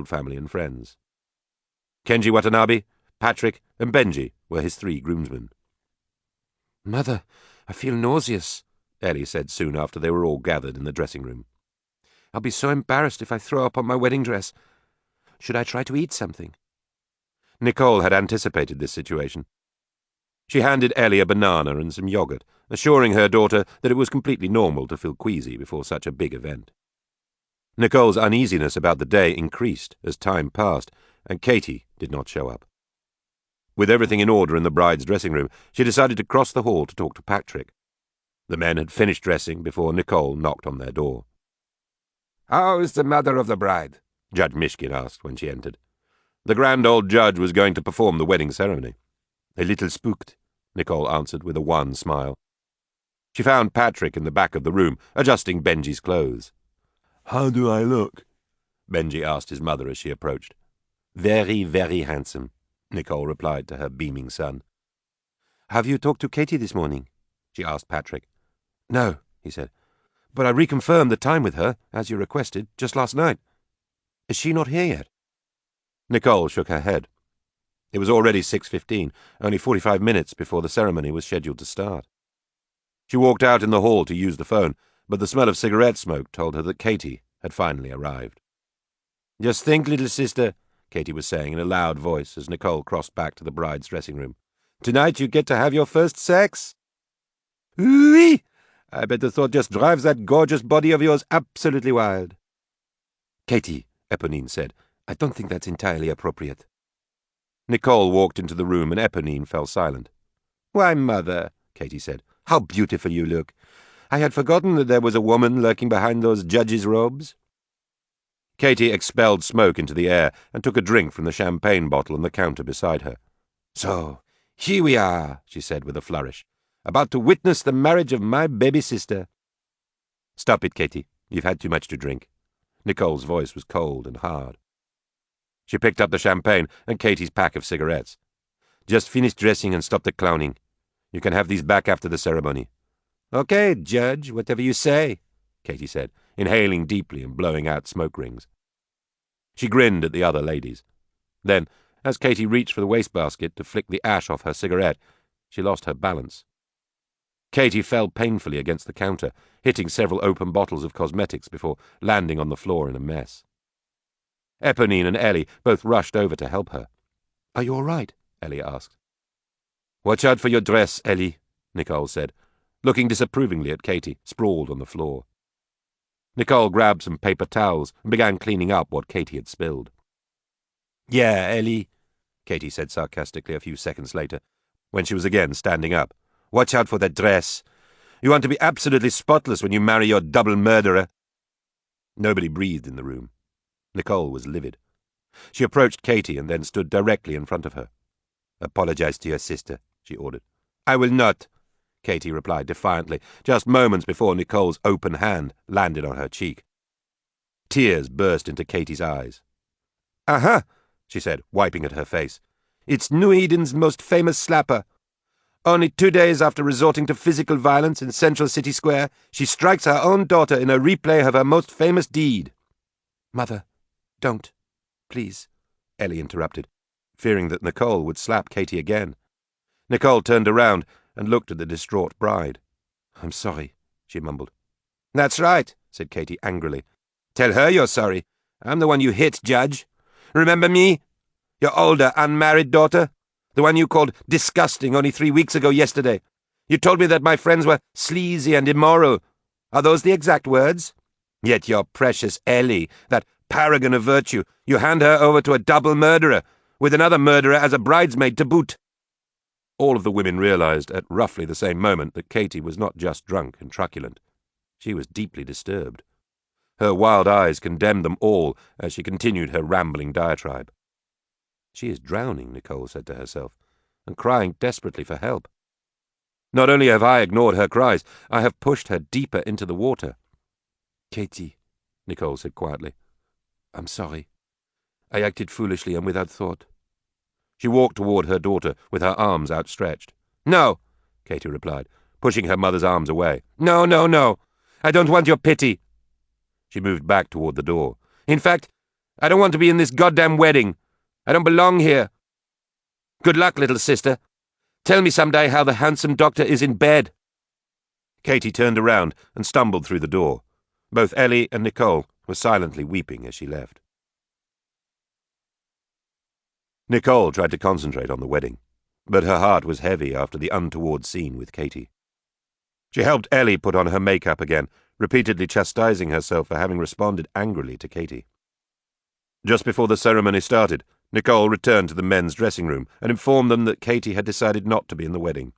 family and friends. Kenji Watanabe, Patrick, and Benji were his 3 groomsmen. "Mother, I feel nauseous," Ellie said soon after they were all gathered in the dressing room. "I'll be so embarrassed if I throw up on my wedding dress. Should I try to eat something?" Nicole had anticipated this situation. She handed Ellie a banana and some yogurt, assuring her daughter that it was completely normal to feel queasy before such a big event. Nicole's uneasiness about the day increased as time passed, and Katie did not show up. With everything in order in the bride's dressing room, she decided to cross the hall to talk to Patrick. The men had finished dressing before Nicole knocked on their door. "How is the mother of the bride?" Judge Mishkin asked when she entered. The grand old judge was going to perform the wedding ceremony. "A little spooked," Nicole answered with a wan smile. She found Patrick in the back of the room, adjusting Benji's clothes. "How do I look?" Benji asked his mother as she approached. "Very, very handsome," Nicole replied to her beaming son. "Have you talked to Katie this morning?" she asked Patrick. "No," he said, "but I reconfirmed the time with her, as you requested, just last night. Is she not here yet?" Nicole shook her head. It was already 6:15, only 45 minutes before the ceremony was scheduled to start. She walked out in the hall to use the phone, but the smell of cigarette smoke told her that Katie had finally arrived. "Just think, little sister," Katie was saying in a loud voice as Nicole crossed back to the bride's dressing room. "Tonight you get to have your first sex." "Oui! I bet the thought just drives that gorgeous body of yours absolutely wild." "Katie," Eponine said, "I don't think that's entirely appropriate." Nicole walked into the room and Eponine fell silent. "Why, Mother," Katie said, "how beautiful you look. I had forgotten that there was a woman lurking behind those judges' robes." Katie expelled smoke into the air and took a drink from the champagne bottle on the counter beside her. "So, here we are," she said with a flourish, "about to witness the marriage of my baby sister." "Stop it, Katie. You've had too much to drink." Nicole's voice was cold and hard. She picked up the champagne and Katie's pack of cigarettes. "Just finish dressing and stop the clowning. You can have these back after the ceremony." "Okay, Judge, whatever you say," Katie said, inhaling deeply and blowing out smoke rings. She grinned at the other ladies. Then, as Katie reached for the wastebasket to flick the ash off her cigarette, she lost her balance. Katie fell painfully against the counter, hitting several open bottles of cosmetics before landing on the floor in a mess. Eponine and Ellie both rushed over to help her. "Are you all right?" Ellie asked. "Watch out for your dress, Ellie," Nicole said, looking disapprovingly at Katie, sprawled on the floor. Nicole grabbed some paper towels and began cleaning up what Katie had spilled. "Yeah, Ellie," Katie said sarcastically a few seconds later, when she was again standing up. "Watch out for that dress. You want to be absolutely spotless when you marry your double murderer." Nobody breathed in the room. Nicole was livid. She approached Katie and then stood directly in front of her. "Apologize to your sister," she ordered. "I will not," Katie replied defiantly, just moments before Nicole's open hand landed on her cheek. Tears burst into Katie's eyes. "Uh-huh," she said, wiping at her face. "It's New Eden's most famous slapper. Only 2 days after resorting to physical violence in Central City Square, she strikes her own daughter in a replay of her most famous deed." "Mother, don't, please," Ellie interrupted, fearing that Nicole would slap Katie again. Nicole turned around and looked at the distraught bride. "I'm sorry," she mumbled. "That's right," said Katie angrily. "Tell her you're sorry. I'm the one you hit, Judge. Remember me? Your older, unmarried daughter? The one you called disgusting only 3 weeks ago yesterday. You told me that my friends were sleazy and immoral. Are those the exact words? Yet your precious Ellie, that paragon of virtue, you hand her over to a double murderer, with another murderer as a bridesmaid to boot." All of the women realized at roughly the same moment that Katie was not just drunk and truculent. She was deeply disturbed. Her wild eyes condemned them all as she continued her rambling diatribe. "She is drowning," Nicole said to herself, "and crying desperately for help. Not only have I ignored her cries, I have pushed her deeper into the water." "Katie," Nicole said quietly, "I'm sorry. I acted foolishly and without thought." She walked toward her daughter with her arms outstretched. "No," Katie replied, pushing her mother's arms away. "No, no, no. I don't want your pity." She moved back toward the door. "In fact, I don't want to be in this goddamn wedding. I don't belong here. Good luck, little sister. Tell me someday how the handsome doctor is in bed." Katy turned around and stumbled through the door. Both Ellie and Nicole were silently weeping as she left. Nicole tried to concentrate on the wedding, but her heart was heavy after the untoward scene with Katy. She helped Ellie put on her makeup again, repeatedly chastising herself for having responded angrily to Katy. Just before the ceremony started, Nicole returned to the men's dressing room and informed them that Katy had decided not to be in the wedding.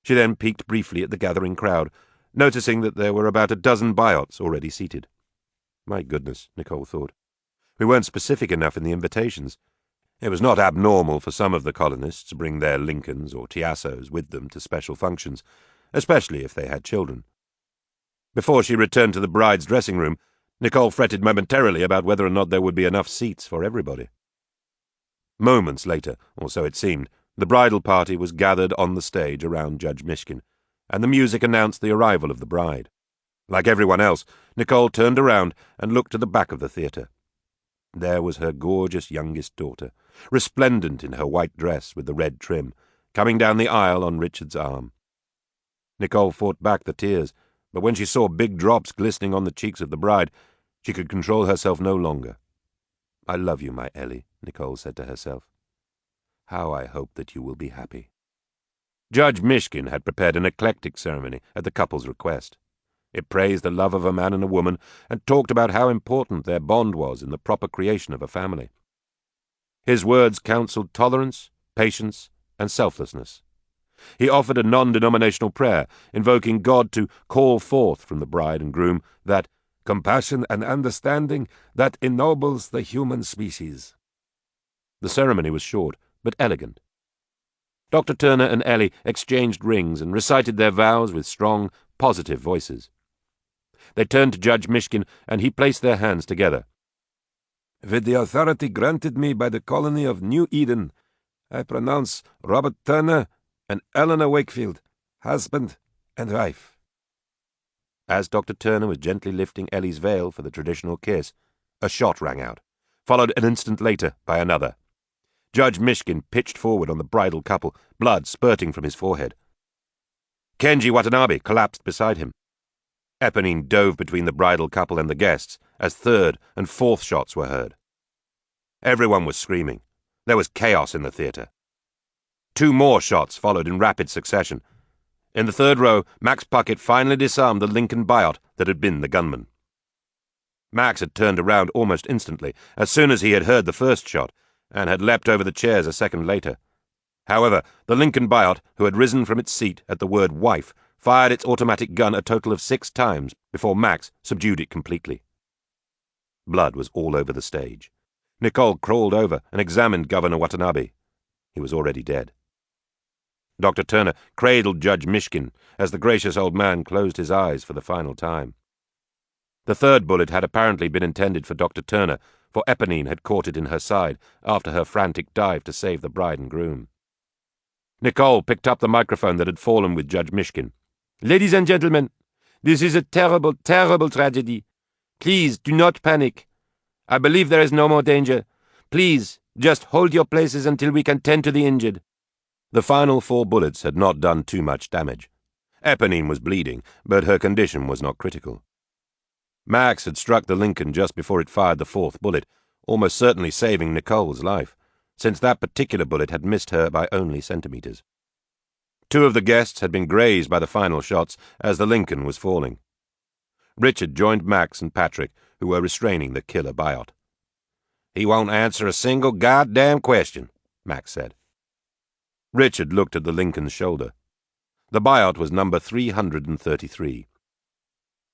She then peeked briefly at the gathering crowd, noticing that there were about a dozen biots already seated. My goodness, Nicole thought. We weren't specific enough in the invitations. It was not abnormal for some of the colonists to bring their Lincolns or Tiassos with them to special functions, especially if they had children. Before she returned to the bride's dressing room, Nicole fretted momentarily about whether or not there would be enough seats for everybody. Moments later, or so it seemed, the bridal party was gathered on the stage around Judge Mishkin, and the music announced the arrival of the bride. Like everyone else, Nicole turned around and looked to the back of the theatre. There was her gorgeous youngest daughter, resplendent in her white dress with the red trim, coming down the aisle on Richard's arm. Nicole fought back the tears, but when she saw big drops glistening on the cheeks of the bride, she could control herself no longer. "I love you, my Ellie," Nicole said to herself. "How I hope that you will be happy." Judge Mishkin had prepared an eclectic ceremony at the couple's request. It praised the love of a man and a woman and talked about how important their bond was in the proper creation of a family. His words counseled tolerance, patience, and selflessness. He offered a non-denominational prayer, invoking God to call forth from the bride and groom that compassion and understanding that ennobles the human species. The ceremony was short, but elegant. Dr. Turner and Ellie exchanged rings and recited their vows with strong, positive voices. They turned to Judge Mishkin, and he placed their hands together. "With the authority granted me by the colony of New Eden, I pronounce Robert Turner and Eleanor Wakefield husband and wife." As Dr. Turner was gently lifting Ellie's veil for the traditional kiss, a shot rang out, followed an instant later by another. Judge Mishkin pitched forward on the bridal couple, blood spurting from his forehead. Kenji Watanabe collapsed beside him. Eponine dove between the bridal couple and the guests as third and fourth shots were heard. Everyone was screaming. There was chaos in the theatre. 2 more shots followed in rapid succession. In the third row, Max Puckett finally disarmed the Lincoln biot that had been the gunman. Max had turned around almost instantly, as soon as he had heard the first shot, and had leapt over the chairs a second later. However, the Lincoln biot, who had risen from its seat at the word wife, fired its automatic gun a total of 6 times before Max subdued it completely. Blood was all over the stage. Nicole crawled over and examined Governor Watanabe. He was already dead. Dr. Turner cradled Judge Mishkin as the gracious old man closed his eyes for the final time. The third bullet had apparently been intended for Dr. Turner, for Eponine had caught it in her side after her frantic dive to save the bride and groom. Nicole picked up the microphone that had fallen with Judge Mishkin. "Ladies and gentlemen, this is a terrible, terrible tragedy. Please do not panic. I believe there is no more danger. Please, just hold your places until we can tend to the injured." The final 4 bullets had not done too much damage. Eponine was bleeding, but her condition was not critical. Max had struck the Lincoln just before it fired the 4th bullet, almost certainly saving Nicole's life, since that particular bullet had missed her by only centimeters. 2 of the guests had been grazed by the final shots as the Lincoln was falling. Richard joined Max and Patrick, who were restraining the killer biot. "He won't answer a single goddamn question," Max said. Richard looked at the Lincoln's shoulder. The biot was number 333.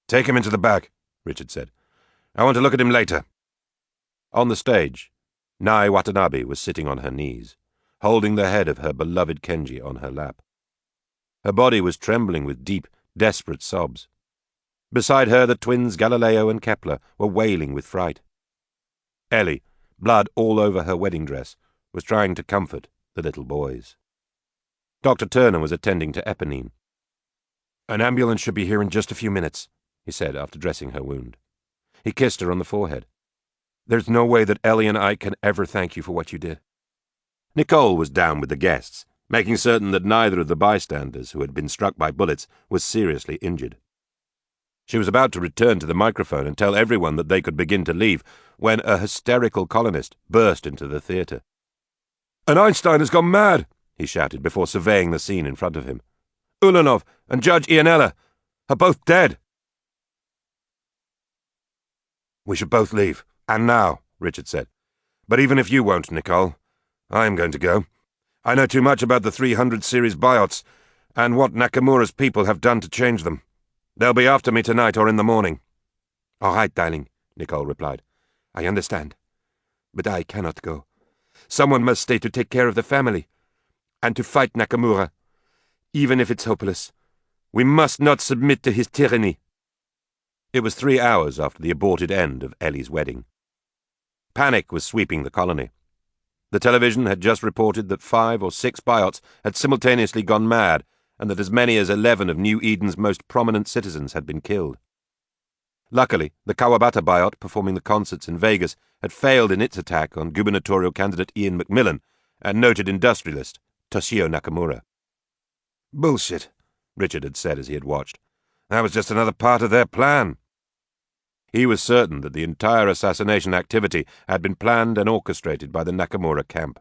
"Take him into the back," Richard said. "I want to look at him later." On the stage, Nai Watanabe was sitting on her knees, holding the head of her beloved Kenji on her lap. Her body was trembling with deep, desperate sobs. Beside her, the twins Galileo and Kepler were wailing with fright. Ellie, blood all over her wedding dress, was trying to comfort the little boys. Dr. Turner was attending to Eponine. "An ambulance should be here in just a few minutes," he said after dressing her wound. He kissed her on the forehead. There's no way that Ellie and I can ever thank you for what you did. Nicole was down with the guests, making certain that neither of the bystanders who had been struck by bullets was seriously injured. She was about to return to the microphone and tell everyone that they could begin to leave when a hysterical colonist burst into the theatre. "And Einstein has gone mad!" he shouted before surveying the scene in front of him. "Ulanov and Judge Ianella are both dead." "We should both leave, and now," Richard said. "But even if you won't, Nicole, I am going to go. I know too much about the 300 series biots and what Nakamura's people have done to change them. They'll be after me tonight or in the morning." "All right, darling," Nicole replied. "I understand. But I cannot go. Someone must stay to take care of the family, and to fight Nakamura, even if it's hopeless. We must not submit to his tyranny." It was 3 hours after the aborted end of Ellie's wedding. Panic was sweeping the colony. The television had just reported that 5 or 6 biots had simultaneously gone mad, and that as many as 11 of New Eden's most prominent citizens had been killed. Luckily, the Kawabata biot performing the concerts in Vegas had failed in its attack on gubernatorial candidate Ian McMillan and noted industrialist Toshio Nakamura. "Bullshit," Richard had said as he had watched. "That was just another part of their plan." He was certain that the entire assassination activity had been planned and orchestrated by the Nakamura camp.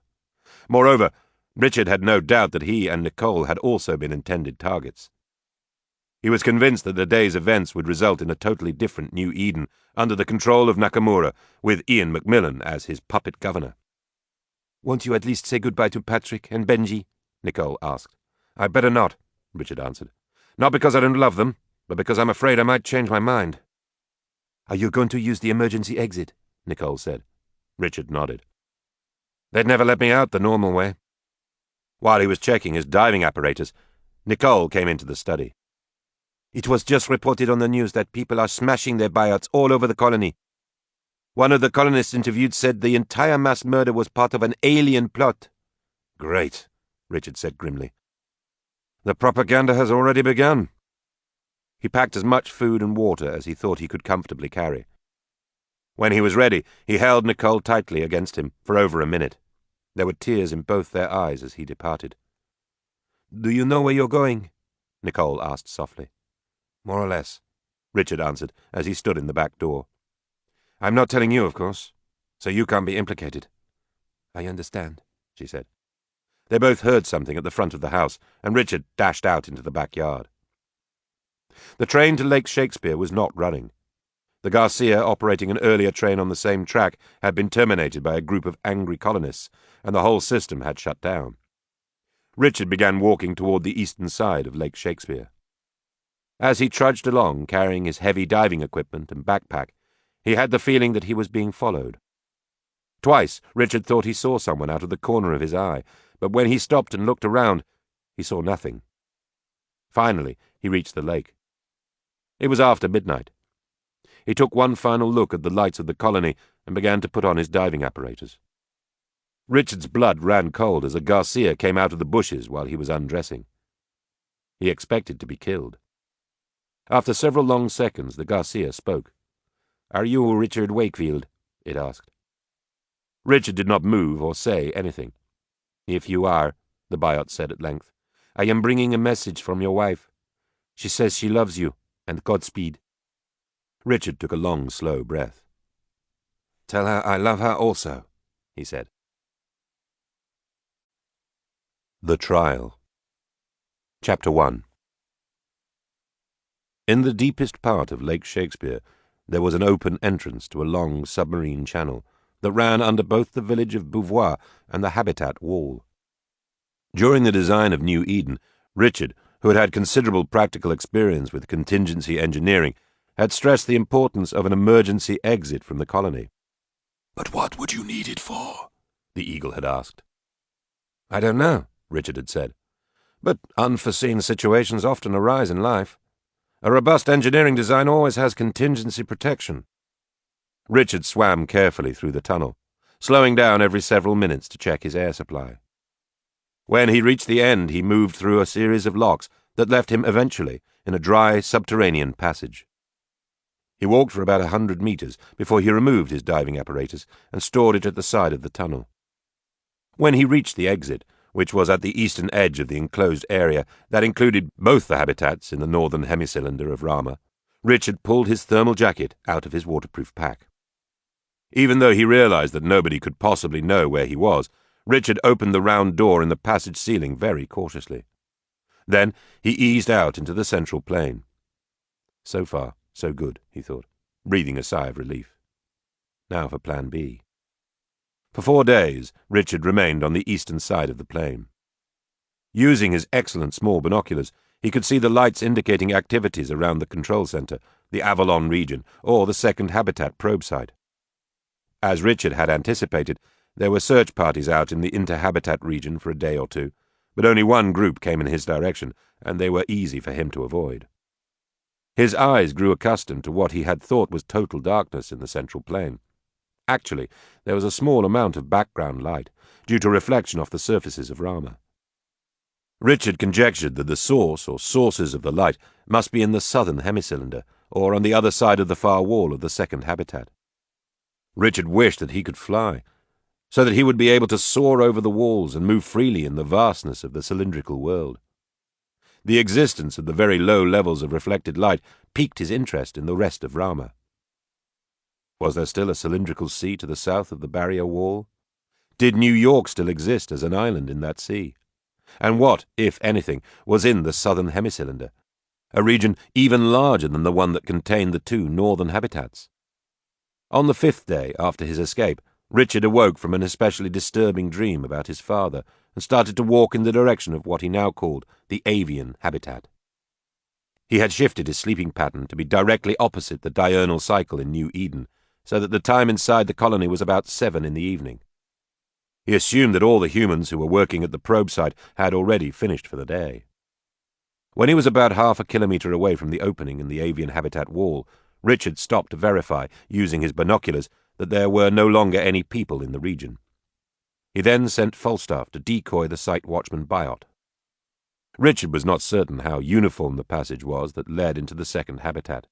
Moreover, Richard had no doubt that he and Nicole had also been intended targets. He was convinced that the day's events would result in a totally different New Eden under the control of Nakamura, with Ian McMillan as his puppet governor. "Won't you at least say goodbye to Patrick and Benji?" Nicole asked. "I'd better not," Richard answered. "Not because I don't love them, but because I'm afraid I might change my mind." "Are you going to use the emergency exit?" Nicole said. Richard nodded. "They'd never let me out the normal way." While he was checking his diving apparatus, Nicole came into the study. "It was just reported on the news that people are smashing their biots all over the colony. One of the colonists interviewed said the entire mass murder was part of an alien plot." "Great," Richard said grimly. "The propaganda has already begun." He packed as much food and water as he thought he could comfortably carry. When he was ready, he held Nicole tightly against him for over a minute. There were tears in both their eyes as he departed. "Do you know where you're going?" Nicole asked softly. "More or less," Richard answered as he stood in the back door. "I'm not telling you, of course, so you can't be implicated." "I understand," she said. They both heard something at the front of the house, and Richard dashed out into the backyard. The train to Lake Shakespeare was not running. The Garcia, operating an earlier train on the same track, had been terminated by a group of angry colonists, and the whole system had shut down. Richard began walking toward the eastern side of Lake Shakespeare. As he trudged along, carrying his heavy diving equipment and backpack, he had the feeling that he was being followed. Twice, Richard thought he saw someone out of the corner of his eye, but when he stopped and looked around, he saw nothing. Finally, he reached the lake. It was after midnight. He took one final look at the lights of the colony and began to put on his diving apparatus. Richard's blood ran cold as a Garcia came out of the bushes while he was undressing. He expected to be killed. After several long seconds, the Garcia spoke. "Are you Richard Wakefield?" it asked. Richard did not move or say anything. "If you are," the biot said at length, "I am bringing a message from your wife. She says she loves you, and Godspeed." Richard took a long, slow breath. "Tell her I love her also," he said. The Trial. Chapter 1. In the deepest part of Lake Shakespeare, there was an open entrance to a long submarine channel that ran under both the village of Beauvoir and the habitat wall. During the design of New Eden, Richard, who had had considerable practical experience with contingency engineering, had stressed the importance of an emergency exit from the colony. "But what would you need it for?" the Eagle had asked. "I don't know," Richard had said, "but unforeseen situations often arise in life. A robust engineering design always has contingency protection." Richard swam carefully through the tunnel, slowing down every several minutes to check his air supply. When he reached the end, he moved through a series of locks that left him eventually in a dry subterranean passage. He walked for about 100 meters before he removed his diving apparatus and stored it at the side of the tunnel. When he reached the exit, which was at the eastern edge of the enclosed area that included both the habitats in the northern hemicylinder of Rama, Richard pulled his thermal jacket out of his waterproof pack. Even though he realized that nobody could possibly know where he was, Richard opened the round door in the passage ceiling very cautiously. Then he eased out into the central plane. So far, so good, he thought, breathing a sigh of relief. Now for Plan B. For 4 days, Richard remained on the eastern side of the plane. Using his excellent small binoculars, he could see the lights indicating activities around the control center, the Avalon region, or the second habitat probe site. As Richard had anticipated, there were search parties out in the interhabitat region for a day or two, but only one group came in his direction, and they were easy for him to avoid. His eyes grew accustomed to what he had thought was total darkness in the central plane. Actually, there was a small amount of background light, due to reflection off the surfaces of Rama. Richard conjectured that the source or sources of the light must be in the southern hemicylinder, or on the other side of the far wall of the second habitat. Richard wished that he could fly, so that he would be able to soar over the walls and move freely in the vastness of the cylindrical world. The existence of the very low levels of reflected light piqued his interest in the rest of Rama. Was there still a cylindrical sea to the south of the barrier wall? Did New York still exist as an island in that sea? And what, if anything, was in the southern hemicylinder, a region even larger than the one that contained the 2 northern habitats? On the 5th day after his escape, Richard awoke from an especially disturbing dream about his father and started to walk in the direction of what he now called the avian habitat. He had shifted his sleeping pattern to be directly opposite the diurnal cycle in New Eden, so that the time inside the colony was about 7 in the evening. He assumed that all the humans who were working at the probe site had already finished for the day. When he was about half a kilometer away from the opening in the avian habitat wall, Richard stopped to verify, using his binoculars, that there were no longer any people in the region. He then sent Falstaff to decoy the site watchman Biot. Richard was not certain how uniform the passage was that led into the second habitat.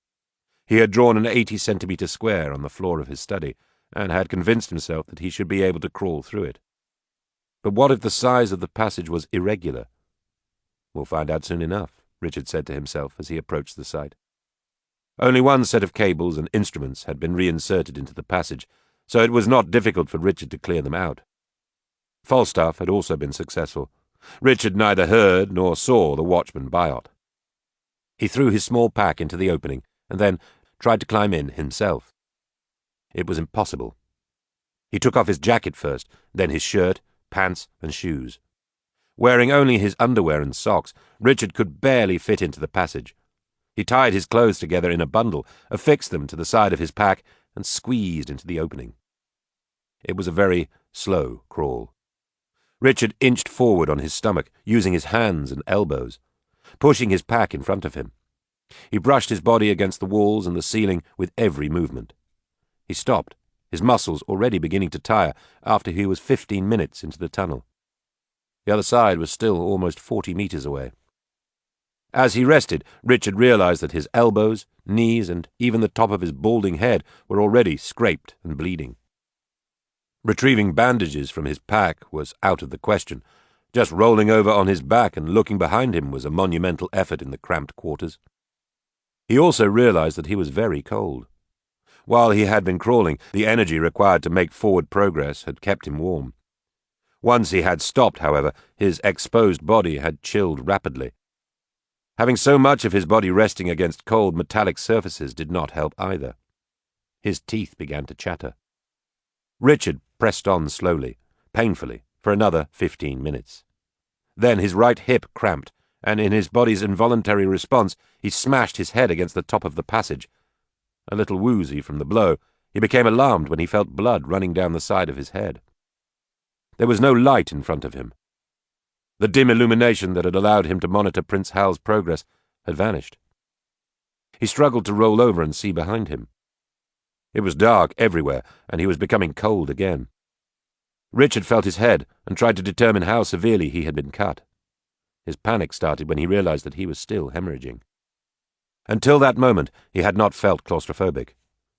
He had drawn an 80-centimeter square on the floor of his study, and had convinced himself that he should be able to crawl through it. But what if the size of the passage was irregular? We'll find out soon enough, Richard said to himself as he approached the site. Only one set of cables and instruments had been reinserted into the passage, so it was not difficult for Richard to clear them out. Falstaff had also been successful. Richard neither heard nor saw the watchman Biot. He threw his small pack into the opening, and then tried to climb in himself. It was impossible. He took off his jacket first, then his shirt, pants, and shoes. Wearing only his underwear and socks, Richard could barely fit into the passage. He tied his clothes together in a bundle, affixed them to the side of his pack, and squeezed into the opening. It was a very slow crawl. Richard inched forward on his stomach, using his hands and elbows, pushing his pack in front of him. He brushed his body against the walls and the ceiling with every movement. He stopped, his muscles already beginning to tire after he was 15 minutes into the tunnel. The other side was still almost 40 meters away. As he rested, Richard realized that his elbows, knees, and even the top of his balding head were already scraped and bleeding. Retrieving bandages from his pack was out of the question. Just rolling over on his back and looking behind him was a monumental effort in the cramped quarters. He also realized that he was very cold. While he had been crawling, the energy required to make forward progress had kept him warm. Once he had stopped, however, his exposed body had chilled rapidly. Having so much of his body resting against cold metallic surfaces did not help either. His teeth began to chatter. Richard pressed on slowly, painfully, for another 15 minutes. Then his right hip cramped, and in his body's involuntary response, he smashed his head against the top of the passage. A little woozy from the blow, he became alarmed when he felt blood running down the side of his head. There was no light in front of him. The dim illumination that had allowed him to monitor Prince Hal's progress had vanished. He struggled to roll over and see behind him. It was dark everywhere, and he was becoming cold again. Richard felt his head and tried to determine how severely he had been cut. His panic started when he realized that he was still hemorrhaging. Until that moment, he had not felt claustrophobic.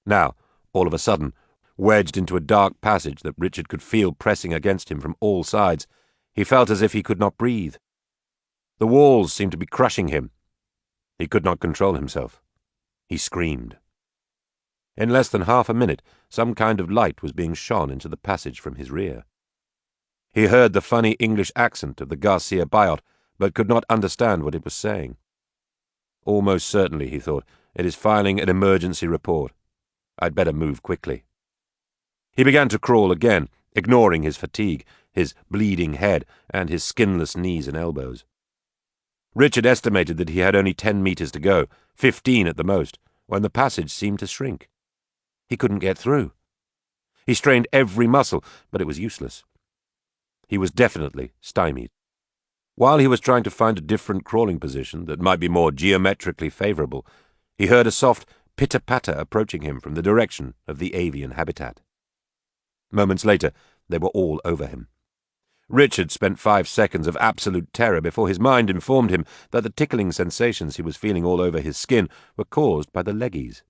Now, all of a sudden, wedged into a dark passage that Richard could feel pressing against him from all sides, he felt as if he could not breathe. The walls seemed to be crushing him. He could not control himself. He screamed. In less than half a minute, some kind of light was being shone into the passage from his rear. He heard the funny English accent of the Garcia Biot, but could not understand what it was saying. Almost certainly, he thought, it is filing an emergency report. I'd better move quickly. He began to crawl again, ignoring his fatigue, his bleeding head, and his skinless knees and elbows. Richard estimated that he had only 10 meters to go, 15 at the most, when the passage seemed to shrink. He couldn't get through. He strained every muscle, but it was useless. He was definitely stymied. While he was trying to find a different crawling position that might be more geometrically favorable, he heard a soft pitter-patter approaching him from the direction of the avian habitat. Moments later, they were all over him. Richard spent 5 seconds of absolute terror before his mind informed him that the tickling sensations he was feeling all over his skin were caused by the leggies.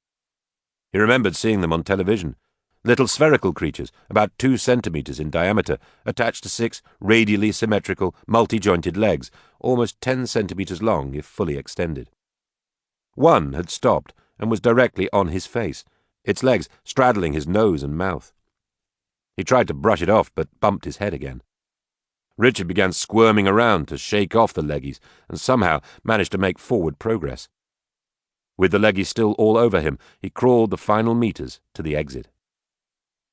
He remembered seeing them on television, little spherical creatures about 2 centimeters in diameter, attached to 6 radially symmetrical, multi-jointed legs, almost 10 centimeters long if fully extended. One had stopped and was directly on his face, its legs straddling his nose and mouth. He tried to brush it off, but bumped his head again. Richard began squirming around to shake off the leggies, and somehow managed to make forward progress. With the leggies still all over him, he crawled the final meters to the exit.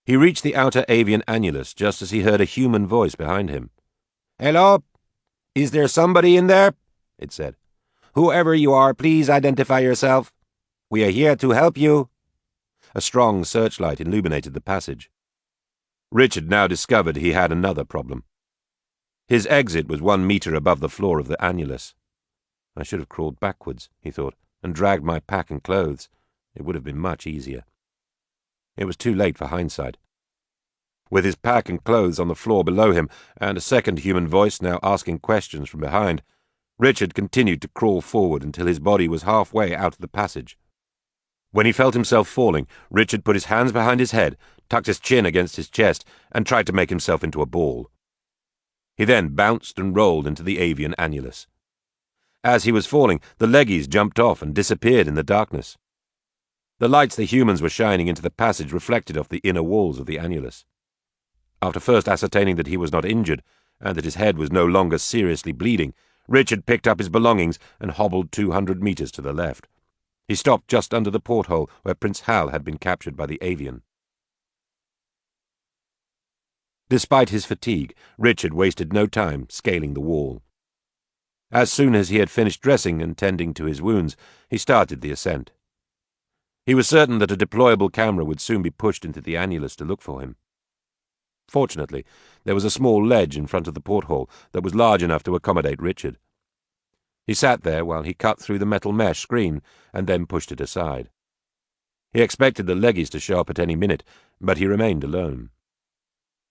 He reached the outer avian annulus just as he heard a human voice behind him. "Hello? Is there somebody in there?" it said. "Whoever you are, please identify yourself. We are here to help you." A strong searchlight illuminated the passage. Richard now discovered he had another problem. His exit was 1 meter above the floor of the annulus. I should have crawled backwards, he thought, and dragged my pack and clothes. It would have been much easier. It was too late for hindsight. With his pack and clothes on the floor below him, and a second human voice now asking questions from behind, Richard continued to crawl forward until his body was halfway out of the passage. When he felt himself falling, Richard put his hands behind his head, tucked his chin against his chest, and tried to make himself into a ball. He then bounced and rolled into the avian annulus. As he was falling, the leggies jumped off and disappeared in the darkness. The lights the humans were shining into the passage reflected off the inner walls of the annulus. After first ascertaining that he was not injured, and that his head was no longer seriously bleeding, Richard picked up his belongings and hobbled 200 meters to the left. He stopped just under the porthole where Prince Hal had been captured by the avian. Despite his fatigue, Richard wasted no time scaling the wall. As soon as he had finished dressing and tending to his wounds, he started the ascent. He was certain that a deployable camera would soon be pushed into the annulus to look for him. Fortunately, there was a small ledge in front of the porthole that was large enough to accommodate Richard. He sat there while he cut through the metal mesh screen and then pushed it aside. He expected the leggies to show up at any minute, but he remained alone.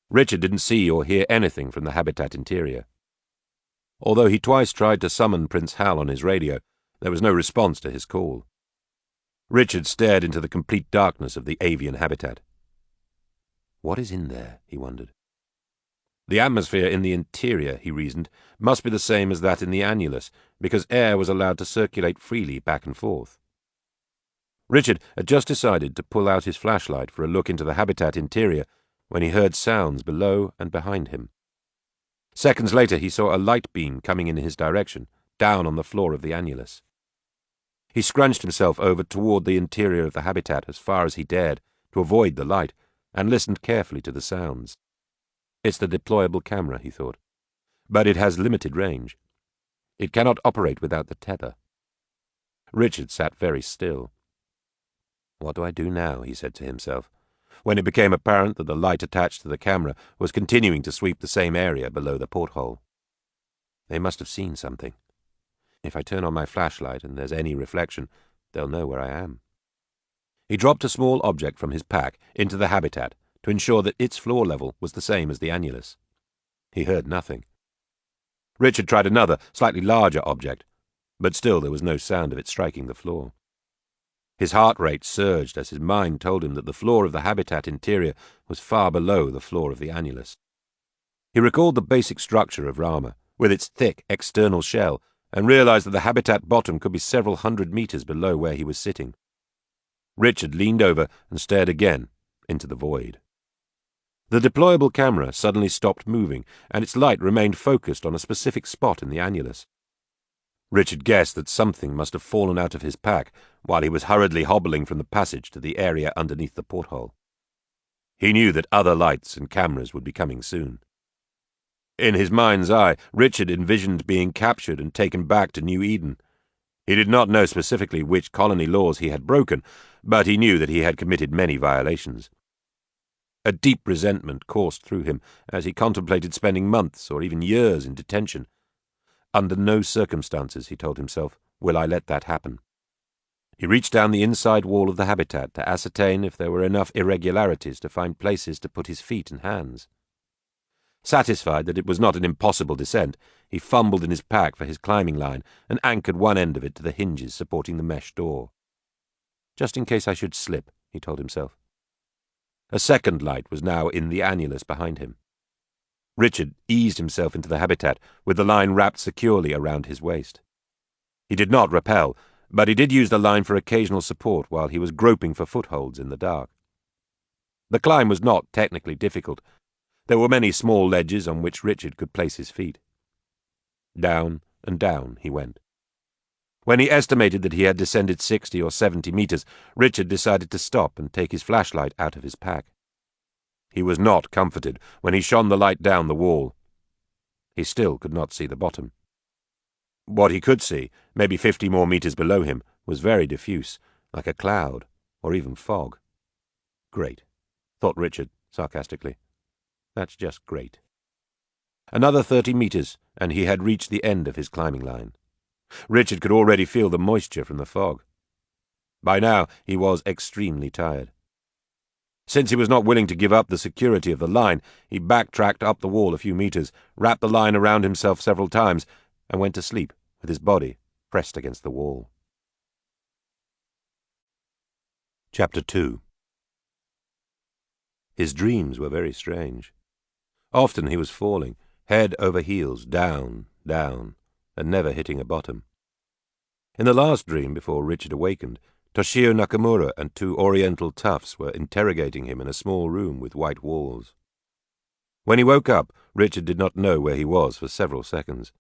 Richard didn't see or hear anything from the habitat interior. Although he twice tried to summon Prince Hal on his radio, there was no response to his call. Richard stared into the complete darkness of the avian habitat. What is in there, he wondered. The atmosphere in the interior, he reasoned, must be the same as that in the annulus, because air was allowed to circulate freely back and forth. Richard had just decided to pull out his flashlight for a look into the habitat interior when he heard sounds below and behind him. Seconds later he saw a light beam coming in his direction, down on the floor of the annulus. He scrunched himself over toward the interior of the habitat as far as he dared, to avoid the light, and listened carefully to the sounds. It's the deployable camera, he thought, but it has limited range. It cannot operate without the tether. Richard sat very still. What do I do now, he said to himself, when it became apparent that the light attached to the camera was continuing to sweep the same area below the porthole. They must have seen something. If I turn on my flashlight and there's any reflection, they'll know where I am. He dropped a small object from his pack into the habitat to ensure that its floor level was the same as the annulus. He heard nothing. Richard tried another, slightly larger object, but still there was no sound of it striking the floor. His heart rate surged as his mind told him that the floor of the habitat interior was far below the floor of the annulus. He recalled the basic structure of Rama, with its thick external shell, and realized that the habitat bottom could be several hundred meters below where he was sitting. Richard leaned over and stared again into the void. The deployable camera suddenly stopped moving, and its light remained focused on a specific spot in the annulus. Richard guessed that something must have fallen out of his pack while he was hurriedly hobbling from the passage to the area underneath the porthole. He knew that other lights and cameras would be coming soon. In his mind's eye, Richard envisioned being captured and taken back to New Eden. He did not know specifically which colony laws he had broken, but he knew that he had committed many violations. A deep resentment coursed through him as he contemplated spending months or even years in detention. Under no circumstances, he told himself, will I let that happen. He reached down the inside wall of the habitat to ascertain if there were enough irregularities to find places to put his feet and hands. Satisfied that it was not an impossible descent, he fumbled in his pack for his climbing line and anchored one end of it to the hinges supporting the mesh door. Just in case I should slip, he told himself. A second light was now in the annulus behind him. Richard eased himself into the habitat with the line wrapped securely around his waist. He did not rappel, but he did use the line for occasional support while he was groping for footholds in the dark. The climb was not technically difficult. There were many small ledges on which Richard could place his feet. Down and down he went. When he estimated that he had descended 60 or 70 meters, Richard decided to stop and take his flashlight out of his pack. He was not comforted when he shone the light down the wall. He still could not see the bottom. What he could see, maybe 50 more meters below him, was very diffuse, like a cloud or even fog. Great, thought Richard sarcastically. That's just great. Another 30 meters, and he had reached the end of his climbing line. Richard could already feel the moisture from the fog. By now, he was extremely tired. Since he was not willing to give up the security of the line, he backtracked up the wall a few meters, wrapped the line around himself several times, and went to sleep with his body pressed against the wall. Chapter 2. His dreams were very strange. Often he was falling, head over heels, down, down, and never hitting a bottom. In the last dream before Richard awakened, Toshio Nakamura and 2 Oriental toughs were interrogating him in a small room with white walls. When he woke up, Richard did not know where he was for several seconds.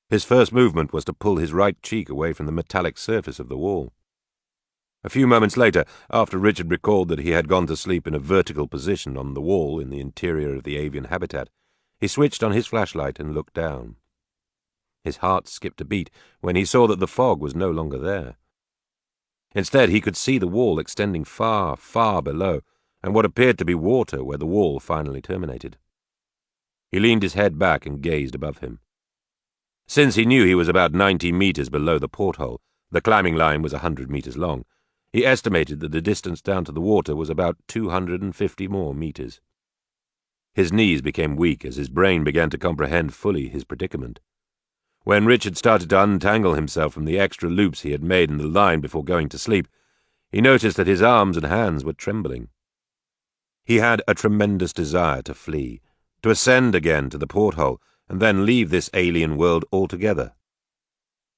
His first movement was to pull his right cheek away from the metallic surface of the wall. A few moments later, after Richard recalled that he had gone to sleep in a vertical position on the wall in the interior of the avian habitat, he switched on his flashlight and looked down. His heart skipped a beat when he saw that the fog was no longer there. Instead, he could see the wall extending far, far below, and what appeared to be water where the wall finally terminated. He leaned his head back and gazed above him. Since he knew he was about 90 meters below the porthole, the climbing line was 100 meters long, he estimated that the distance down to the water was about 250 more meters. His knees became weak as his brain began to comprehend fully his predicament. When Richard started to untangle himself from the extra loops he had made in the line before going to sleep, he noticed that his arms and hands were trembling. He had a tremendous desire to flee, to ascend again to the porthole, and then leave this alien world altogether.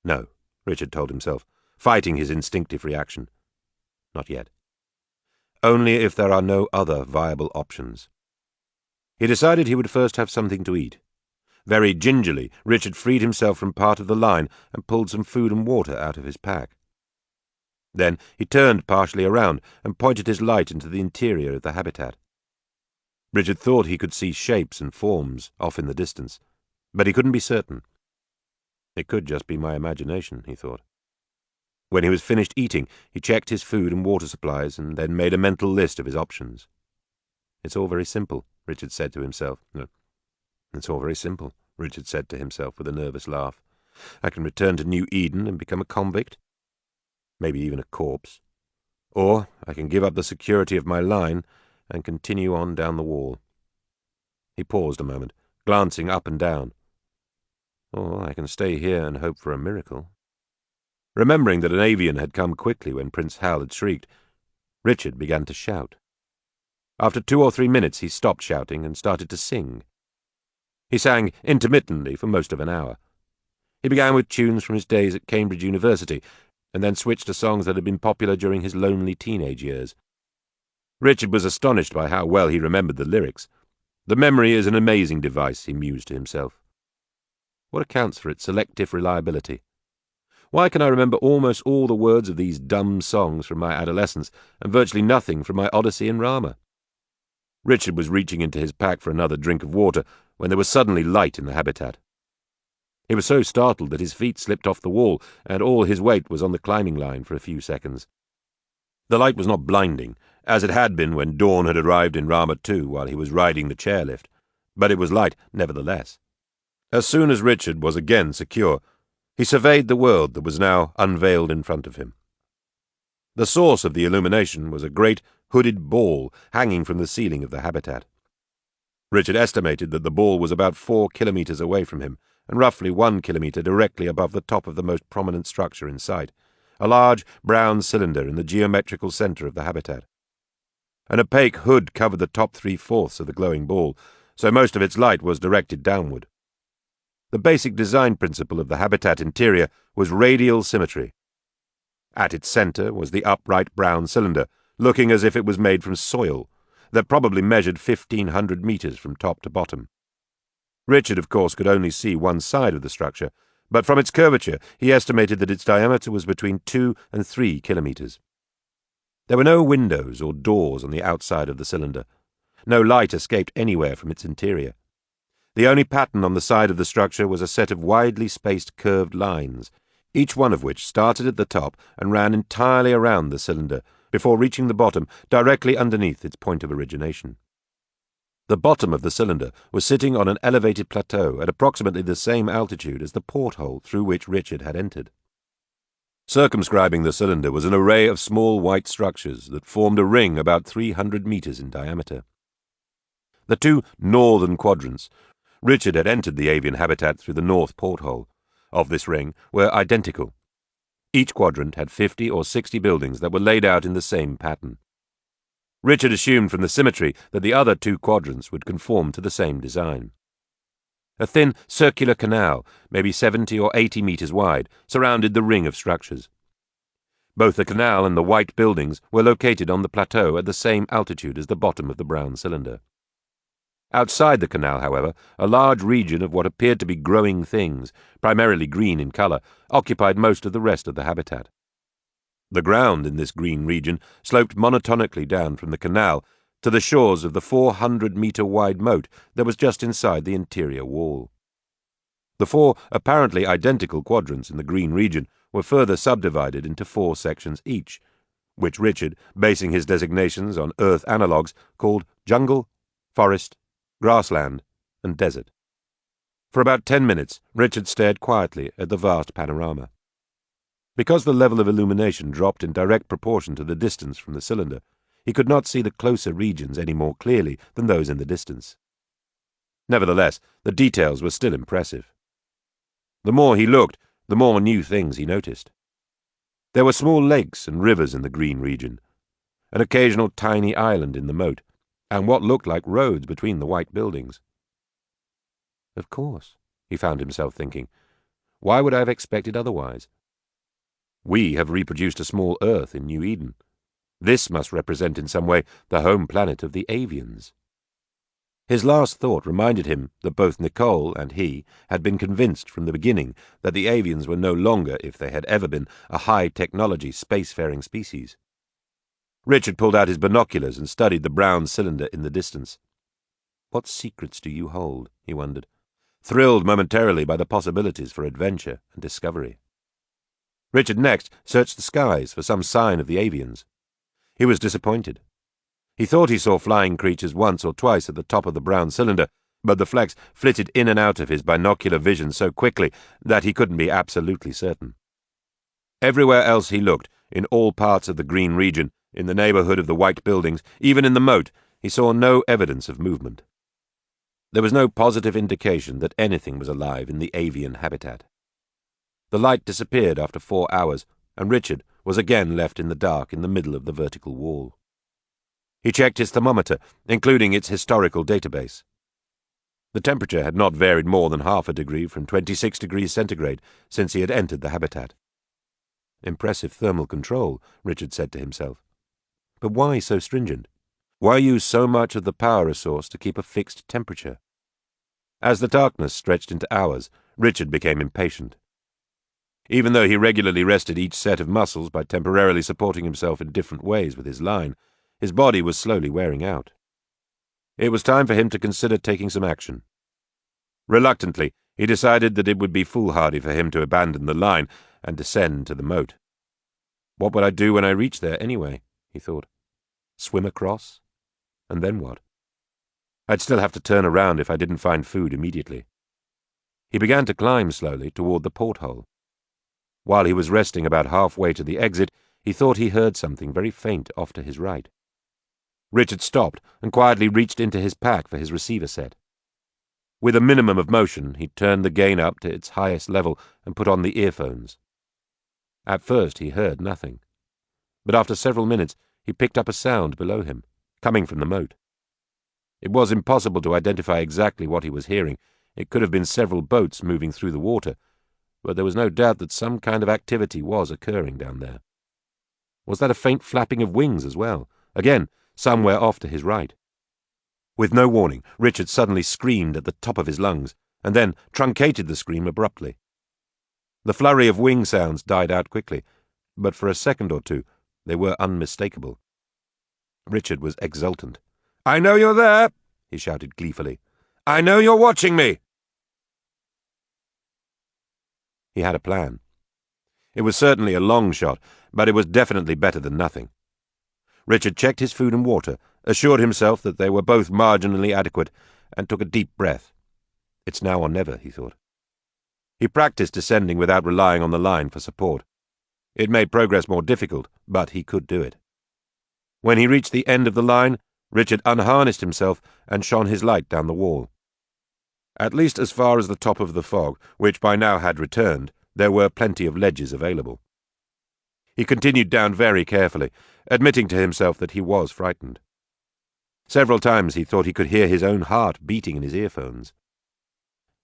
No, Richard told himself, fighting his instinctive reaction. Not yet. Only if there are no other viable options. He decided he would first have something to eat. Very gingerly, Richard freed himself from part of the line and pulled some food and water out of his pack. Then he turned partially around and pointed his light into the interior of the habitat. Richard thought he could see shapes and forms off in the distance, but he couldn't be certain. It could just be my imagination, he thought. When he was finished eating, he checked his food and water supplies and then made a mental list of his options. It's all very simple, Richard said to himself. No. It's all very simple, Richard said to himself with a nervous laugh. I can return to New Eden and become a convict. Maybe even a corpse. Or I can give up the security of my line and continue on down the wall. He paused a moment, glancing up and down. Or I can stay here and hope for a miracle. Remembering that an avian had come quickly when Prince Hal had shrieked, Richard began to shout. After 2 or 3 minutes he stopped shouting and started to sing. He sang intermittently for most of an hour. He began with tunes from his days at Cambridge University, and then switched to songs that had been popular during his lonely teenage years. Richard was astonished by how well he remembered the lyrics. The memory is an amazing device, he mused to himself. What accounts for its selective reliability? Why can I remember almost all the words of these dumb songs from my adolescence, and virtually nothing from my Odyssey and Rama? Richard was reaching into his pack for another drink of water when there was suddenly light in the habitat. He was so startled that his feet slipped off the wall, and all his weight was on the climbing line for a few seconds. The light was not blinding, as it had been when dawn had arrived in Rama 2 while he was riding the chairlift, but it was light nevertheless. As soon as Richard was again secure, he surveyed the world that was now unveiled in front of him. The source of the illumination was a great hooded ball hanging from the ceiling of the habitat. Richard estimated that the ball was about 4 kilometers away from him, and roughly 1 kilometer directly above the top of the most prominent structure in sight, a large brown cylinder in the geometrical center of the habitat. An opaque hood covered the top 3/4 of the glowing ball, so most of its light was directed downward. The basic design principle of the habitat interior was radial symmetry. At its center was the upright brown cylinder, looking as if it was made from soil, that probably measured 1,500 meters from top to bottom. Richard, of course, could only see one side of the structure, but from its curvature he estimated that its diameter was between 2 and 3 kilometers. There were no windows or doors on the outside of the cylinder. No light escaped anywhere from its interior. The only pattern on the side of the structure was a set of widely spaced curved lines, each one of which started at the top and ran entirely around the cylinder before reaching the bottom directly underneath its point of origination. The bottom of the cylinder was sitting on an elevated plateau at approximately the same altitude as the porthole through which Richard had entered. Circumscribing the cylinder was an array of small white structures that formed a ring about 300 meters in diameter. The two northern quadrants — Richard had entered the avian habitat through the north porthole — of this ring were identical. Each quadrant had 50 or 60 buildings that were laid out in the same pattern. Richard assumed from the symmetry that the other 2 quadrants would conform to the same design. A thin circular canal, maybe 70 or 80 meters wide, surrounded the ring of structures. Both the canal and the white buildings were located on the plateau at the same altitude as the bottom of the brown cylinder. Outside the canal, however, a large region of what appeared to be growing things, primarily green in color, occupied most of the rest of the habitat. The ground in this green region sloped monotonically down from the canal to the shores of the 400-meter-wide moat that was just inside the interior wall. The 4 apparently identical quadrants in the green region were further subdivided into 4 sections each, which Richard, basing his designations on Earth analogues, called jungle, forest, grassland, and desert. For about 10 minutes, Richard stared quietly at the vast panorama. Because the level of illumination dropped in direct proportion to the distance from the cylinder, he could not see the closer regions any more clearly than those in the distance. Nevertheless, the details were still impressive. The more he looked, the more new things he noticed. There were small lakes and rivers in the green region, an occasional tiny island in the moat, and what looked like roads between the white buildings. Of course, he found himself thinking, why would I have expected otherwise? We have reproduced a small Earth in New Eden. This must represent in some way the home planet of the avians. His last thought reminded him that both Nicole and he had been convinced from the beginning that the avians were no longer, if they had ever been, a high-technology spacefaring species. Richard pulled out his binoculars and studied the brown cylinder in the distance. What secrets do you hold? He wondered, thrilled momentarily by the possibilities for adventure and discovery. Richard next searched the skies for some sign of the avians. He was disappointed. He thought he saw flying creatures once or twice at the top of the brown cylinder, but the flecks flitted in and out of his binocular vision so quickly that he couldn't be absolutely certain. Everywhere else he looked, in all parts of the green region, in the neighborhood of the white buildings, even in the moat, he saw no evidence of movement. There was no positive indication that anything was alive in the avian habitat. The light disappeared after 4 hours, and Richard was again left in the dark in the middle of the vertical wall. He checked his thermometer, including its historical database. The temperature had not varied more than half a degree from 26 degrees centigrade since he had entered the habitat. Impressive thermal control, Richard said to himself. But why so stringent? Why use so much of the power resource to keep a fixed temperature? As the darkness stretched into hours, Richard became impatient. Even though he regularly rested each set of muscles by temporarily supporting himself in different ways with his line, his body was slowly wearing out. It was time for him to consider taking some action. Reluctantly, he decided that it would be foolhardy for him to abandon the line and descend to the moat. What would I do when I reached there anyway, he thought. Swim across? And then what? I'd still have to turn around if I didn't find food immediately. He began to climb slowly toward the porthole. While he was resting about halfway to the exit, he thought he heard something very faint off to his right. Richard stopped and quietly reached into his pack for his receiver set. With a minimum of motion, he turned the gain up to its highest level and put on the earphones. At first he heard nothing, but after several minutes he picked up a sound below him, coming from the moat. It was impossible to identify exactly what he was hearing. It could have been several boats moving through the water, but there was no doubt that some kind of activity was occurring down there. Was that a faint flapping of wings as well? Again, somewhere off to his right. With no warning, Richard suddenly screamed at the top of his lungs, and then truncated the scream abruptly. The flurry of wing sounds died out quickly, but for a second or two they were unmistakable. Richard was exultant. "I know you're there," he shouted gleefully. "I know you're watching me." He had a plan. It was certainly a long shot, but it was definitely better than nothing. Richard checked his food and water, assured himself that they were both marginally adequate, and took a deep breath. It's now or never, he thought. He practiced descending without relying on the line for support. It made progress more difficult, but he could do it. When he reached the end of the line, Richard unharnessed himself and shone his light down the wall. At least as far as the top of the fog, which by now had returned, there were plenty of ledges available. He continued down very carefully, admitting to himself that he was frightened. Several times he thought he could hear his own heart beating in his earphones.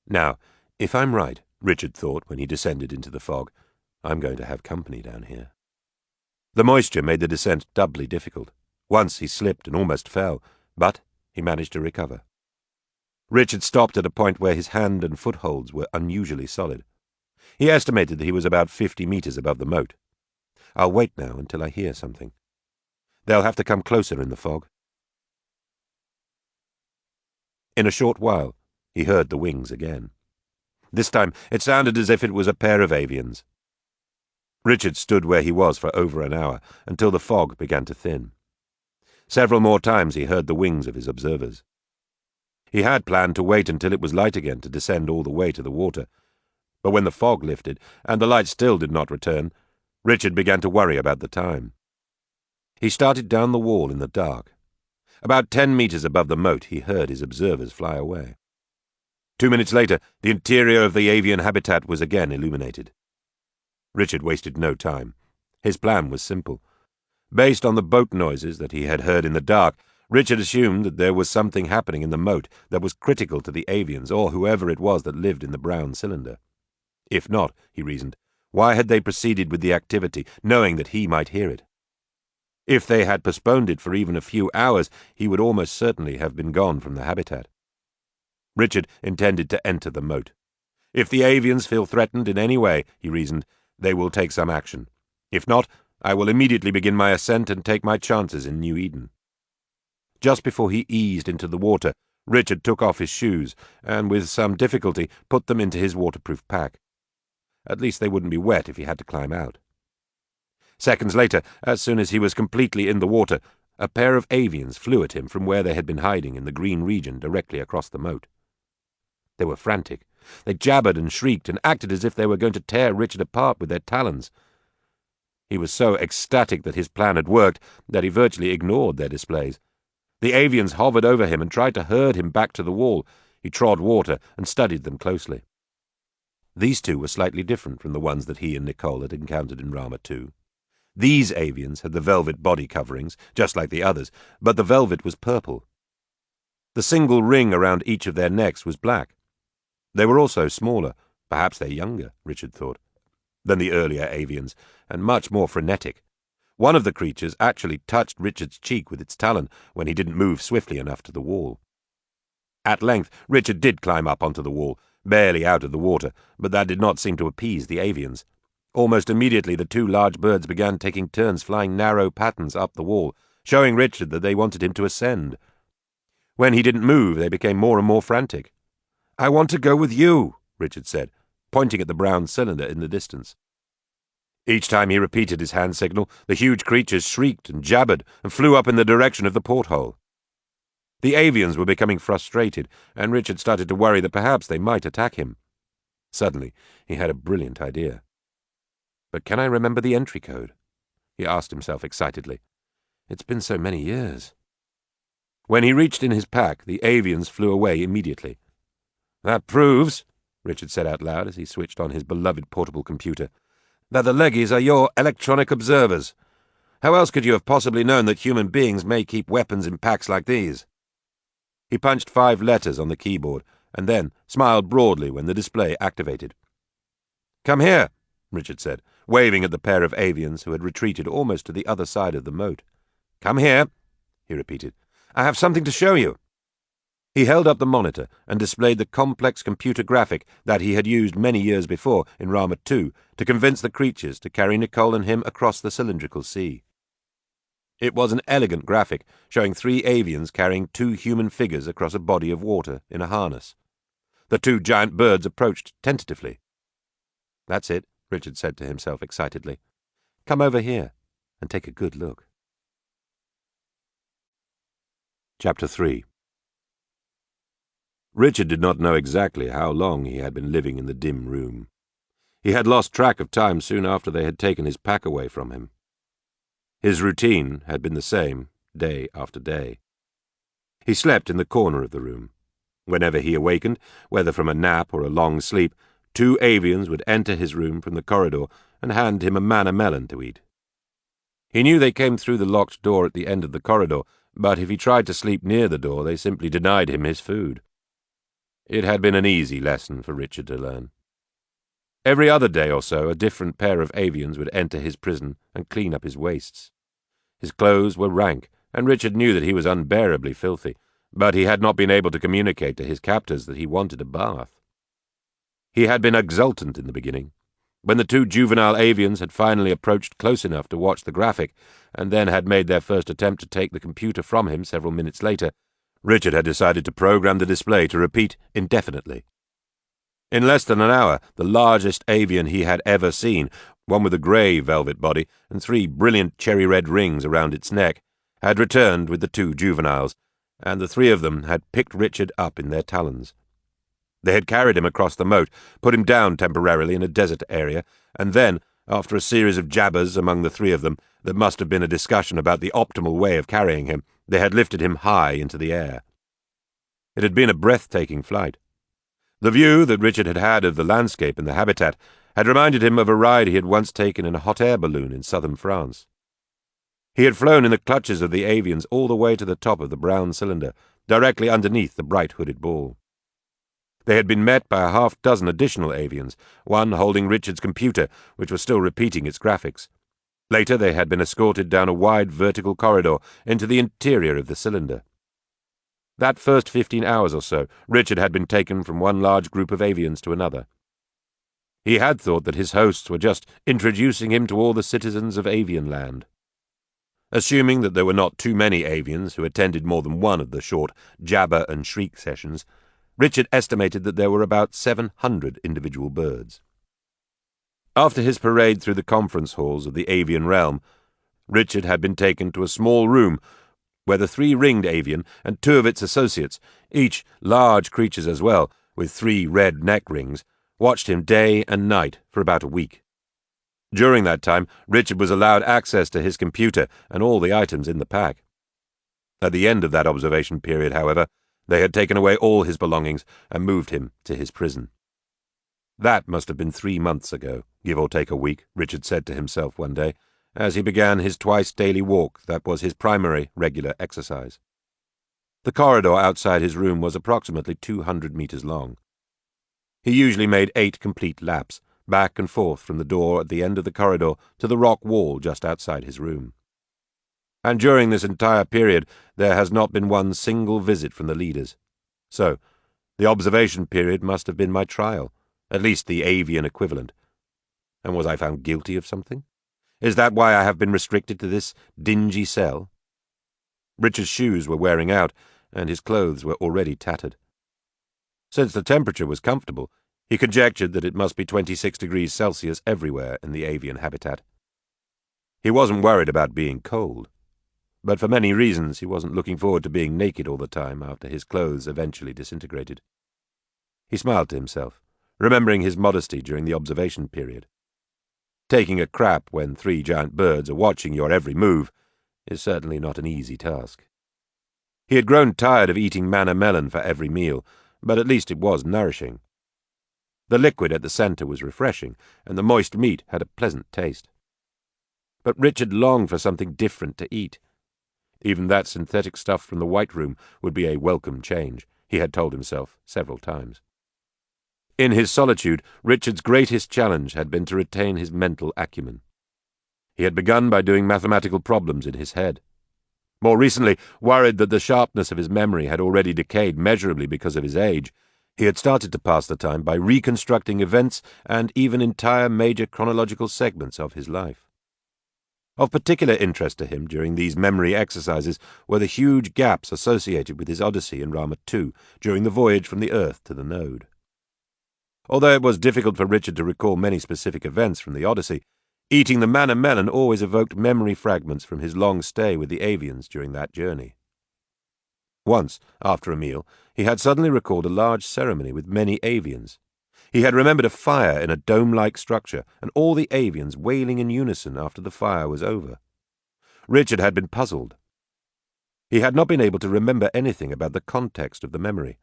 Now, if I'm right, Richard thought when he descended into the fog, I'm going to have company down here. The moisture made the descent doubly difficult. Once he slipped and almost fell, but he managed to recover. Richard stopped at a point where his hand and footholds were unusually solid. He estimated that he was about 50 meters above the moat. I'll wait now until I hear something. They'll have to come closer in the fog. In a short while, he heard the wings again. This time it sounded as if it was a pair of avians. Richard stood where he was for over an hour, until the fog began to thin. Several more times he heard the wings of his observers. He had planned to wait until it was light again to descend all the way to the water, but when the fog lifted and the light still did not return, Richard began to worry about the time. He started down the wall in the dark. About 10 meters above the moat he heard his observers fly away. 2 minutes later, the interior of the avian habitat was again illuminated. Richard wasted no time. His plan was simple. Based on the boat noises that he had heard in the dark, Richard assumed that there was something happening in the moat that was critical to the avians or whoever it was that lived in the brown cylinder. If not, he reasoned, why had they proceeded with the activity, knowing that he might hear it? If they had postponed it for even a few hours, he would almost certainly have been gone from the habitat. Richard intended to enter the moat. If the avians feel threatened in any way, he reasoned, they will take some action. If not, I will immediately begin my ascent and take my chances in New Eden. Just before he eased into the water, Richard took off his shoes and, with some difficulty, put them into his waterproof pack. At least they wouldn't be wet if he had to climb out. Seconds later, as soon as he was completely in the water, a pair of avians flew at him from where they had been hiding in the green region directly across the moat. They were frantic. They jabbered and shrieked and acted as if they were going to tear Richard apart with their talons. He was so ecstatic that his plan had worked that he virtually ignored their displays. The avians hovered over him and tried to herd him back to the wall. He trod water and studied them closely. These two were slightly different from the ones that he and Nicole had encountered in Rama 2. These avians had the velvet body coverings, just like the others, but the velvet was purple. The single ring around each of their necks was black. They were also smaller, perhaps they're younger, Richard thought, than the earlier avians, and much more frenetic. One of the creatures actually touched Richard's cheek with its talon when he didn't move swiftly enough to the wall. At length, Richard did climb up onto the wall, barely out of the water, but that did not seem to appease the avians. Almost immediately the two large birds began taking turns flying narrow patterns up the wall, showing Richard that they wanted him to ascend. When he didn't move, they became more and more frantic. "I want to go with you," Richard said, pointing at the brown cylinder in the distance. Each time he repeated his hand signal, the huge creatures shrieked and jabbered and flew up in the direction of the porthole. The avians were becoming frustrated, and Richard started to worry that perhaps they might attack him. Suddenly, he had a brilliant idea. "But can I remember the entry code?" he asked himself excitedly. "It's been so many years." When he reached in his pack, the avians flew away immediately. "That proves," Richard said out loud as he switched on his beloved portable computer, "that the leggies are your electronic observers. How else could you have possibly known that human beings may keep weapons in packs like these?" He punched 5 letters on the keyboard, and then smiled broadly when the display activated. "Come here," Richard said, waving at the pair of avians who had retreated almost to the other side of the moat. "Come here," he repeated. "I have something to show you." He held up the monitor and displayed the complex computer graphic that he had used many years before in Rama 2 to convince the creatures to carry Nicole and him across the cylindrical sea. It was an elegant graphic showing 3 avians carrying 2 human figures across a body of water in a harness. The 2 giant birds approached tentatively. "That's it," Richard said to himself excitedly. "Come over here and take a good look." Chapter 3. Richard did not know exactly how long he had been living in the dim room. He had lost track of time soon after they had taken his pack away from him. His routine had been the same, day after day. He slept in the corner of the room. Whenever he awakened, whether from a nap or a long sleep, 2 avians would enter his room from the corridor and hand him a manna melon to eat. He knew they came through the locked door at the end of the corridor, but if he tried to sleep near the door, they simply denied him his food. It had been an easy lesson for Richard to learn. Every other day or so, a different pair of avians would enter his prison and clean up his wastes. His clothes were rank, and Richard knew that he was unbearably filthy, but he had not been able to communicate to his captors that he wanted a bath. He had been exultant in the beginning. When the 2 juvenile avians had finally approached close enough to watch the graphic, and then had made their first attempt to take the computer from him several minutes later, Richard had decided to program the display to repeat indefinitely. In less than an hour, the largest avian he had ever seen, one with a grey velvet body and 3 brilliant cherry-red rings around its neck, had returned with the 2 juveniles, and the 3 of them had picked Richard up in their talons. They had carried him across the moat, put him down temporarily in a desert area, and then, after a series of jabbers among the 3 of them that must have been a discussion about the optimal way of carrying him, they had lifted him high into the air. It had been a breathtaking flight. The view that Richard had had of the landscape and the habitat had reminded him of a ride he had once taken in a hot air balloon in southern France. He had flown in the clutches of the avians all the way to the top of the brown cylinder, directly underneath the bright hooded ball. They had been met by a half-dozen additional avians, one holding Richard's computer, which was still repeating its graphics. Later they had been escorted down a wide vertical corridor into the interior of the cylinder. That first 15 hours or so, Richard had been taken from one large group of avians to another. He had thought that his hosts were just introducing him to all the citizens of Avian Land. Assuming that there were not too many avians who attended more than one of the short jabber and shriek sessions, Richard estimated that there were about 700 individual birds. After his parade through the conference halls of the avian realm, Richard had been taken to a small room where the 3 ringed avian and 2 of its associates, each large creatures as well, with 3 red neck rings, watched him day and night for about a week. During that time, Richard was allowed access to his computer and all the items in the pack. At the end of that observation period, however, they had taken away all his belongings and moved him to his prison. That must have been 3 months ago, give or take a week, Richard said to himself one day, as he began his twice-daily walk that was his primary regular exercise. The corridor outside his room was approximately 200 meters long. He usually made 8 complete laps, back and forth from the door at the end of the corridor to the rock wall just outside his room. And during this entire period there has not been one single visit from the leaders. So, the observation period must have been my trial, at least the avian equivalent. And was I found guilty of something? Is that why I have been restricted to this dingy cell? Richard's shoes were wearing out, and his clothes were already tattered. Since the temperature was comfortable, he conjectured that it must be 26 degrees Celsius everywhere in the avian habitat. He wasn't worried about being cold, but for many reasons he wasn't looking forward to being naked all the time after his clothes eventually disintegrated. He smiled to himself, remembering his modesty during the observation period. Taking a crap when 3 giant birds are watching your every move is certainly not an easy task. He had grown tired of eating manna melon for every meal, but at least it was nourishing. The liquid at the center was refreshing, and the moist meat had a pleasant taste. But Richard longed for something different to eat. Even that synthetic stuff from the White Room would be a welcome change, he had told himself several times. In his solitude, Richard's greatest challenge had been to retain his mental acumen. He had begun by doing mathematical problems in his head. More recently, worried that the sharpness of his memory had already decayed measurably because of his age, he had started to pass the time by reconstructing events and even entire major chronological segments of his life. Of particular interest to him during these memory exercises were the huge gaps associated with his odyssey in Rama 2 during the voyage from the Earth to the Node. Although it was difficult for Richard to recall many specific events from the Odyssey, eating the manna melon always evoked memory fragments from his long stay with the avians during that journey. Once, after a meal, he had suddenly recalled a large ceremony with many avians. He had remembered a fire in a dome-like structure, and all the avians wailing in unison after the fire was over. Richard had been puzzled. He had not been able to remember anything about the context of the memory.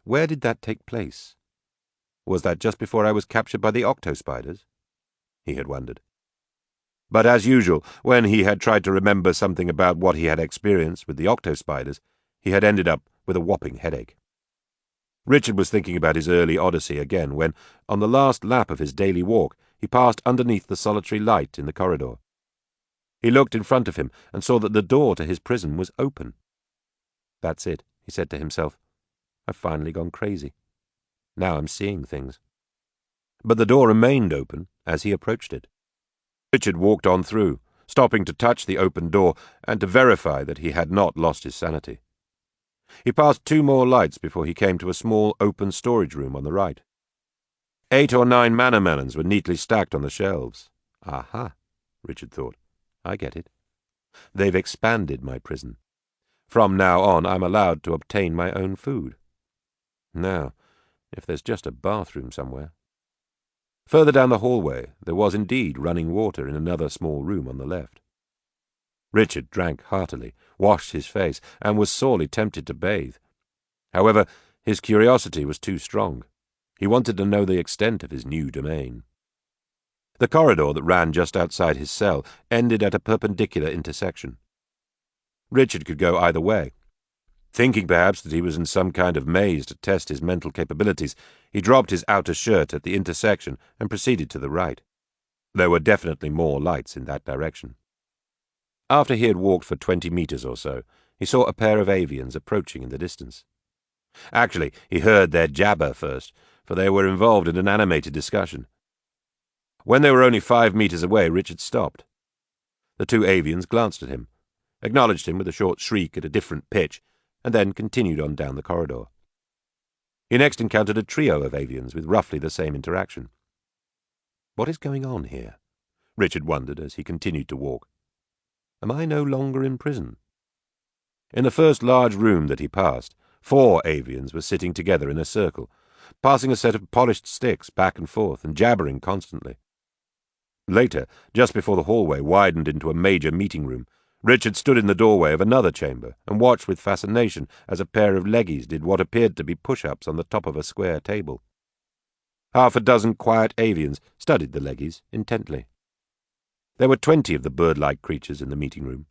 Where did that take place? Was that just before I was captured by the octospiders? He had wondered. But as usual, when he had tried to remember something about what he had experienced with the octospiders, he had ended up with a whopping headache. Richard was thinking about his early odyssey again when, on the last lap of his daily walk, he passed underneath the solitary light in the corridor. He looked in front of him and saw that the door to his prison was open. That's it, he said to himself. I've finally gone crazy. Now I'm seeing things. But the door remained open as he approached it. Richard walked on through, stopping to touch the open door and to verify that he had not lost his sanity. He passed 2 more lights before he came to a small open storage room on the right. 8 or 9 manna melons were neatly stacked on the shelves. Aha, Richard thought. I get it. They've expanded my prison. From now on, I'm allowed to obtain my own food. Now, if there's just a bathroom somewhere. Further down the hallway, there was indeed running water in another small room on the left. Richard drank heartily, washed his face, and was sorely tempted to bathe. However, his curiosity was too strong. He wanted to know the extent of his new domain. The corridor that ran just outside his cell ended at a perpendicular intersection. Richard could go either way. Thinking perhaps that he was in some kind of maze to test his mental capabilities, he dropped his outer shirt at the intersection and proceeded to the right. There were definitely more lights in that direction. After he had walked for 20 meters or so, he saw a pair of avians approaching in the distance. Actually, he heard their jabber first, for they were involved in an animated discussion. When they were only 5 meters away, Richard stopped. The 2 avians glanced at him, acknowledged him with a short shriek at a different pitch, and then continued on down the corridor. He next encountered a trio of avians with roughly the same interaction. What is going on here? Richard wondered as he continued to walk. Am I no longer in prison? In the first large room that he passed, 4 avians were sitting together in a circle, passing a set of polished sticks back and forth and jabbering constantly. Later, just before the hallway widened into a major meeting room, Richard stood in the doorway of another chamber and watched with fascination as a pair of leggies did what appeared to be push-ups on the top of a square table. Half a dozen quiet avians studied the leggies intently. There were 20 of the bird-like creatures in the meeting room.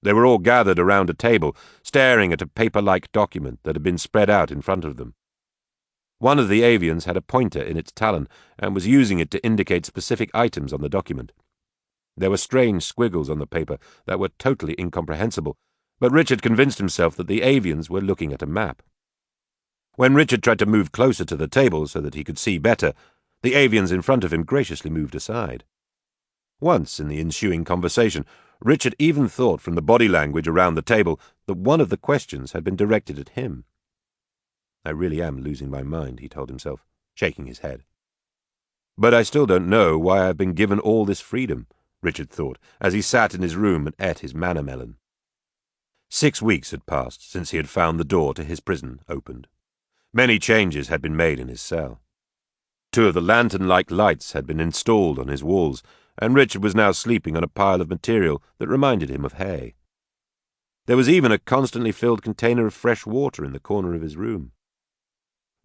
They were all gathered around a table, staring at a paper-like document that had been spread out in front of them. One of the avians had a pointer in its talon and was using it to indicate specific items on the document. There were strange squiggles on the paper that were totally incomprehensible, but Richard convinced himself that the avians were looking at a map. When Richard tried to move closer to the table so that he could see better, the avians in front of him graciously moved aside. Once, in the ensuing conversation, Richard even thought from the body language around the table that one of the questions had been directed at him. I really am losing my mind, he told himself, shaking his head. But I still don't know why I've been given all this freedom, Richard thought, as he sat in his room and ate his manna melon. 6 weeks had passed since he had found the door to his prison opened. Many changes had been made in his cell. 2 of the lantern-like lights had been installed on his walls, and Richard was now sleeping on a pile of material that reminded him of hay. There was even a constantly filled container of fresh water in the corner of his room.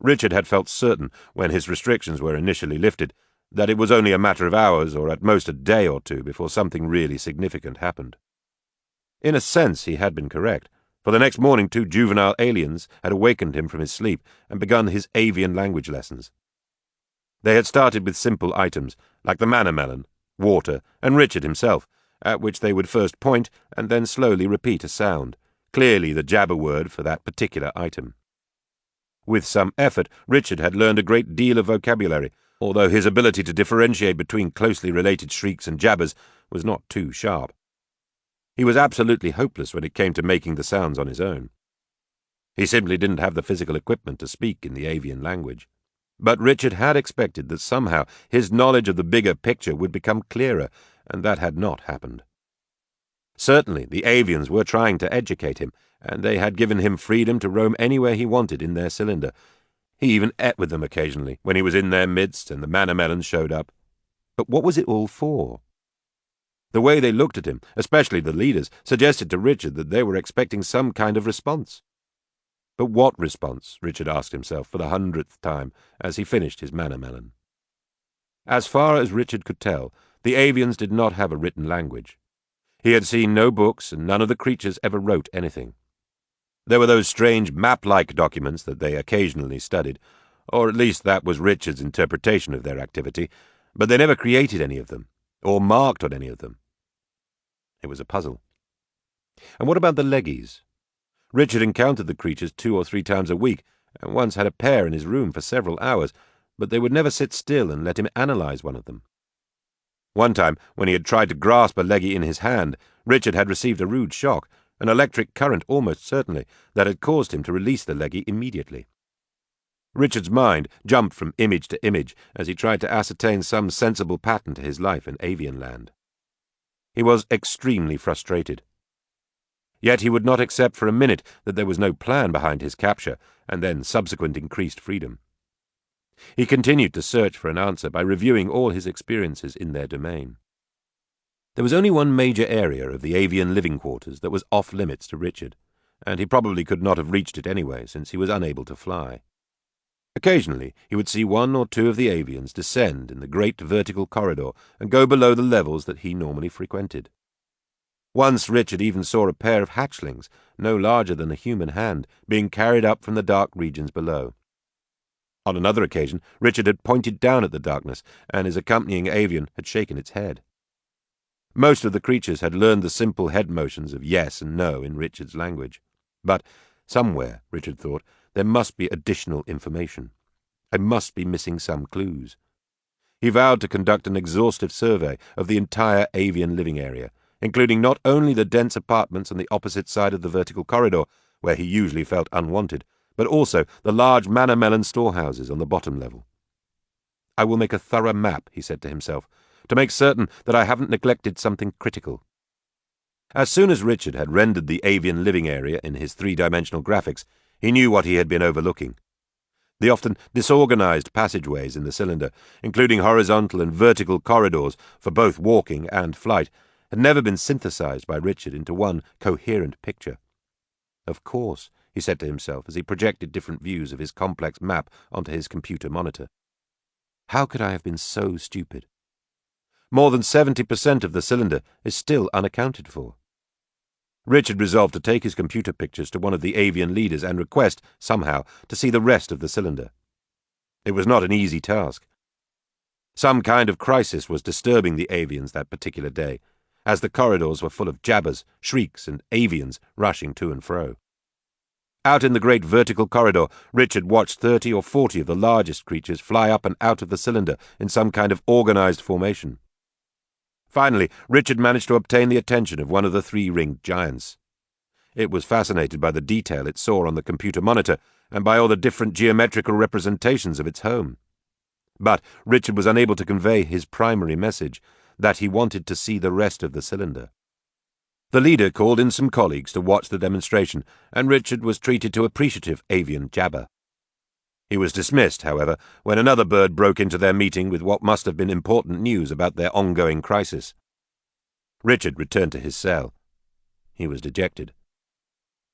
Richard had felt certain, when his restrictions were initially lifted, that it was only a matter of hours or at most a day or 2 before something really significant happened. In a sense, he had been correct, for the next morning 2 juvenile aliens had awakened him from his sleep and begun his avian language lessons. They had started with simple items, like the manna melon, water, and Richard himself, at which they would first point and then slowly repeat a sound, clearly the jabber word for that particular item. With some effort, Richard had learned a great deal of vocabulary, although his ability to differentiate between closely related shrieks and jabbers was not too sharp. He was absolutely hopeless when it came to making the sounds on his own. He simply didn't have the physical equipment to speak in the avian language. But Richard had expected that somehow his knowledge of the bigger picture would become clearer, and that had not happened. Certainly, the avians were trying to educate him, and they had given him freedom to roam anywhere he wanted in their cylinder. He even ate with them occasionally, when he was in their midst and the manna melons showed up. But what was it all for? The way they looked at him, especially the leaders, suggested to Richard that they were expecting some kind of response. But what response, Richard asked himself for the 100th time as he finished his manna melon. As far as Richard could tell, the avians did not have a written language. He had seen no books, and none of the creatures ever wrote anything. There were those strange map-like documents that they occasionally studied, or at least that was Richard's interpretation of their activity, but they never created any of them, or marked on any of them. It was a puzzle. And what about the leggies? Richard encountered the creatures 2 or 3 times a week, and once had a pair in his room for several hours, but they would never sit still and let him analyze one of them. One time, when he had tried to grasp a leggy in his hand, Richard had received a rude shock, an electric current almost certainly, that had caused him to release the leggy immediately. Richard's mind jumped from image to image as he tried to ascertain some sensible pattern to his life in avian land. He was extremely frustrated. Yet he would not accept for a minute that there was no plan behind his capture and then subsequent increased freedom. He continued to search for an answer by reviewing all his experiences in their domain. There was only one major area of the avian living quarters that was off-limits to Richard, and he probably could not have reached it anyway since he was unable to fly. Occasionally he would see 1 or 2 of the avians descend in the great vertical corridor and go below the levels that he normally frequented. Once Richard even saw a pair of hatchlings, no larger than a human hand, being carried up from the dark regions below. On another occasion, Richard had pointed down at the darkness, and his accompanying avian had shaken its head. Most of the creatures had learned the simple head motions of yes and no in Richard's language. But somewhere, Richard thought, there must be additional information. I must be missing some clues. He vowed to conduct an exhaustive survey of the entire avian living area, including not only the dense apartments on the opposite side of the vertical corridor, where he usually felt unwanted, but also the large manna melon storehouses on the bottom level. I will make a thorough map, he said to himself, to make certain that I haven't neglected something critical. As soon as Richard had rendered the avian living area in his 3-dimensional graphics, he knew what he had been overlooking. The often disorganized passageways in the cylinder, including horizontal and vertical corridors for both walking and flight, had never been synthesized by Richard into one coherent picture. Of course, he said to himself as he projected different views of his complex map onto his computer monitor. How could I have been so stupid? More than 70% of the cylinder is still unaccounted for. Richard resolved to take his computer pictures to one of the avian leaders and request, somehow, to see the rest of the cylinder. It was not an easy task. Some kind of crisis was disturbing the avians that particular day, as the corridors were full of jabbers, shrieks, and avians rushing to and fro. Out in the great vertical corridor, Richard watched 30 or 40 of the largest creatures fly up and out of the cylinder in some kind of organized formation. Finally, Richard managed to obtain the attention of one of the three-ringed giants. It was fascinated by the detail it saw on the computer monitor and by all the different geometrical representations of its home. But Richard was unable to convey his primary message, that he wanted to see the rest of the cylinder. The leader called in some colleagues to watch the demonstration, and Richard was treated to appreciative avian jabber. He was dismissed, however, when another bird broke into their meeting with what must have been important news about their ongoing crisis. Richard returned to his cell. He was dejected.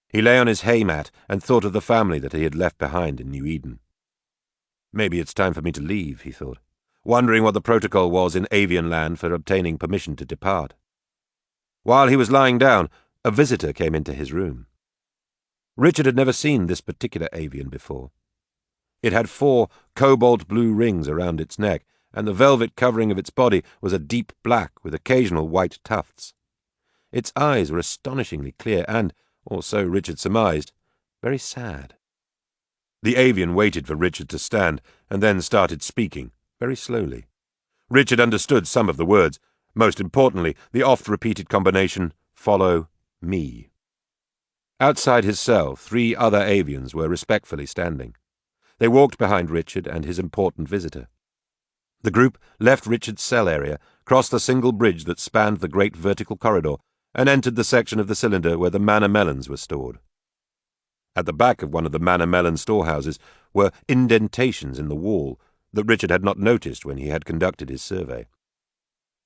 He lay on his haymat and thought of the family that he had left behind in New Eden. Maybe it's time for me to leave, he thought, wondering what the protocol was in avian land for obtaining permission to depart. While he was lying down, a visitor came into his room. Richard had never seen this particular avian before. It had 4 cobalt-blue rings around its neck, and the velvet covering of its body was a deep black with occasional white tufts. Its eyes were astonishingly clear and, or so Richard surmised, very sad. The avian waited for Richard to stand, and then started speaking, very slowly. Richard understood some of the words, most importantly the oft-repeated combination, "Follow me." Outside his cell, 3 other avians were respectfully standing. They walked behind Richard and his important visitor. The group left Richard's cell area, crossed the single bridge that spanned the great vertical corridor, and entered the section of the cylinder where the manna melons were stored. At the back of one of the manna melon storehouses were indentations in the wall that Richard had not noticed when he had conducted his survey.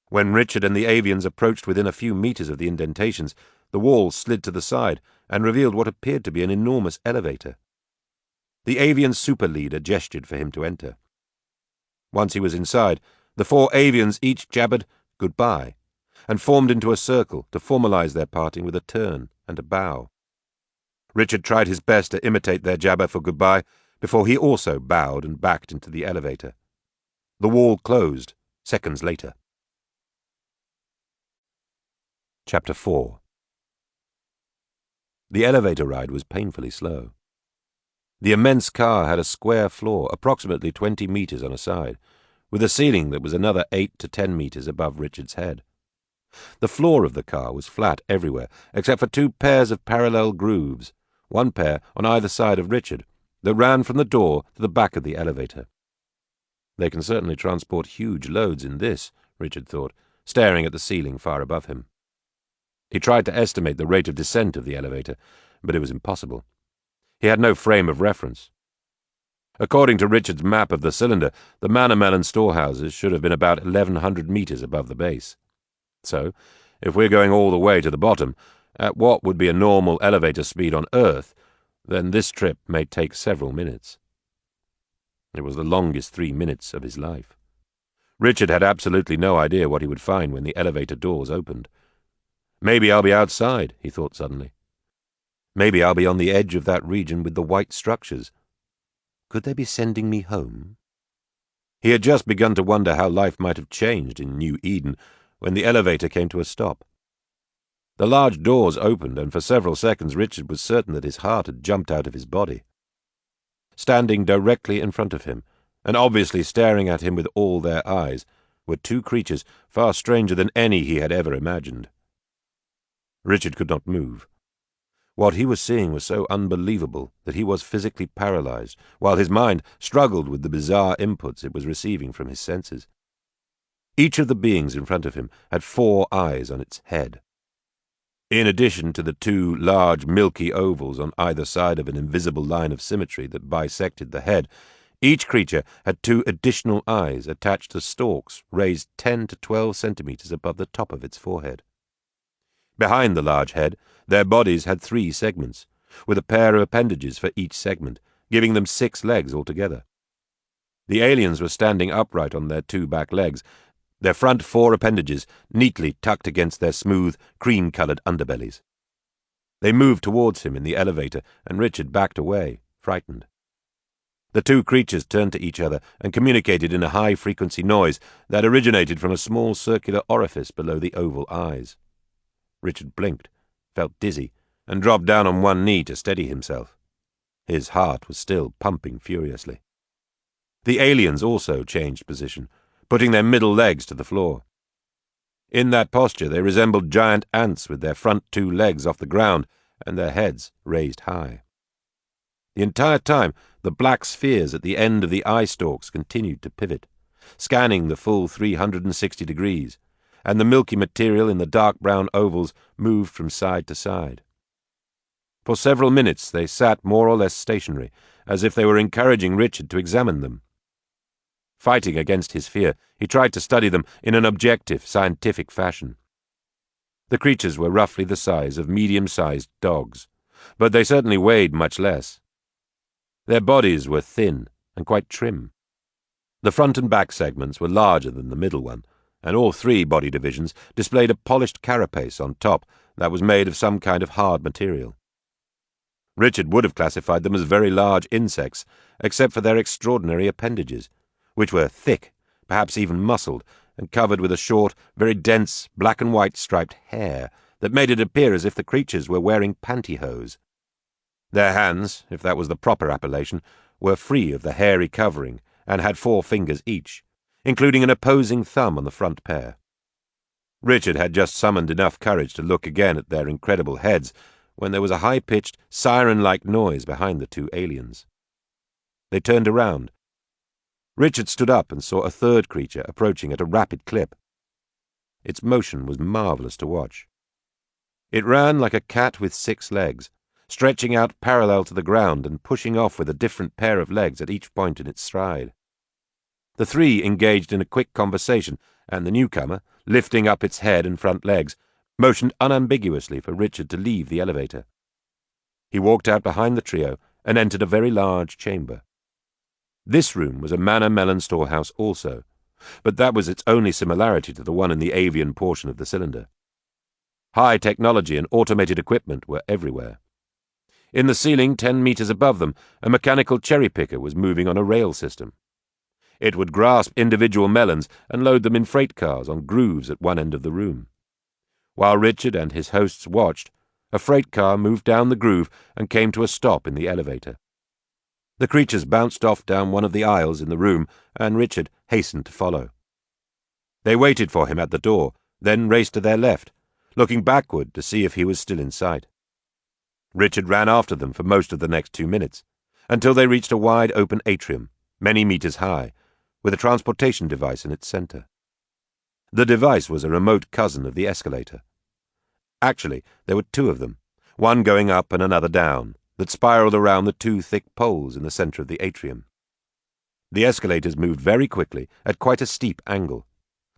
When Richard and the avians approached within a few meters of the indentations, the wall slid to the side and revealed what appeared to be an enormous elevator. The avian super-leader gestured for him to enter. Once he was inside, the 4 avians each jabbered goodbye and formed into a circle to formalize their parting with a turn and a bow. Richard tried his best to imitate their jabber for goodbye before he also bowed and backed into the elevator. The wall closed seconds later. Chapter 4. The elevator ride was painfully slow. The immense car had a square floor approximately 20 meters on a side, with a ceiling that was another 8 to 10 meters above Richard's head. The floor of the car was flat everywhere, except for 2 pairs of parallel grooves, one pair on either side of Richard, that ran from the door to the back of the elevator. They can certainly transport huge loads in this, Richard thought, staring at the ceiling far above him. He tried to estimate the rate of descent of the elevator, but it was impossible. He had no frame of reference. According to Richard's map of the cylinder, the manna melon storehouses should have been about 1,100 meters above the base. So, if we're going all the way to the bottom, at what would be a normal elevator speed on Earth, then this trip may take several minutes. It was the longest 3 minutes of his life. Richard had absolutely no idea what he would find when the elevator doors opened. Maybe I'll be outside, he thought suddenly. Maybe I'll be on the edge of that region with the white structures. Could they be sending me home? He had just begun to wonder how life might have changed in New Eden when the elevator came to a stop. The large doors opened, and for several seconds Richard was certain that his heart had jumped out of his body. Standing directly in front of him, and obviously staring at him with all their eyes, were 2 creatures far stranger than any he had ever imagined. Richard could not move. What he was seeing was so unbelievable that he was physically paralyzed, while his mind struggled with the bizarre inputs it was receiving from his senses. Each of the beings in front of him had 4 eyes on its head. In addition to the 2 large milky ovals on either side of an invisible line of symmetry that bisected the head, each creature had 2 additional eyes attached to stalks raised 10 to 12 centimeters above the top of its forehead. Behind the large head, their bodies had 3 segments, with a pair of appendages for each segment, giving them 6 legs altogether. The aliens were standing upright on their two back legs, their front four appendages neatly tucked against their smooth, cream-coloured underbellies. They moved towards him in the elevator, and Richard backed away, frightened. The two creatures turned to each other and communicated in a high-frequency noise that originated from a small circular orifice below the oval eyes. Richard blinked, felt dizzy, and dropped down on one knee to steady himself. His heart was still pumping furiously. The aliens also changed position, putting their middle legs to the floor. In that posture they resembled giant ants with their front two legs off the ground and their heads raised high. The entire time, the black spheres at the end of the eye stalks continued to pivot, scanning the full 360 degrees, and the milky material in the dark brown ovals moved from side to side. For several minutes they sat more or less stationary, as if they were encouraging Richard to examine them. Fighting against his fear, he tried to study them in an objective, scientific fashion. The creatures were roughly the size of medium-sized dogs, but they certainly weighed much less. Their bodies were thin and quite trim. The front and back segments were larger than the middle one, and all three body divisions displayed a polished carapace on top that was made of some kind of hard material. Richard would have classified them as very large insects, except for their extraordinary appendages, which were thick, perhaps even muscled, and covered with a short, very dense, black-and-white striped hair that made it appear as if the creatures were wearing pantyhose. Their hands, if that was the proper appellation, were free of the hairy covering and had 4 fingers each, including an opposing thumb on the front pair. Richard had just summoned enough courage to look again at their incredible heads when there was a high-pitched, siren-like noise behind the two aliens. They turned around. Richard stood up and saw a third creature approaching at a rapid clip. Its motion was marvellous to watch. It ran like a cat with 6 legs, stretching out parallel to the ground and pushing off with a different pair of legs at each point in its stride. The three engaged in a quick conversation, and the newcomer, lifting up its head and front legs, motioned unambiguously for Richard to leave the elevator. He walked out behind the trio and entered a very large chamber. This room was a manor melon storehouse also, but that was its only similarity to the one in the avian portion of the cylinder. High technology and automated equipment were everywhere. In the ceiling 10 meters above them, a mechanical cherry-picker was moving on a rail system. It would grasp individual melons and load them in freight cars on grooves at one end of the room. While Richard and his hosts watched, a freight car moved down the groove and came to a stop in the elevator. The creatures bounced off down one of the aisles in the room, and Richard hastened to follow. They waited for him at the door, then raced to their left, looking backward to see if he was still in sight. Richard ran after them for most of the next 2 minutes, until they reached a wide open atrium, many meters high, with a transportation device in its center. The device was a remote cousin of the escalator. Actually, there were 2 of them, one going up and another down, that spiraled around the 2 thick poles in the center of the atrium. The escalators moved very quickly at quite a steep angle.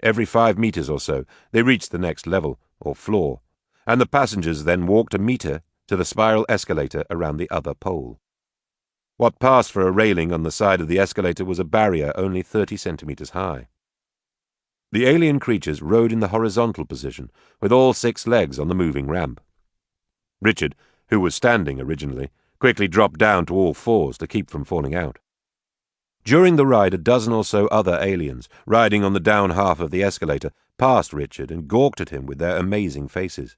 Every 5 meters or so, they reached the next level, or floor, and the passengers then walked a meter to the spiral escalator around the other pole. What passed for a railing on the side of the escalator was a barrier only 30 centimeters high. The alien creatures rode in the horizontal position, with all 6 legs on the moving ramp. Richard, who was standing originally, quickly dropped down to all 4s to keep from falling out. During the ride, a dozen or so other aliens, riding on the down half of the escalator, passed Richard and gawked at him with their amazing faces.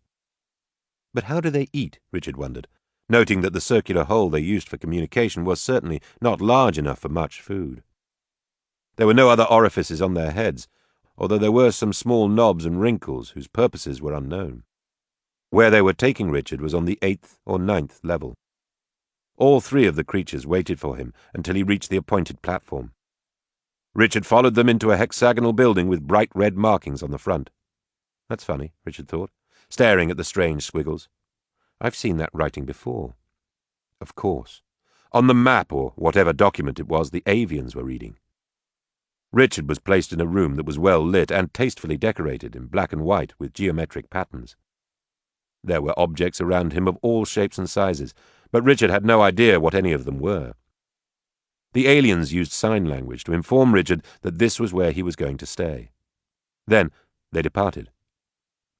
But how do they eat? Richard wondered, noting that the circular hole they used for communication was certainly not large enough for much food. There were no other orifices on their heads, although there were some small knobs and wrinkles whose purposes were unknown. Where they were taking Richard was on the 8th or 9th level. All 3 of the creatures waited for him until he reached the appointed platform. Richard followed them into a hexagonal building with bright red markings on the front. That's funny, Richard thought, staring at the strange squiggles. I've seen that writing before. Of course. On the map, or whatever document it was, the avians were reading. Richard was placed in a room that was well lit and tastefully decorated in black and white with geometric patterns. There were objects around him of all shapes and sizes, but Richard had no idea what any of them were. The aliens used sign language to inform Richard that this was where he was going to stay. Then they departed.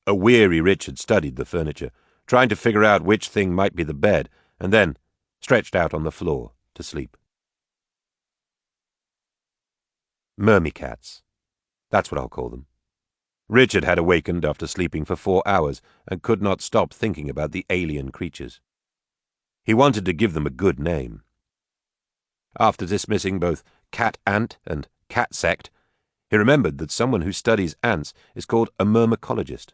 A weary Richard studied the furniture, trying to figure out which thing might be the bed, and then stretched out on the floor to sleep. Myrmicats. That's what I'll call them. Richard had awakened after sleeping for 4 hours and could not stop thinking about the alien creatures. He wanted to give them a good name. After dismissing both cat-ant and cat-sect, he remembered that someone who studies ants is called a myrmecologist.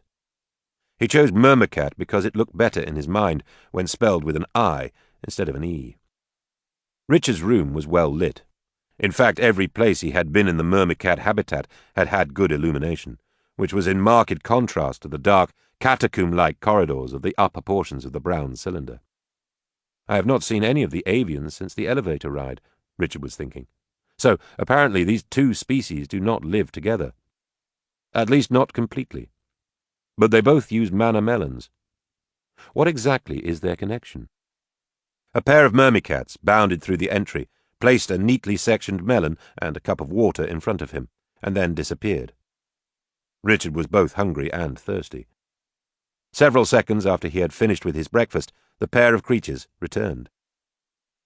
He chose myrmicat because it looked better in his mind when spelled with an I instead of an E. Richard's room was well lit. In fact, every place he had been in the myrmicat habitat had had good illumination, which was in marked contrast to the dark, catacomb-like corridors of the upper portions of the brown cylinder. I have not seen any of the avians since the elevator ride, Richard was thinking. So, apparently, these two species do not live together. At least not completely. But they both use manna melons. What exactly is their connection? A pair of myrmicats bounded through the entry, placed a neatly sectioned melon and a cup of water in front of him, and then disappeared. Richard was both hungry and thirsty. Several seconds after he had finished with his breakfast, the pair of creatures returned.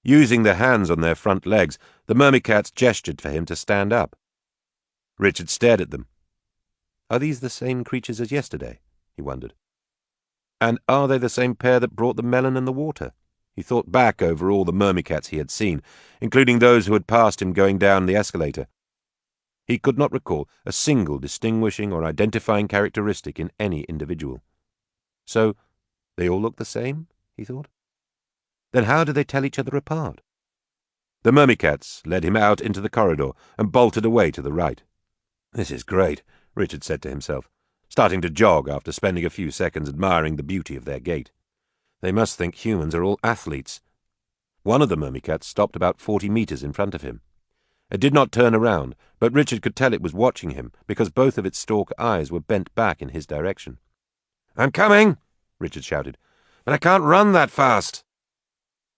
Using their hands on their front legs, the myrmicats gestured for him to stand up. Richard stared at them. Are these the same creatures as yesterday? He wondered. And are they the same pair that brought the melon and the water? He thought back over all the myrmicats he had seen, including those who had passed him going down the escalator. He could not recall a single distinguishing or identifying characteristic in any individual. So, they all look the same, he thought. Then how do they tell each other apart? The myrmicats led him out into the corridor and bolted away to the right. This is great, Richard said to himself, starting to jog after spending a few seconds admiring the beauty of their gait. They must think humans are all athletes. One of the myrmicats stopped about 40 meters in front of him. It did not turn around, but Richard could tell it was watching him because both of its stalk eyes were bent back in his direction. "I'm coming," Richard shouted, "but I can't run that fast."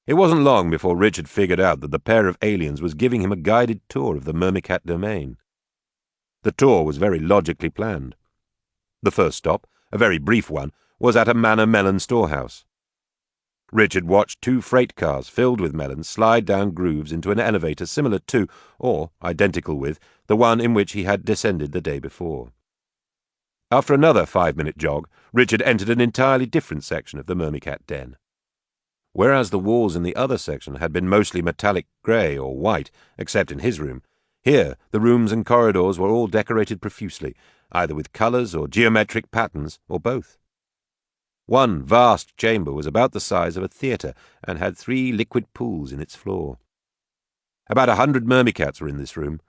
It wasn't long before Richard figured out that the pair of aliens was giving him a guided tour of the myrmicat domain. The tour was very logically planned. The first stop, a very brief one, was at a manna melon storehouse. Richard watched 2 freight cars filled with melons slide down grooves into an elevator similar to, or identical with, the one in which he had descended the day before. After another 5-minute jog, Richard entered an entirely different section of the myrmicat den. Whereas the walls in the other section had been mostly metallic grey or white, except in his room, here the rooms and corridors were all decorated profusely, either with colours or geometric patterns, or both. One vast chamber was about the size of a theatre and had 3 liquid pools in its floor. About 100 myrmicats were in this room,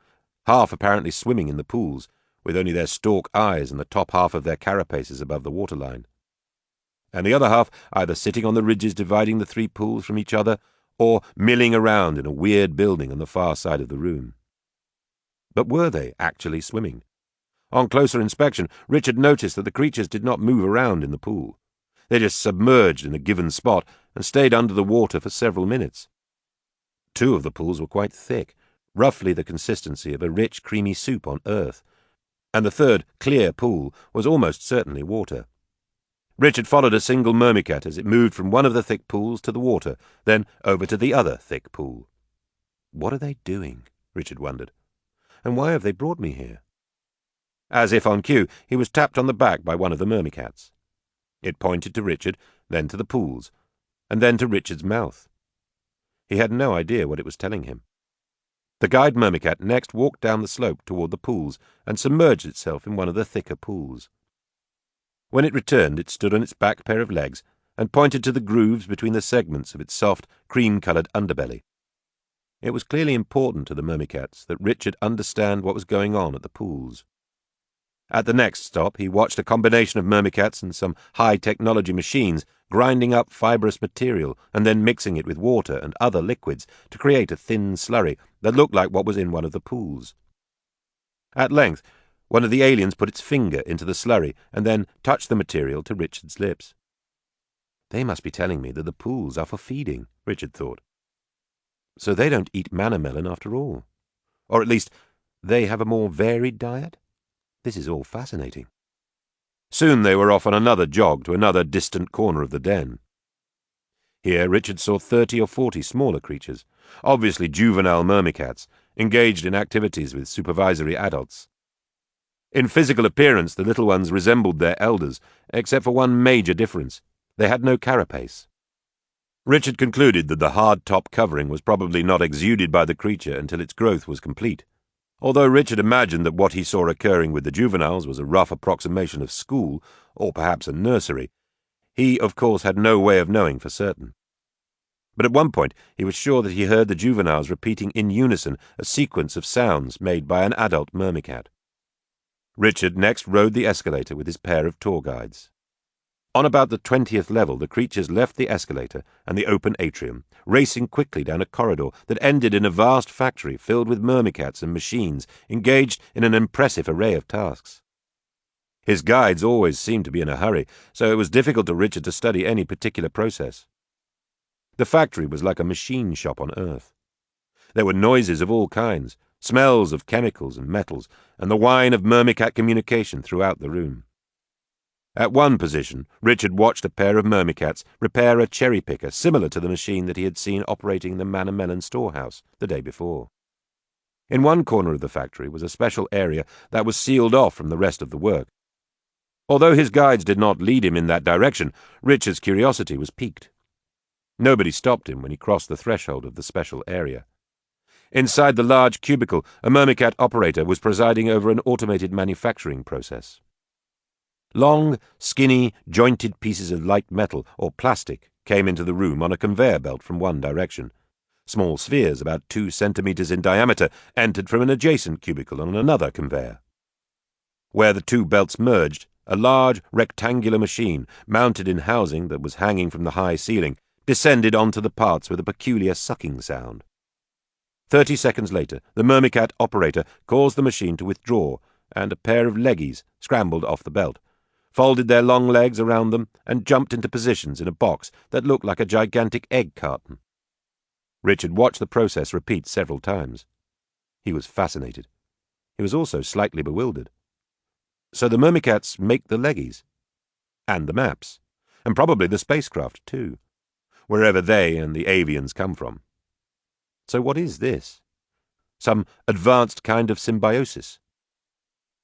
half apparently swimming in the pools, with only their stalk eyes and the top half of their carapaces above the waterline, and the other half either sitting on the ridges dividing the 3 pools from each other or milling around in a weird building on the far side of the room. But were they actually swimming? On closer inspection, Richard noticed that the creatures did not move around in the pool. They just submerged in a given spot and stayed under the water for several minutes. 2 of the pools were quite thick, roughly the consistency of a rich, creamy soup on Earth, and the third, clear pool was almost certainly water. Richard followed a single myrmicat as it moved from one of the thick pools to the water, then over to the other thick pool. What are they doing? Richard wondered. And why have they brought me here? As if on cue, he was tapped on the back by one of the myrmicats. It pointed to Richard, then to the pools, and then to Richard's mouth. He had no idea what it was telling him. The guide myrmicat next walked down the slope toward the pools and submerged itself in one of the thicker pools. When it returned, it stood on its back pair of legs and pointed to the grooves between the segments of its soft, cream-coloured underbelly. It was clearly important to the myrmicats that Richard understand what was going on at the pools. At the next stop, he watched a combination of myrmicats and some high-technology machines grinding up fibrous material and then mixing it with water and other liquids to create a thin slurry that looked like what was in one of the pools. At length, one of the aliens put its finger into the slurry and then touched the material to Richard's lips. They must be telling me that the pools are for feeding, Richard thought. So they don't eat manna melon after all. Or at least, they have a more varied diet? This is all fascinating. Soon they were off on another jog to another distant corner of the den. Here Richard saw 30 or 40 smaller creatures, obviously juvenile myrmicats, engaged in activities with supervisory adults. In physical appearance, the little ones resembled their elders, except for one major difference. They had no carapace. Richard concluded that the hard top covering was probably not exuded by the creature until its growth was complete. Although Richard imagined that what he saw occurring with the juveniles was a rough approximation of school, or perhaps a nursery, he, of course, had no way of knowing for certain. But at one point he was sure that he heard the juveniles repeating in unison a sequence of sounds made by an adult myrmicat. Richard next rode the escalator with his pair of tour guides. On about the 20th level, the creatures left the escalator and the open atrium, racing quickly down a corridor that ended in a vast factory filled with myrmicats and machines engaged in an impressive array of tasks. His guides always seemed to be in a hurry, so it was difficult to Richard to study any particular process. The factory was like a machine shop on Earth. There were noises of all kinds, smells of chemicals and metals, and the whine of myrmicat communication throughout the room. At one position, Richard watched a pair of myrmicats repair a cherry picker similar to the machine that he had seen operating the manna melon storehouse the day before. In one corner of the factory was a special area that was sealed off from the rest of the work. Although his guides did not lead him in that direction, Richard's curiosity was piqued. Nobody stopped him when he crossed the threshold of the special area. Inside the large cubicle, a myrmicat operator was presiding over an automated manufacturing process. Long, skinny, jointed pieces of light metal or plastic came into the room on a conveyor belt from one direction. Small spheres about 2 centimeters in diameter entered from an adjacent cubicle on another conveyor. Where the two belts merged, a large rectangular machine, mounted in housing that was hanging from the high ceiling, descended onto the parts with a peculiar sucking sound. 30 seconds later, the myrmicat operator caused the machine to withdraw, and a pair of leggies scrambled off the belt, folded their long legs around them, and jumped into positions in a box that looked like a gigantic egg carton. Richard watched the process repeat several times. He was fascinated. He was also slightly bewildered. So the myrmicats make the leggies, and the maps, and probably the spacecraft too, wherever they and the avians come from. So what is this? Some advanced kind of symbiosis?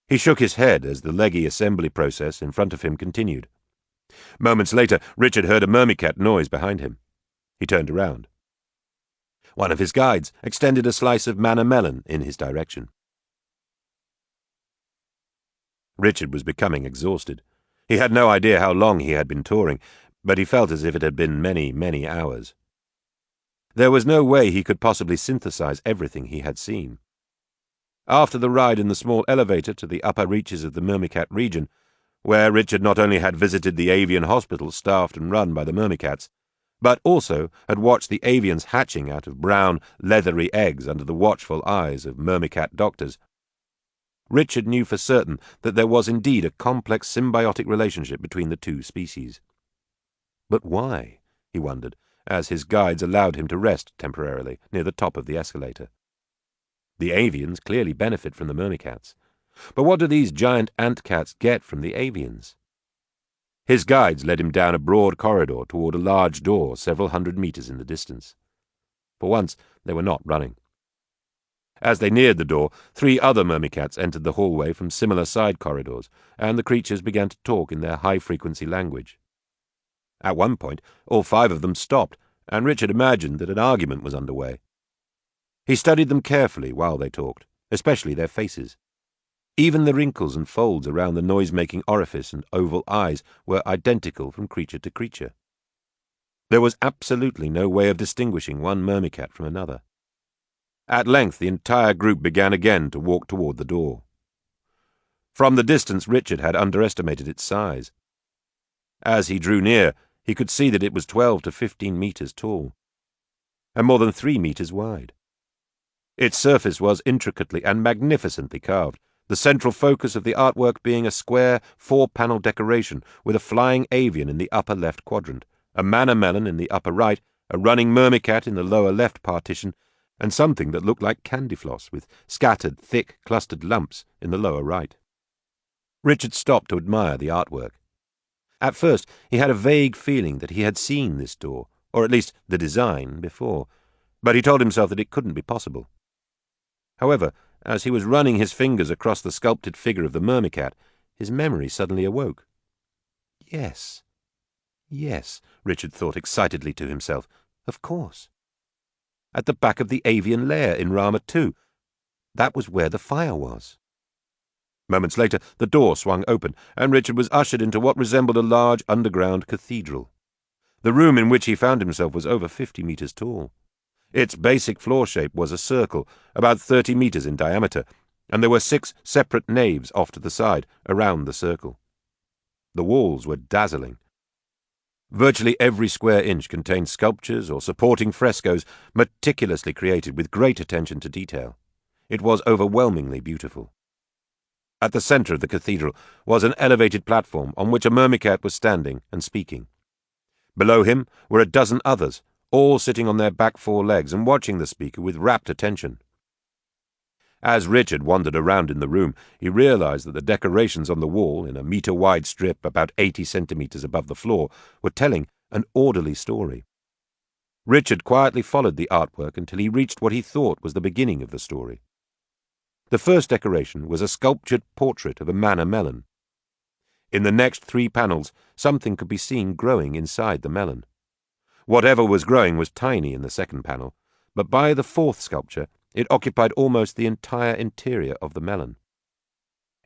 He shook his head as the leggy assembly process in front of him continued. Moments later, Richard heard a myrmicat noise behind him. He turned around. One of his guides extended a slice of manna melon in his direction. Richard was becoming exhausted. He had no idea how long he had been touring, but he felt as if it had been many, many hours. There was no way he could possibly synthesize everything he had seen. After the ride in the small elevator to the upper reaches of the Myrmicat region, where Richard not only had visited the avian hospital staffed and run by the Myrmicats, but also had watched the avians hatching out of brown, leathery eggs under the watchful eyes of Myrmicat doctors, Richard knew for certain that there was indeed a complex symbiotic relationship between the two species. But why, he wondered, as his guides allowed him to rest temporarily near the top of the escalator. The avians clearly benefit from the Myrmicats. But what do these giant ant-cats get from the avians? His guides led him down a broad corridor toward a large door several hundred meters in the distance. For once, they were not running. As they neared the door, 3 other Myrmicats entered the hallway from similar side corridors, and the creatures began to talk in their high-frequency language. At one point, all 5 of them stopped, and Richard imagined that an argument was underway. He studied them carefully while they talked, especially their faces. Even the wrinkles and folds around the noise-making orifice and oval eyes were identical from creature to creature. There was absolutely no way of distinguishing one Myrmicat from another. At length the entire group began again to walk toward the door. From the distance Richard had underestimated its size. As he drew near, he could see that it was 12 to 15 meters tall, and more than 3 meters wide. Its surface was intricately and magnificently carved, the central focus of the artwork being a square 4-panel decoration with a flying avian in the upper left quadrant, a manna melon in the upper right, a running myrmicat in the lower left partition, and something that looked like candy floss with scattered, thick, clustered lumps in the lower right. Richard stopped to admire the artwork. At first, he had a vague feeling that he had seen this door, or at least the design, before, but he told himself that it couldn't be possible. However, as he was running his fingers across the sculpted figure of the myrmicat, his memory suddenly awoke. Yes, Richard thought excitedly to himself, of course. At the back of the avian lair in Rama 2, that was where the fire was. Moments later, the door swung open, and Richard was ushered into what resembled a large underground cathedral. The room in which he found himself was over 50 meters tall. Its basic floor shape was a circle, about 30 meters in diameter, and there were 6 separate naves off to the side, around the circle. The walls were dazzling. Virtually every square inch contained sculptures or supporting frescoes meticulously created with great attention to detail. It was overwhelmingly beautiful. At the center of the cathedral was an elevated platform on which a myrmicat was standing and speaking. Below him were a dozen others, all sitting on their back 4 legs and watching the speaker with rapt attention. As Richard wandered around in the room, he realized that the decorations on the wall, in a meter-wide strip about 80 centimeters above the floor, were telling an orderly story. Richard quietly followed the artwork until he reached what he thought was the beginning of the story. The first decoration was a sculptured portrait of a manna melon. In the next 3 panels, something could be seen growing inside the melon. Whatever was growing was tiny in the second panel, but by the 4th sculpture, it occupied almost the entire interior of the melon.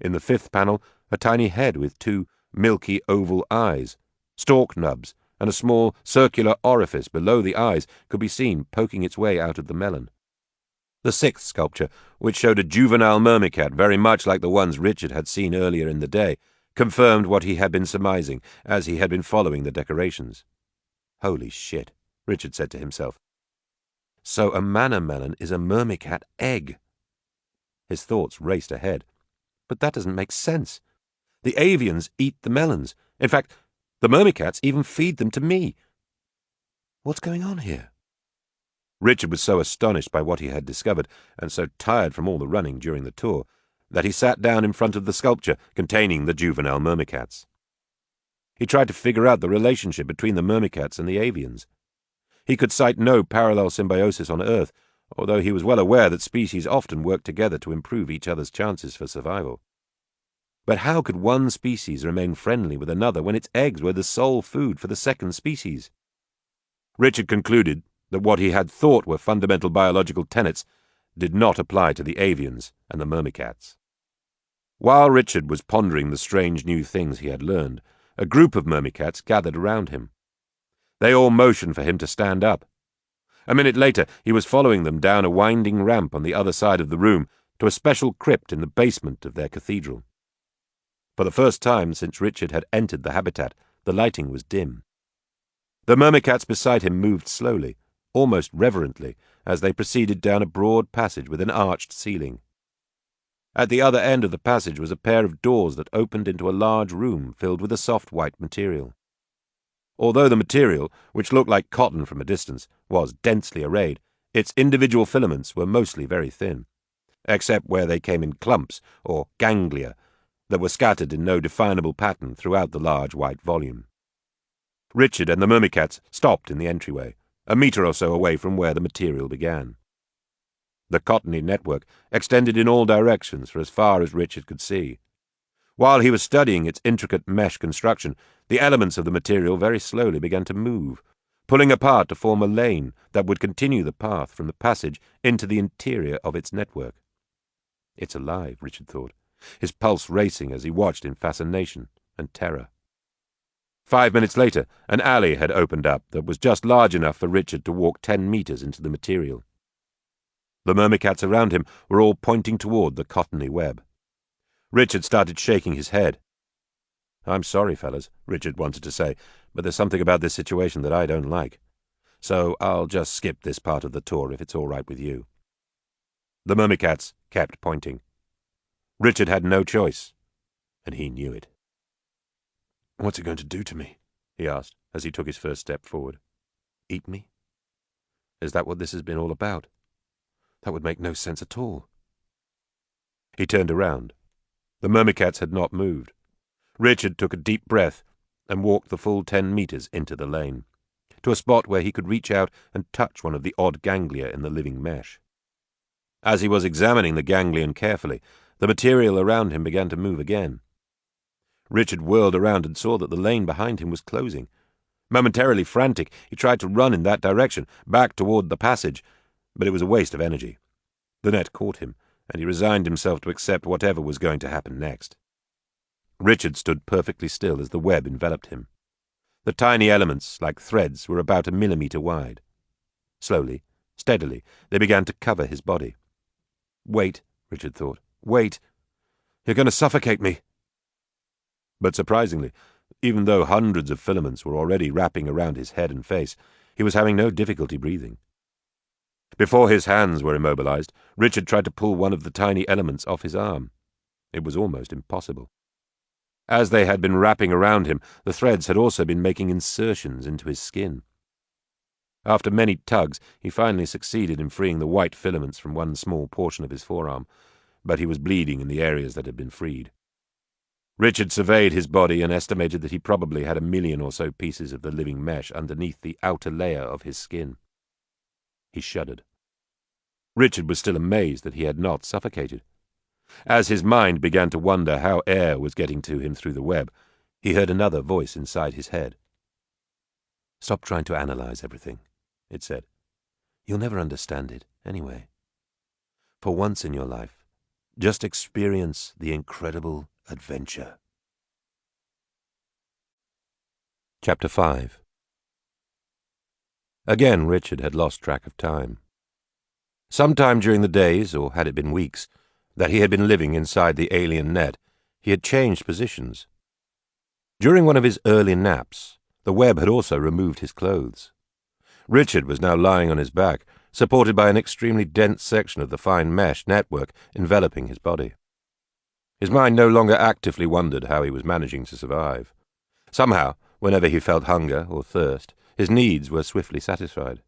In the 5th panel, a tiny head with 2 milky oval eyes, stalk nubs, and a small circular orifice below the eyes could be seen poking its way out of the melon. The 6th sculpture, which showed a juvenile myrmicat very much like the ones Richard had seen earlier in the day, confirmed what he had been surmising as he had been following the decorations. Holy shit, Richard said to himself. So a manna melon is a myrmicat egg. His thoughts raced ahead. But that doesn't make sense. The avians eat the melons. In fact, the myrmicats even feed them to me. What's going on here? Richard was so astonished by what he had discovered, and so tired from all the running during the tour, that he sat down in front of the sculpture containing the juvenile myrmicats. He tried to figure out the relationship between the myrmicats and the avians. He could cite no parallel symbiosis on Earth, although he was well aware that species often work together to improve each other's chances for survival. But how could one species remain friendly with another when its eggs were the sole food for the second species? Richard concluded that what he had thought were fundamental biological tenets did not apply to the avians and the myrmicats. While Richard was pondering the strange new things he had learned, a group of myrmicats gathered around him. They all motioned for him to stand up. A minute later, he was following them down a winding ramp on the other side of the room to a special crypt in the basement of their cathedral. For the first time since Richard had entered the habitat, the lighting was dim. The myrmicats beside him moved slowly, almost reverently, as they proceeded down a broad passage with an arched ceiling. At the other end of the passage was a pair of doors that opened into a large room filled with a soft white material. Although the material, which looked like cotton from a distance, was densely arrayed, its individual filaments were mostly very thin, except where they came in clumps, or ganglia, that were scattered in no definable pattern throughout the large white volume. Richard and the myrmicats stopped in the entryway, a meter or so away from where the material began. The cottony network extended in all directions for as far as Richard could see. While he was studying its intricate mesh construction, the elements of the material very slowly began to move, pulling apart to form a lane that would continue the path from the passage into the interior of its network. It's alive, Richard thought, his pulse racing as he watched in fascination and terror. 5 minutes later, an alley had opened up that was just large enough for Richard to walk 10 meters into the material. The myrmicats around him were all pointing toward the cottony web. Richard started shaking his head. "I'm sorry, fellas," Richard wanted to say, "but there's something about this situation that I don't like. So I'll just skip this part of the tour if it's all right with you." The myrmicats kept pointing. Richard had no choice, and he knew it. "What's it going to do to me?" he asked as he took his first step forward. "Eat me?" Is that what this has been all about? That would make no sense at all. He turned around. The myrmicats had not moved. Richard took a deep breath and walked the full 10 meters into the lane, to a spot where he could reach out and touch one of the odd ganglia in the living mesh. As he was examining the ganglion carefully, the material around him began to move again. Richard whirled around and saw that the lane behind him was closing. Momentarily frantic, he tried to run in that direction, back toward the passage, but it was a waste of energy. The net caught him, and he resigned himself to accept whatever was going to happen next. Richard stood perfectly still as the web enveloped him. The tiny elements, like threads, were about a millimeter wide. Slowly, steadily, they began to cover his body. Wait, Richard thought. Wait. You're going to suffocate me. But surprisingly, even though hundreds of filaments were already wrapping around his head and face, he was having no difficulty breathing. Before his hands were immobilized, Richard tried to pull one of the tiny elements off his arm. It was almost impossible. As they had been wrapping around him, the threads had also been making insertions into his skin. After many tugs, he finally succeeded in freeing the white filaments from one small portion of his forearm, but he was bleeding in the areas that had been freed. Richard surveyed his body and estimated that he probably had 1 million or so pieces of the living mesh underneath the outer layer of his skin. He shuddered. Richard was still amazed that he had not suffocated. As his mind began to wonder how air was getting to him through the web, he heard another voice inside his head. "Stop trying to analyze everything," it said. "You'll never understand it, anyway. For once in your life, just experience the incredible adventure." Chapter 5. Again Richard had lost track of time. Sometime during the days, or had it been weeks, that he had been living inside the alien net, he had changed positions. During one of his early naps, the web had also removed his clothes. Richard was now lying on his back, supported by an extremely dense section of the fine mesh network enveloping his body. His mind no longer actively wondered how he was managing to survive. Somehow, whenever he felt hunger or thirst, his needs were swiftly satisfied.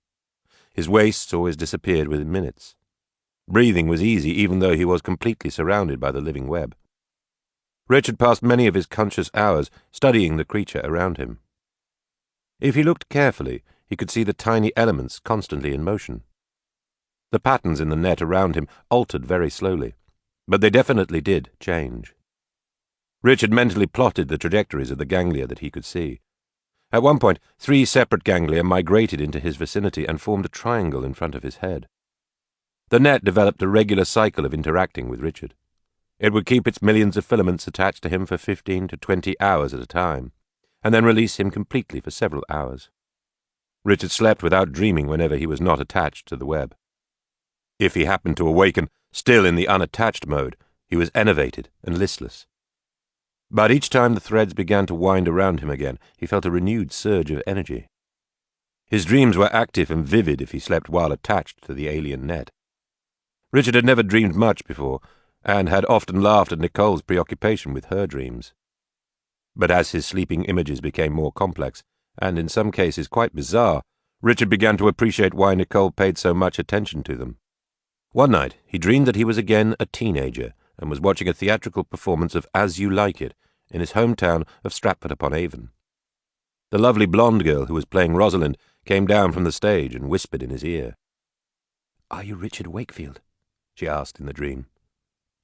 His wastes always disappeared within minutes. Breathing was easy even though he was completely surrounded by the living web. Richard passed many of his conscious hours studying the creature around him. If he looked carefully, he could see the tiny elements constantly in motion. The patterns in the net around him altered very slowly, but they definitely did change. Richard mentally plotted the trajectories of the ganglia that he could see. At one point, 3 separate ganglia migrated into his vicinity and formed a triangle in front of his head. The net developed a regular cycle of interacting with Richard. It would keep its millions of filaments attached to him for 15 to 20 hours at a time, and then release him completely for several hours. Richard slept without dreaming whenever he was not attached to the web. If he happened to awaken, still in the unattached mode, he was enervated and listless. But each time the threads began to wind around him again, he felt a renewed surge of energy. His dreams were active and vivid if he slept while attached to the alien net. Richard had never dreamed much before, and had often laughed at Nicole's preoccupation with her dreams. But as his sleeping images became more complex, and in some cases quite bizarre, Richard began to appreciate why Nicole paid so much attention to them. One night, he dreamed that he was again a teenager, and was watching a theatrical performance of As You Like It in his hometown of Stratford-upon-Avon. The lovely blonde girl who was playing Rosalind came down from the stage and whispered in his ear. "Are you Richard Wakefield?" she asked in the dream.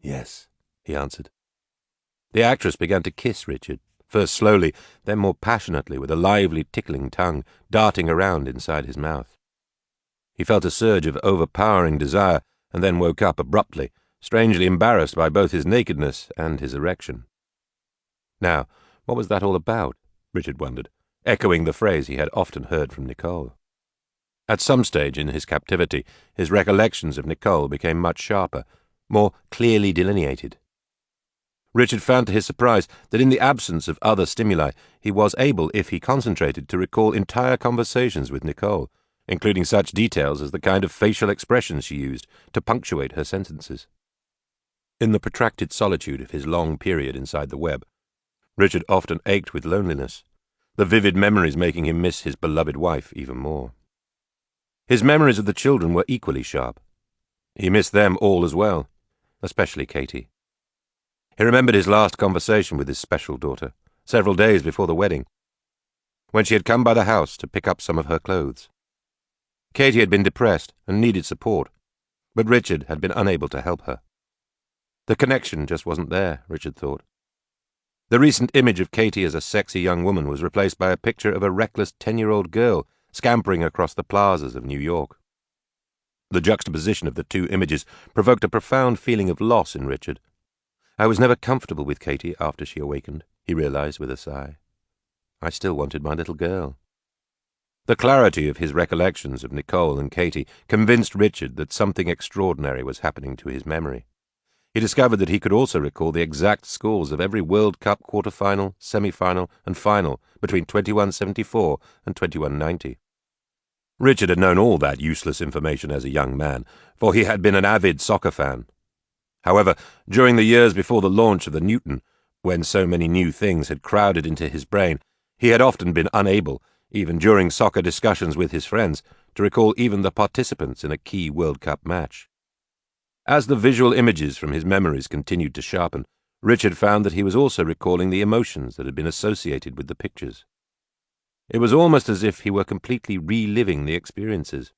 "Yes," he answered. The actress began to kiss Richard, first slowly, then more passionately, with a lively tickling tongue darting around inside his mouth. He felt a surge of overpowering desire, and then woke up abruptly, strangely embarrassed by both his nakedness and his erection. Now, what was that all about? Richard wondered, echoing the phrase he had often heard from Nicole. At some stage in his captivity, his recollections of Nicole became much sharper, more clearly delineated. Richard found to his surprise that in the absence of other stimuli, he was able, if he concentrated, to recall entire conversations with Nicole, including such details as the kind of facial expressions she used to punctuate her sentences. In the protracted solitude of his long period inside the web, Richard often ached with loneliness, the vivid memories making him miss his beloved wife even more. His memories of the children were equally sharp. He missed them all as well, especially Katie. He remembered his last conversation with his special daughter, several days before the wedding, when she had come by the house to pick up some of her clothes. Katie had been depressed and needed support, but Richard had been unable to help her. The connection just wasn't there, Richard thought. The recent image of Katie as a sexy young woman was replaced by a picture of a reckless 10-year-old girl scampering across the plazas of New York. The juxtaposition of the two images provoked a profound feeling of loss in Richard. I was never comfortable with Katie after she awakened, he realized with a sigh. I still wanted my little girl. The clarity of his recollections of Nicole and Katie convinced Richard that something extraordinary was happening to his memory. He discovered that he could also recall the exact scores of every World Cup quarter-final, semi-final, and final between 2174 and 2190. Richard had known all that useless information as a young man, for he had been an avid soccer fan. However, during the years before the launch of the Newton, when so many new things had crowded into his brain, he had often been unable, even during soccer discussions with his friends, to recall even the participants in a key World Cup match. As the visual images from his memories continued to sharpen, Richard found that he was also recalling the emotions that had been associated with the pictures. It was almost as if he were completely reliving the experiences.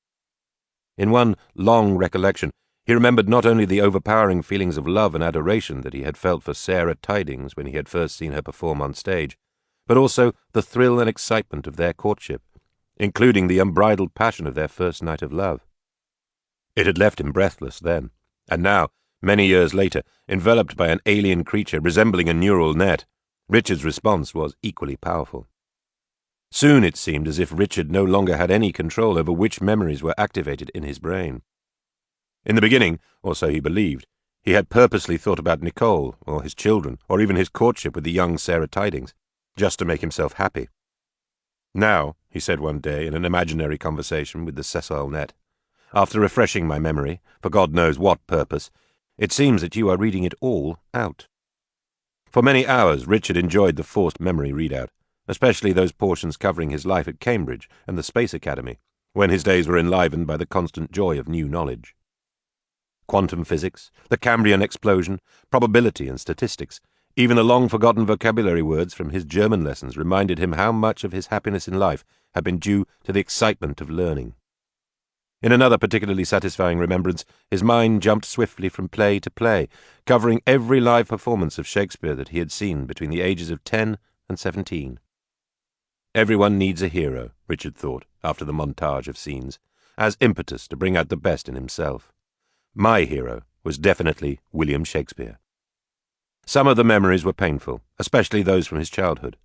In one long recollection, he remembered not only the overpowering feelings of love and adoration that he had felt for Sarah Tidings when he had first seen her perform on stage, but also the thrill and excitement of their courtship, including the unbridled passion of their first night of love. It had left him breathless then, and now, many years later, enveloped by an alien creature resembling a neural net, Richard's response was equally powerful. Soon it seemed as if Richard no longer had any control over which memories were activated in his brain. In the beginning, or so he believed, he had purposely thought about Nicole, or his children, or even his courtship with the young Sarah Tidings, just to make himself happy. Now, he said one day in an imaginary conversation with the sessile net, after refreshing my memory, for God knows what purpose, it seems that you are reading it all out. For many hours Richard enjoyed the forced memory readout, especially those portions covering his life at Cambridge and the Space Academy, when his days were enlivened by the constant joy of new knowledge. Quantum physics, the Cambrian explosion, probability and statistics, even the long-forgotten vocabulary words from his German lessons reminded him how much of his happiness in life had been due to the excitement of learning. In another particularly satisfying remembrance, his mind jumped swiftly from play to play, covering every live performance of Shakespeare that he had seen between the ages of 10 and 17. Everyone needs a hero, Richard thought, after the montage of scenes, as impetus to bring out the best in himself. My hero was definitely William Shakespeare. Some of the memories were painful, especially those from his childhood.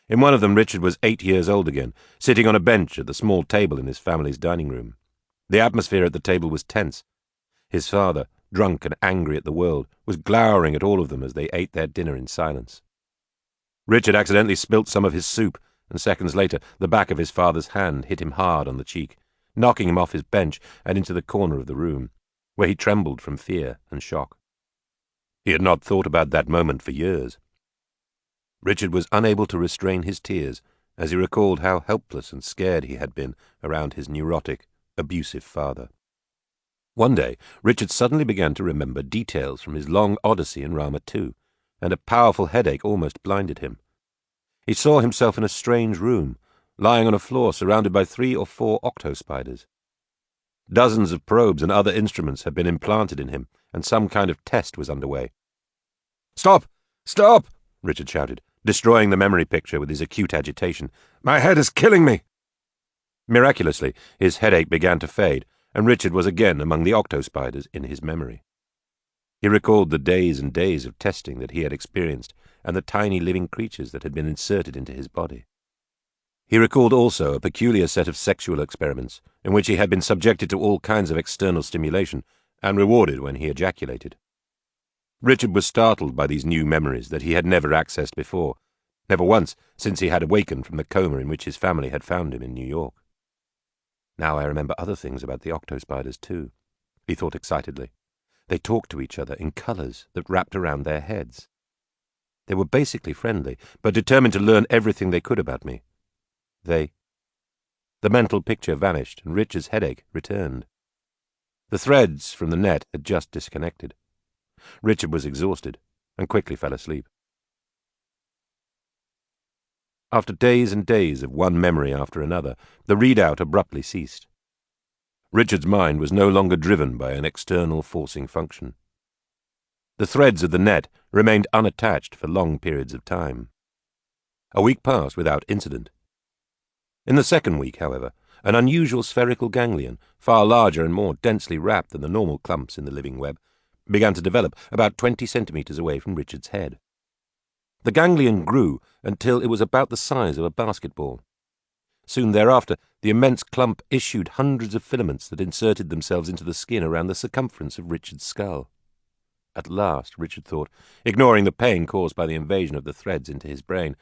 In one of them, Richard was 8 years old again, sitting on a bench at the small table in his family's dining room. The atmosphere at the table was tense. His father, drunk and angry at the world, was glowering at all of them as they ate their dinner in silence. Richard accidentally spilt some of his soup, and seconds later the back of his father's hand hit him hard on the cheek, knocking him off his bench and into the corner of the room, where he trembled from fear and shock. He had not thought about that moment for years. Richard was unable to restrain his tears as he recalled how helpless and scared he had been around his neurotic, abusive father. One day, Richard suddenly began to remember details from his long odyssey in Rama 2, and a powerful headache almost blinded him. He saw himself in a strange room, lying on a floor surrounded by 3 or 4 octospiders. Dozens of probes and other instruments had been implanted in him, and some kind of test was underway. "Stop! Stop!" Richard shouted, destroying the memory picture with his acute agitation. "My head is killing me!" Miraculously, his headache began to fade, and Richard was again among the octospiders in his memory. He recalled the days and days of testing that he had experienced, and the tiny living creatures that had been inserted into his body. He recalled also a peculiar set of sexual experiments, in which he had been subjected to all kinds of external stimulation, and rewarded when he ejaculated. Richard was startled by these new memories that he had never accessed before, never once since he had awakened from the coma in which his family had found him in New York. Now I remember other things about the octospiders too, he thought excitedly. They talked to each other in colors that wrapped around their heads. They were basically friendly, but determined to learn everything they could about me. They The mental picture vanished, and Richard's headache returned. The threads from the net had just disconnected. Richard was exhausted and quickly fell asleep. After days and days of one memory after another, the readout abruptly ceased. Richard's mind was no longer driven by an external forcing function. The threads of the net remained unattached for long periods of time. A week passed without incident. In the second week, however, an unusual spherical ganglion, far larger and more densely wrapped than the normal clumps in the living web, began to develop about 20 centimeters away from Richard's head. The ganglion grew until it was about the size of a basketball. Soon thereafter, the immense clump issued hundreds of filaments that inserted themselves into the skin around the circumference of Richard's skull. At last, Richard thought, ignoring the pain caused by the invasion of the threads into his brain,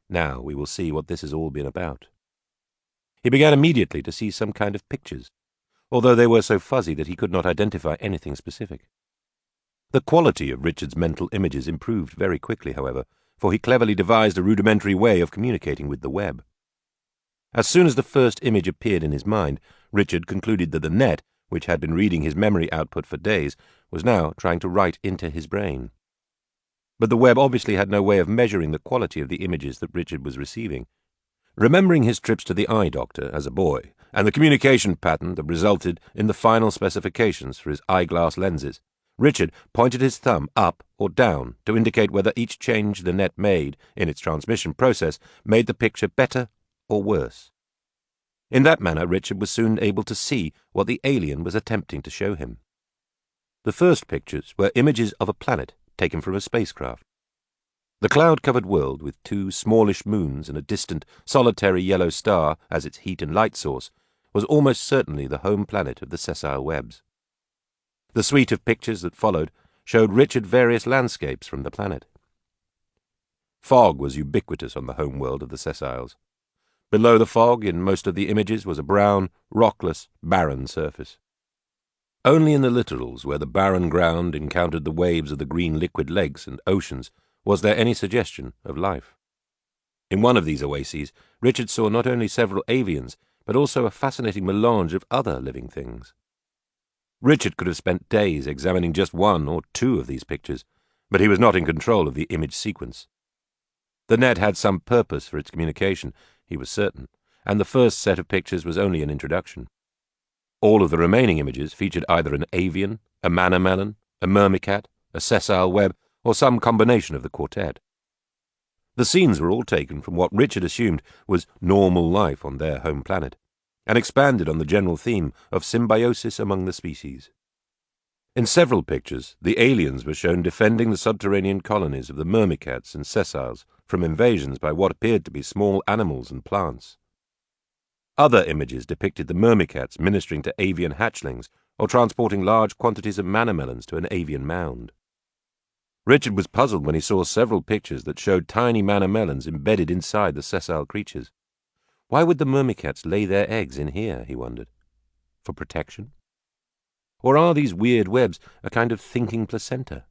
now we will see what this has all been about. He began immediately to see some kind of pictures, although they were so fuzzy that he could not identify anything specific. The quality of Richard's mental images improved very quickly, however, for he cleverly devised a rudimentary way of communicating with the web. As soon as the first image appeared in his mind, Richard concluded that the net, which had been reading his memory output for days, was now trying to write into his brain. But the web obviously had no way of measuring the quality of the images that Richard was receiving. Remembering his trips to the eye doctor as a boy, and the communication pattern that resulted in the final specifications for his eyeglass lenses, Richard pointed his thumb up or down to indicate whether each change the net made in its transmission process made the picture better or worse. In that manner, Richard was soon able to see what the alien was attempting to show him. The first pictures were images of a planet taken from a spacecraft. The cloud-covered world, with two smallish moons and a distant, solitary yellow star as its heat and light source, was almost certainly the home planet of the sessile webs. The suite of pictures that followed showed Richard various landscapes from the planet. Fog was ubiquitous on the home world of the sessiles. Below the fog, in most of the images, was a brown, rockless, barren surface. Only in the littorals, where the barren ground encountered the waves of the green liquid lakes and oceans, was there any suggestion of life. In one of these oases, Richard saw not only several avians, but also a fascinating melange of other living things. Richard could have spent days examining just one or two of these pictures, but he was not in control of the image sequence. The net had some purpose for its communication, he was certain, and the first set of pictures was only an introduction. All of the remaining images featured either an avian, a manna-melon, a myrmicat, a sessile web, or some combination of the quartet. The scenes were all taken from what Richard assumed was normal life on their home planet, and expanded on the general theme of symbiosis among the species. In several pictures, the aliens were shown defending the subterranean colonies of the myrmicats and sessiles from invasions by what appeared to be small animals and plants. Other images depicted the myrmicats ministering to avian hatchlings or transporting large quantities of manna-melons to an avian mound. Richard was puzzled when he saw several pictures that showed tiny manna-melons embedded inside the sessile creatures. Why would the myrmicats lay their eggs in here, he wondered? For protection? Or are these weird webs a kind of thinking placenta?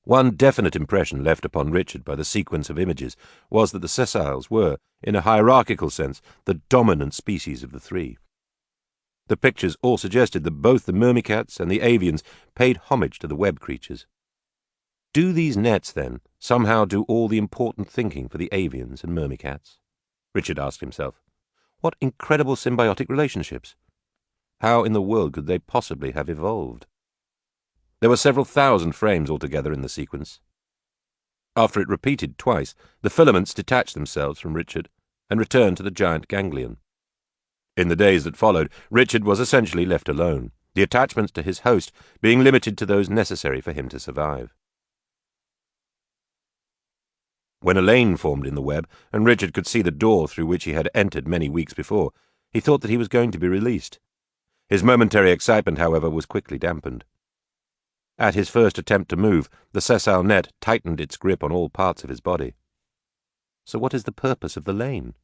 One definite impression left upon Richard by the sequence of images was that the sessiles were, in a hierarchical sense, the dominant species of the three. The pictures all suggested that both the myrmicats and the avians paid homage to the web creatures. Do these nets, then, somehow do all the important thinking for the avians and myrmicats? Richard asked himself. What incredible symbiotic relationships! How in the world could they possibly have evolved? There were several thousand frames altogether in the sequence. After it repeated twice, the filaments detached themselves from Richard and returned to the giant ganglion. In the days that followed, Richard was essentially left alone, the attachments to his host being limited to those necessary for him to survive. When a lane formed in the web, and Richard could see the door through which he had entered many weeks before, he thought that he was going to be released. His momentary excitement, however, was quickly dampened. At his first attempt to move, the sessile net tightened its grip on all parts of his body. So what is the purpose of the lane?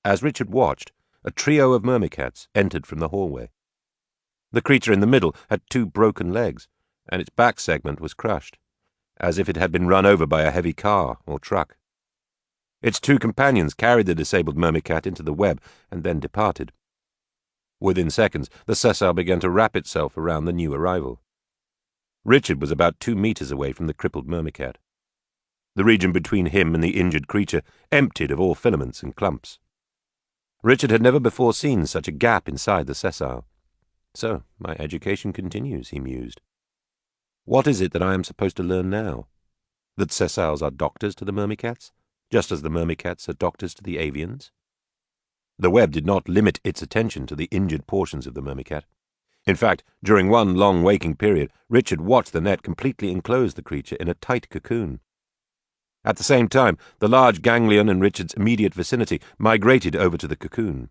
As Richard watched, a trio of myrmicats entered from the hallway. The creature in the middle had two broken legs, and its back segment was crushed, as if it had been run over by a heavy car or truck. Its two companions carried the disabled Myrmicat into the web and then departed. Within seconds, the sessile began to wrap itself around the new arrival. Richard was about 2 meters away from the crippled Myrmicat. The region between him and the injured creature emptied of all filaments and clumps. Richard had never before seen such a gap inside the sessile. So, my education continues, he mused. What is it that I am supposed to learn now? That sessiles are doctors to the Myrmicats, just as the Myrmicats are doctors to the avians? The web did not limit its attention to the injured portions of the Myrmicat. In fact, during one long waking period, Richard watched the net completely enclose the creature in a tight cocoon. At the same time, the large ganglion in Richard's immediate vicinity migrated over to the cocoon.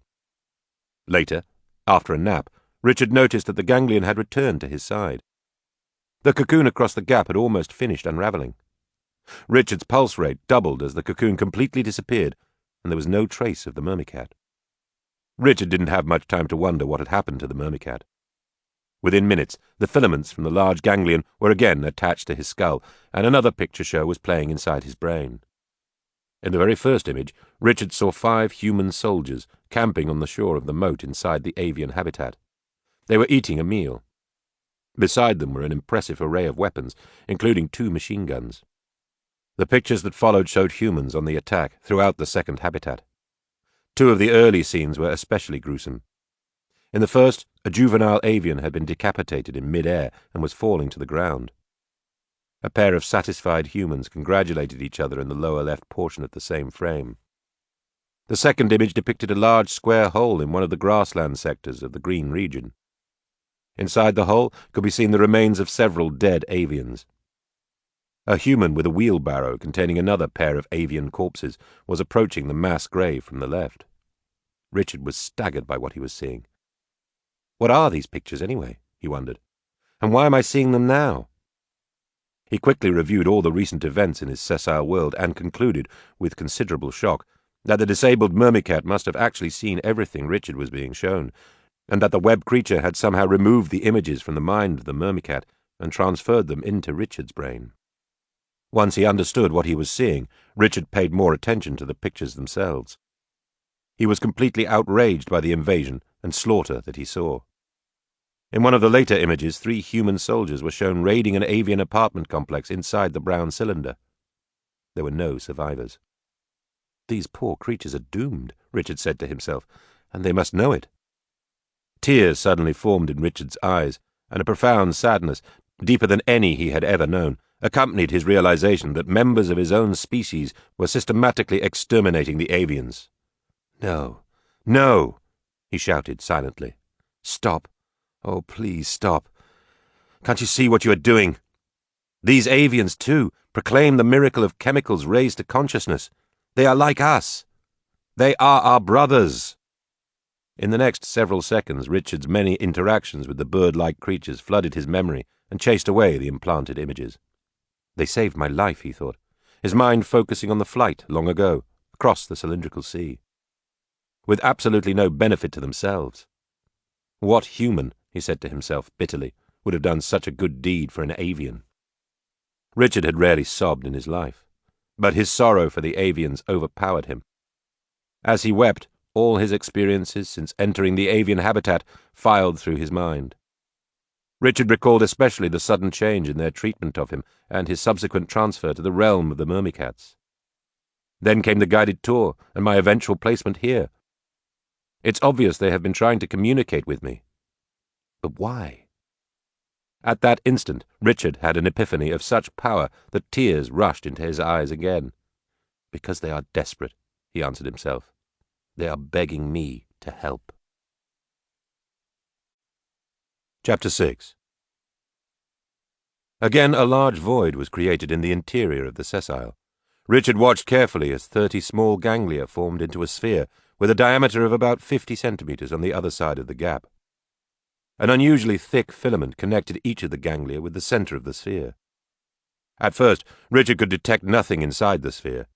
Later, after a nap, Richard noticed that the ganglion had returned to his side. The cocoon across the gap had almost finished unraveling. Richard's pulse rate doubled as the cocoon completely disappeared, and there was no trace of the Myrmicat. Richard didn't have much time to wonder what had happened to the Myrmicat. Within minutes, the filaments from the large ganglion were again attached to his skull, and another picture show was playing inside his brain. In the very first image, Richard saw 5 human soldiers camping on the shore of the moat inside the avian habitat. They were eating a meal. Beside them were an impressive array of weapons, including 2 machine guns. The pictures that followed showed humans on the attack throughout the second habitat. 2 of the early scenes were especially gruesome. In the first, a juvenile avian had been decapitated in mid-air and was falling to the ground. A pair of satisfied humans congratulated each other in the lower left portion of the same frame. The second image depicted a large square hole in one of the grassland sectors of the green region. Inside the hole could be seen the remains of several dead avians. A human with a wheelbarrow containing another pair of avian corpses was approaching the mass grave from the left. Richard was staggered by what he was seeing. What are these pictures, anyway? He wondered. And why am I seeing them now? He quickly reviewed all the recent events in his sessile world and concluded, with considerable shock, that the disabled Myrmicat must have actually seen everything Richard was being shown, and that the web creature had somehow removed the images from the mind of the Myrmicat and transferred them into Richard's brain. Once he understood what he was seeing, Richard paid more attention to the pictures themselves. He was completely outraged by the invasion and slaughter that he saw. In one of the later images, 3 human soldiers were shown raiding an avian apartment complex inside the brown cylinder. There were no survivors. These poor creatures are doomed, Richard said to himself, and they must know it. Tears suddenly formed in Richard's eyes, and a profound sadness, deeper than any he had ever known, accompanied his realization that members of his own species were systematically exterminating the avians. No, no, he shouted silently. Stop. Oh, please stop. Can't you see what you are doing? These avians, too, proclaim the miracle of chemicals raised to consciousness. They are like us. They are our brothers. In the next several seconds, Richard's many interactions with the bird-like creatures flooded his memory and chased away the implanted images. They saved my life, he thought, his mind focusing on the flight long ago, across the cylindrical sea, with absolutely no benefit to themselves. What human, he said to himself bitterly, would have done such a good deed for an avian? Richard had rarely sobbed in his life, but his sorrow for the avians overpowered him. As he wept, all his experiences since entering the avian habitat filed through his mind. Richard recalled especially the sudden change in their treatment of him and his subsequent transfer to the realm of the Myrmicats. Then came the guided tour and my eventual placement here. It's obvious they have been trying to communicate with me. But why? At that instant, Richard had an epiphany of such power that tears rushed into his eyes again. Because they are desperate, he answered himself. They are begging me to help. Chapter 6. Again a large void was created in the interior of the sessile. Richard watched carefully as 30 small ganglia formed into a sphere with a diameter of about 50 centimeters on the other side of the gap. An unusually thick filament connected each of the ganglia with the center of the sphere. At first, Richard could detect nothing inside the sphere.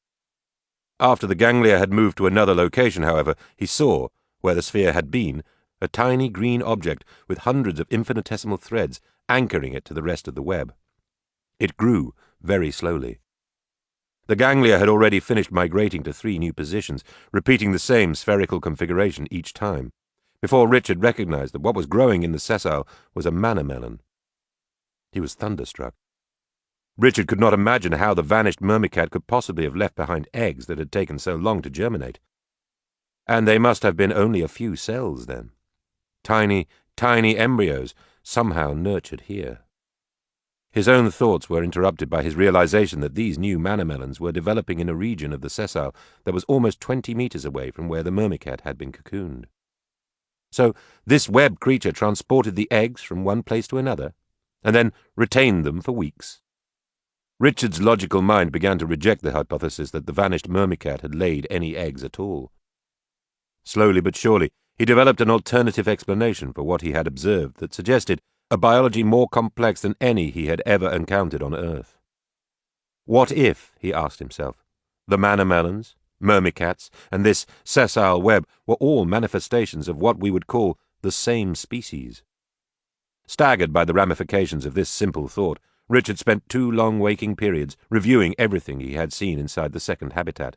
After the ganglia had moved to another location, however, he saw, where the sphere had been, a tiny green object with hundreds of infinitesimal threads anchoring it to the rest of the web. It grew very slowly. The ganglia had already finished migrating to 3 new positions, repeating the same spherical configuration each time, before Richard recognized that what was growing in the sessile was a manna melon. He was thunderstruck. Richard could not imagine how the vanished myrmicat could possibly have left behind eggs that had taken so long to germinate. And they must have been only a few cells, then. Tiny, tiny embryos, somehow nurtured here. His own thoughts were interrupted by his realization that these new manna melons were developing in a region of the sessile that was almost 20 meters away from where the myrmicat had been cocooned. So this web creature transported the eggs from one place to another, and then retained them for weeks. Richard's logical mind began to reject the hypothesis that the vanished myrmicat had laid any eggs at all. Slowly but surely, he developed an alternative explanation for what he had observed that suggested a biology more complex than any he had ever encountered on Earth. What if, he asked himself, the manna melons, myrmicats, and this sessile web were all manifestations of what we would call the same species? Staggered by the ramifications of this simple thought, Richard spent 2 long waking periods reviewing everything he had seen inside the second habitat.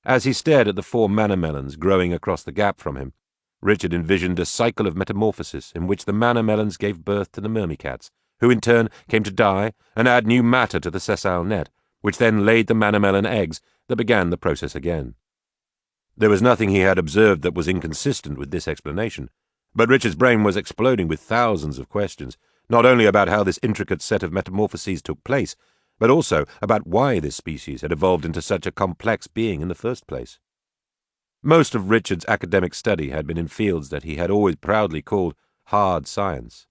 As he stared at the 4 manna melons growing across the gap from him, Richard envisioned a cycle of metamorphosis in which the manna melons gave birth to the myrmicats, who in turn came to die and add new matter to the sessile net, which then laid the manna melon eggs that began the process again. There was nothing he had observed that was inconsistent with this explanation, but Richard's brain was exploding with thousands of questions, not only about how this intricate set of metamorphoses took place, but also about why this species had evolved into such a complex being in the first place. Most of Richard's academic study had been in fields that he had always proudly called hard science.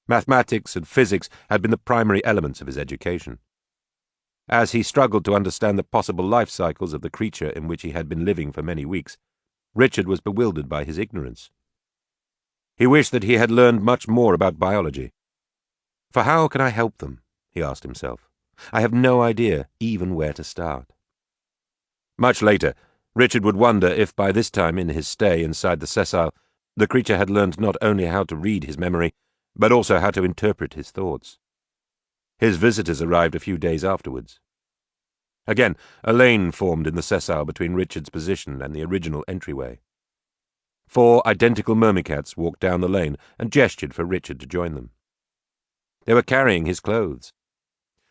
Mathematics and physics had been the primary elements of his education. As he struggled to understand the possible life cycles of the creature in which he had been living for many weeks, Richard was bewildered by his ignorance. He wished that he had learned much more about biology. For how can I help them? He asked himself. I have no idea even where to start. Much later, Richard would wonder if by this time in his stay inside the sessile, the creature had learned not only how to read his memory, but also how to interpret his thoughts. His visitors arrived a few days afterwards. Again, a lane formed in the sessile between Richard's position and the original entryway. 4 identical myrmicats walked down the lane and gestured for Richard to join them. They were carrying his clothes.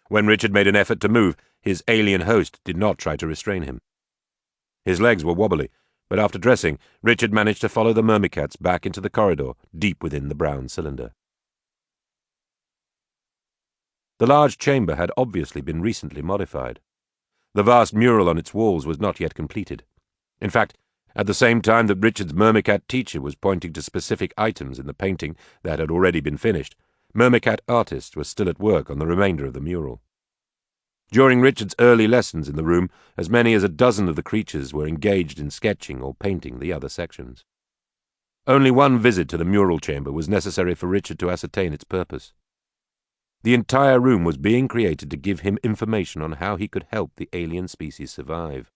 When Richard made an effort to move, his alien host did not try to restrain him. His legs were wobbly, but after dressing, Richard managed to follow the myrmicats back into the corridor deep within the brown cylinder. The large chamber had obviously been recently modified. The vast mural on its walls was not yet completed. In fact, at the same time that Richard's myrmicat teacher was pointing to specific items in the painting that had already been finished, myrmicat artists were still at work on the remainder of the mural. During Richard's early lessons in the room, as many as a dozen of the creatures were engaged in sketching or painting the other sections. Only one visit to the mural chamber was necessary for Richard to ascertain its purpose. The entire room was being created to give him information on how he could help the alien species survive.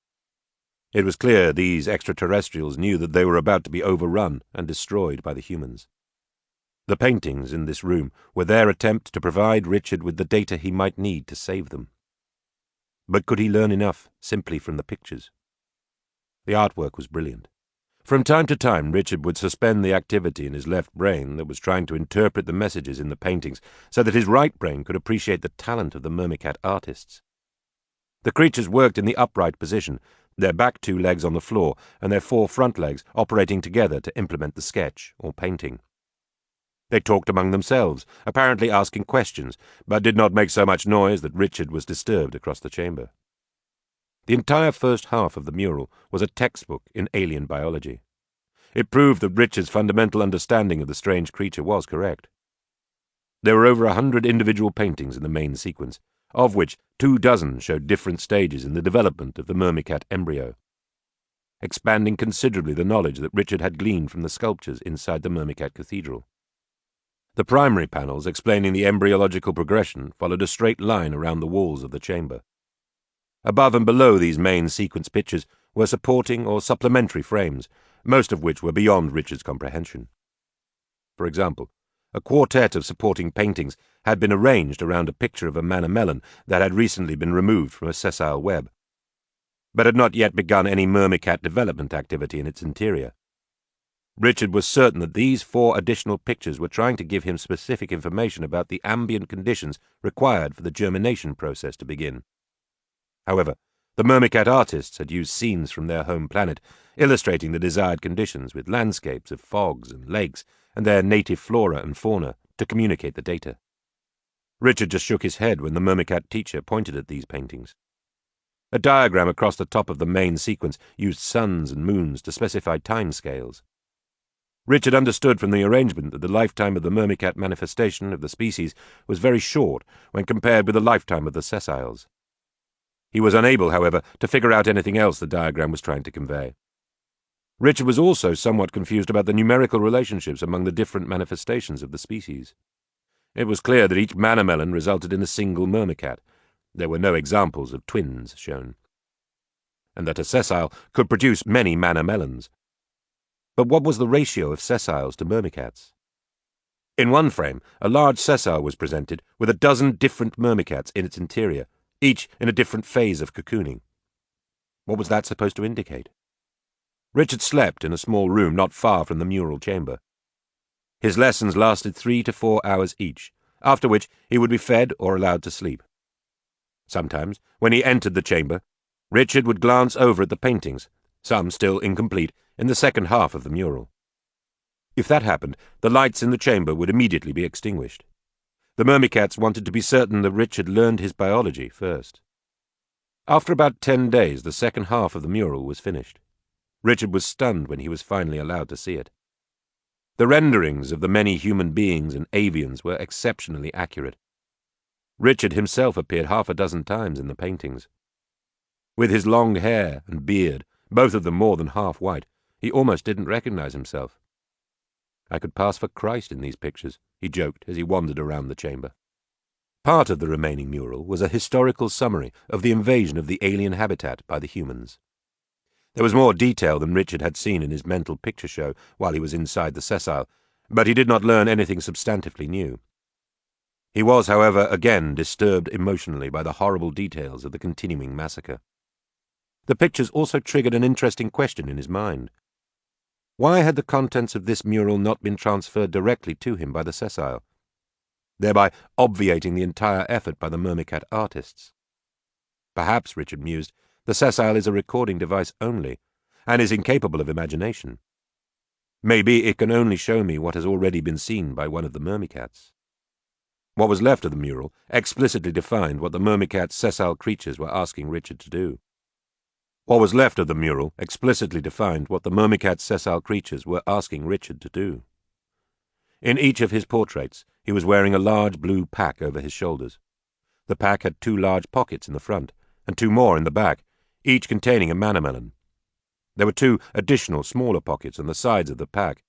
It was clear these extraterrestrials knew that they were about to be overrun and destroyed by the humans. The paintings in this room were their attempt to provide Richard with the data he might need to save them. But could he learn enough simply from the pictures? The artwork was brilliant. From time to time, Richard would suspend the activity in his left brain that was trying to interpret the messages in the paintings so that his right brain could appreciate the talent of the myrmicat artists. The creatures worked in the upright position, their back 2 legs on the floor and their 4 front legs operating together to implement the sketch or painting. They talked among themselves, apparently asking questions, but did not make so much noise that Richard was disturbed across the chamber. The entire first half of the mural was a textbook in alien biology. It proved that Richard's fundamental understanding of the strange creature was correct. There were over 100 individual paintings in the main sequence, of which 24 showed different stages in the development of the myrmicat embryo, expanding considerably the knowledge that Richard had gleaned from the sculptures inside the myrmicat cathedral. The primary panels explaining the embryological progression followed a straight line around the walls of the chamber. Above and below these main sequence pictures were supporting or supplementary frames, most of which were beyond Richard's comprehension. For example, A quartet of supporting paintings had been arranged around a picture of a manna-melon that had recently been removed from a sessile web, but had not yet begun any myrmicat development activity in its interior. Richard was certain that these 4 additional pictures were trying to give him specific information about the ambient conditions required for the germination process to begin. However, the myrmicat artists had used scenes from their home planet, illustrating the desired conditions with landscapes of fogs and lakes and their native flora and fauna to communicate the data. Richard just shook his head when the myrmicat teacher pointed at these paintings. A diagram across the top of the main sequence used suns and moons to specify time scales. Richard understood from the arrangement that the lifetime of the myrmicat manifestation of the species was very short when compared with the lifetime of the sessiles. He was unable, however, to figure out anything else the diagram was trying to convey. Richard was also somewhat confused about the numerical relationships among the different manifestations of the species. It was clear that each manna-melon resulted in a single myrmicat. There were no examples of twins shown, and that a sessile could produce many manna-melons. But what was the ratio of sessiles to myrmicats? In one frame, a large sessile was presented with a dozen different myrmicats in its interior, each in a different phase of cocooning. What was that supposed to indicate? Richard slept in a small room not far from the mural chamber. His lessons lasted 3 to 4 hours each, after which he would be fed or allowed to sleep. Sometimes, when he entered the chamber, Richard would glance over at the paintings, some still incomplete, in the second half of the mural. If that happened, the lights in the chamber would immediately be extinguished. The myrmicats wanted to be certain that Richard learned his biology first. After about 10 days, the second half of the mural was finished. Richard was stunned when he was finally allowed to see it. The renderings of the many human beings and avians were exceptionally accurate. Richard himself appeared 6 times in the paintings. With his long hair and beard, both of them more than half white, he almost didn't recognize himself. I could pass for Christ in these pictures, he joked as he wandered around the chamber. Part of the remaining mural was a historical summary of the invasion of the alien habitat by the humans. There was more detail than Richard had seen in his mental picture show while he was inside the sessile, but he did not learn anything substantively new. He was, however, again disturbed emotionally by the horrible details of the continuing massacre. The pictures also triggered an interesting question in his mind. Why had the contents of this mural not been transferred directly to him by the sessile, thereby obviating the entire effort by the myrmicat artists? Perhaps, Richard mused, the sessile is a recording device only, and is incapable of imagination. Maybe it can only show me what has already been seen by one of the myrmicats. What was left of the mural explicitly defined what the myrmicat's sessile creatures were asking Richard to do. What was left of the mural explicitly defined what the myrmicat's sessile creatures were asking Richard to do. In each of his portraits, he was wearing a large blue pack over his shoulders. The pack had 2 large pockets in the front, and 2 more in the back, each containing a manna-melon. There were 2 additional smaller pockets on the sides of the pack.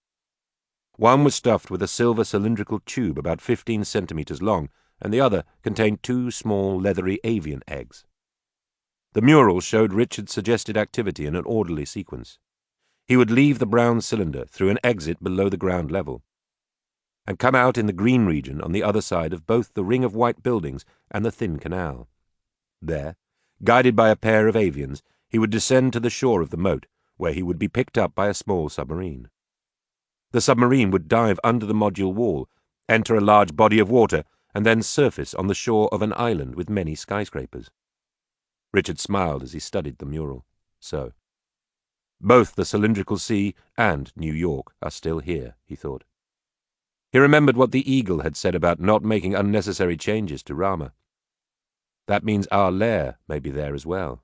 One was stuffed with a silver cylindrical tube about 15 centimeters long, and the other contained 2 small leathery avian eggs. The mural showed Richard's suggested activity in an orderly sequence. He would leave the brown cylinder through an exit below the ground level, and come out in the green region on the other side of both the ring of white buildings and the thin canal. There, guided by a pair of avians, he would descend to the shore of the moat, where he would be picked up by a small submarine. The submarine would dive under the module wall, enter a large body of water, and then surface on the shore of an island with many skyscrapers. Richard smiled as he studied the mural. So, both the cylindrical sea and New York are still here, he thought. He remembered what the eagle had said about not making unnecessary changes to Rama. That means our lair may be there as well.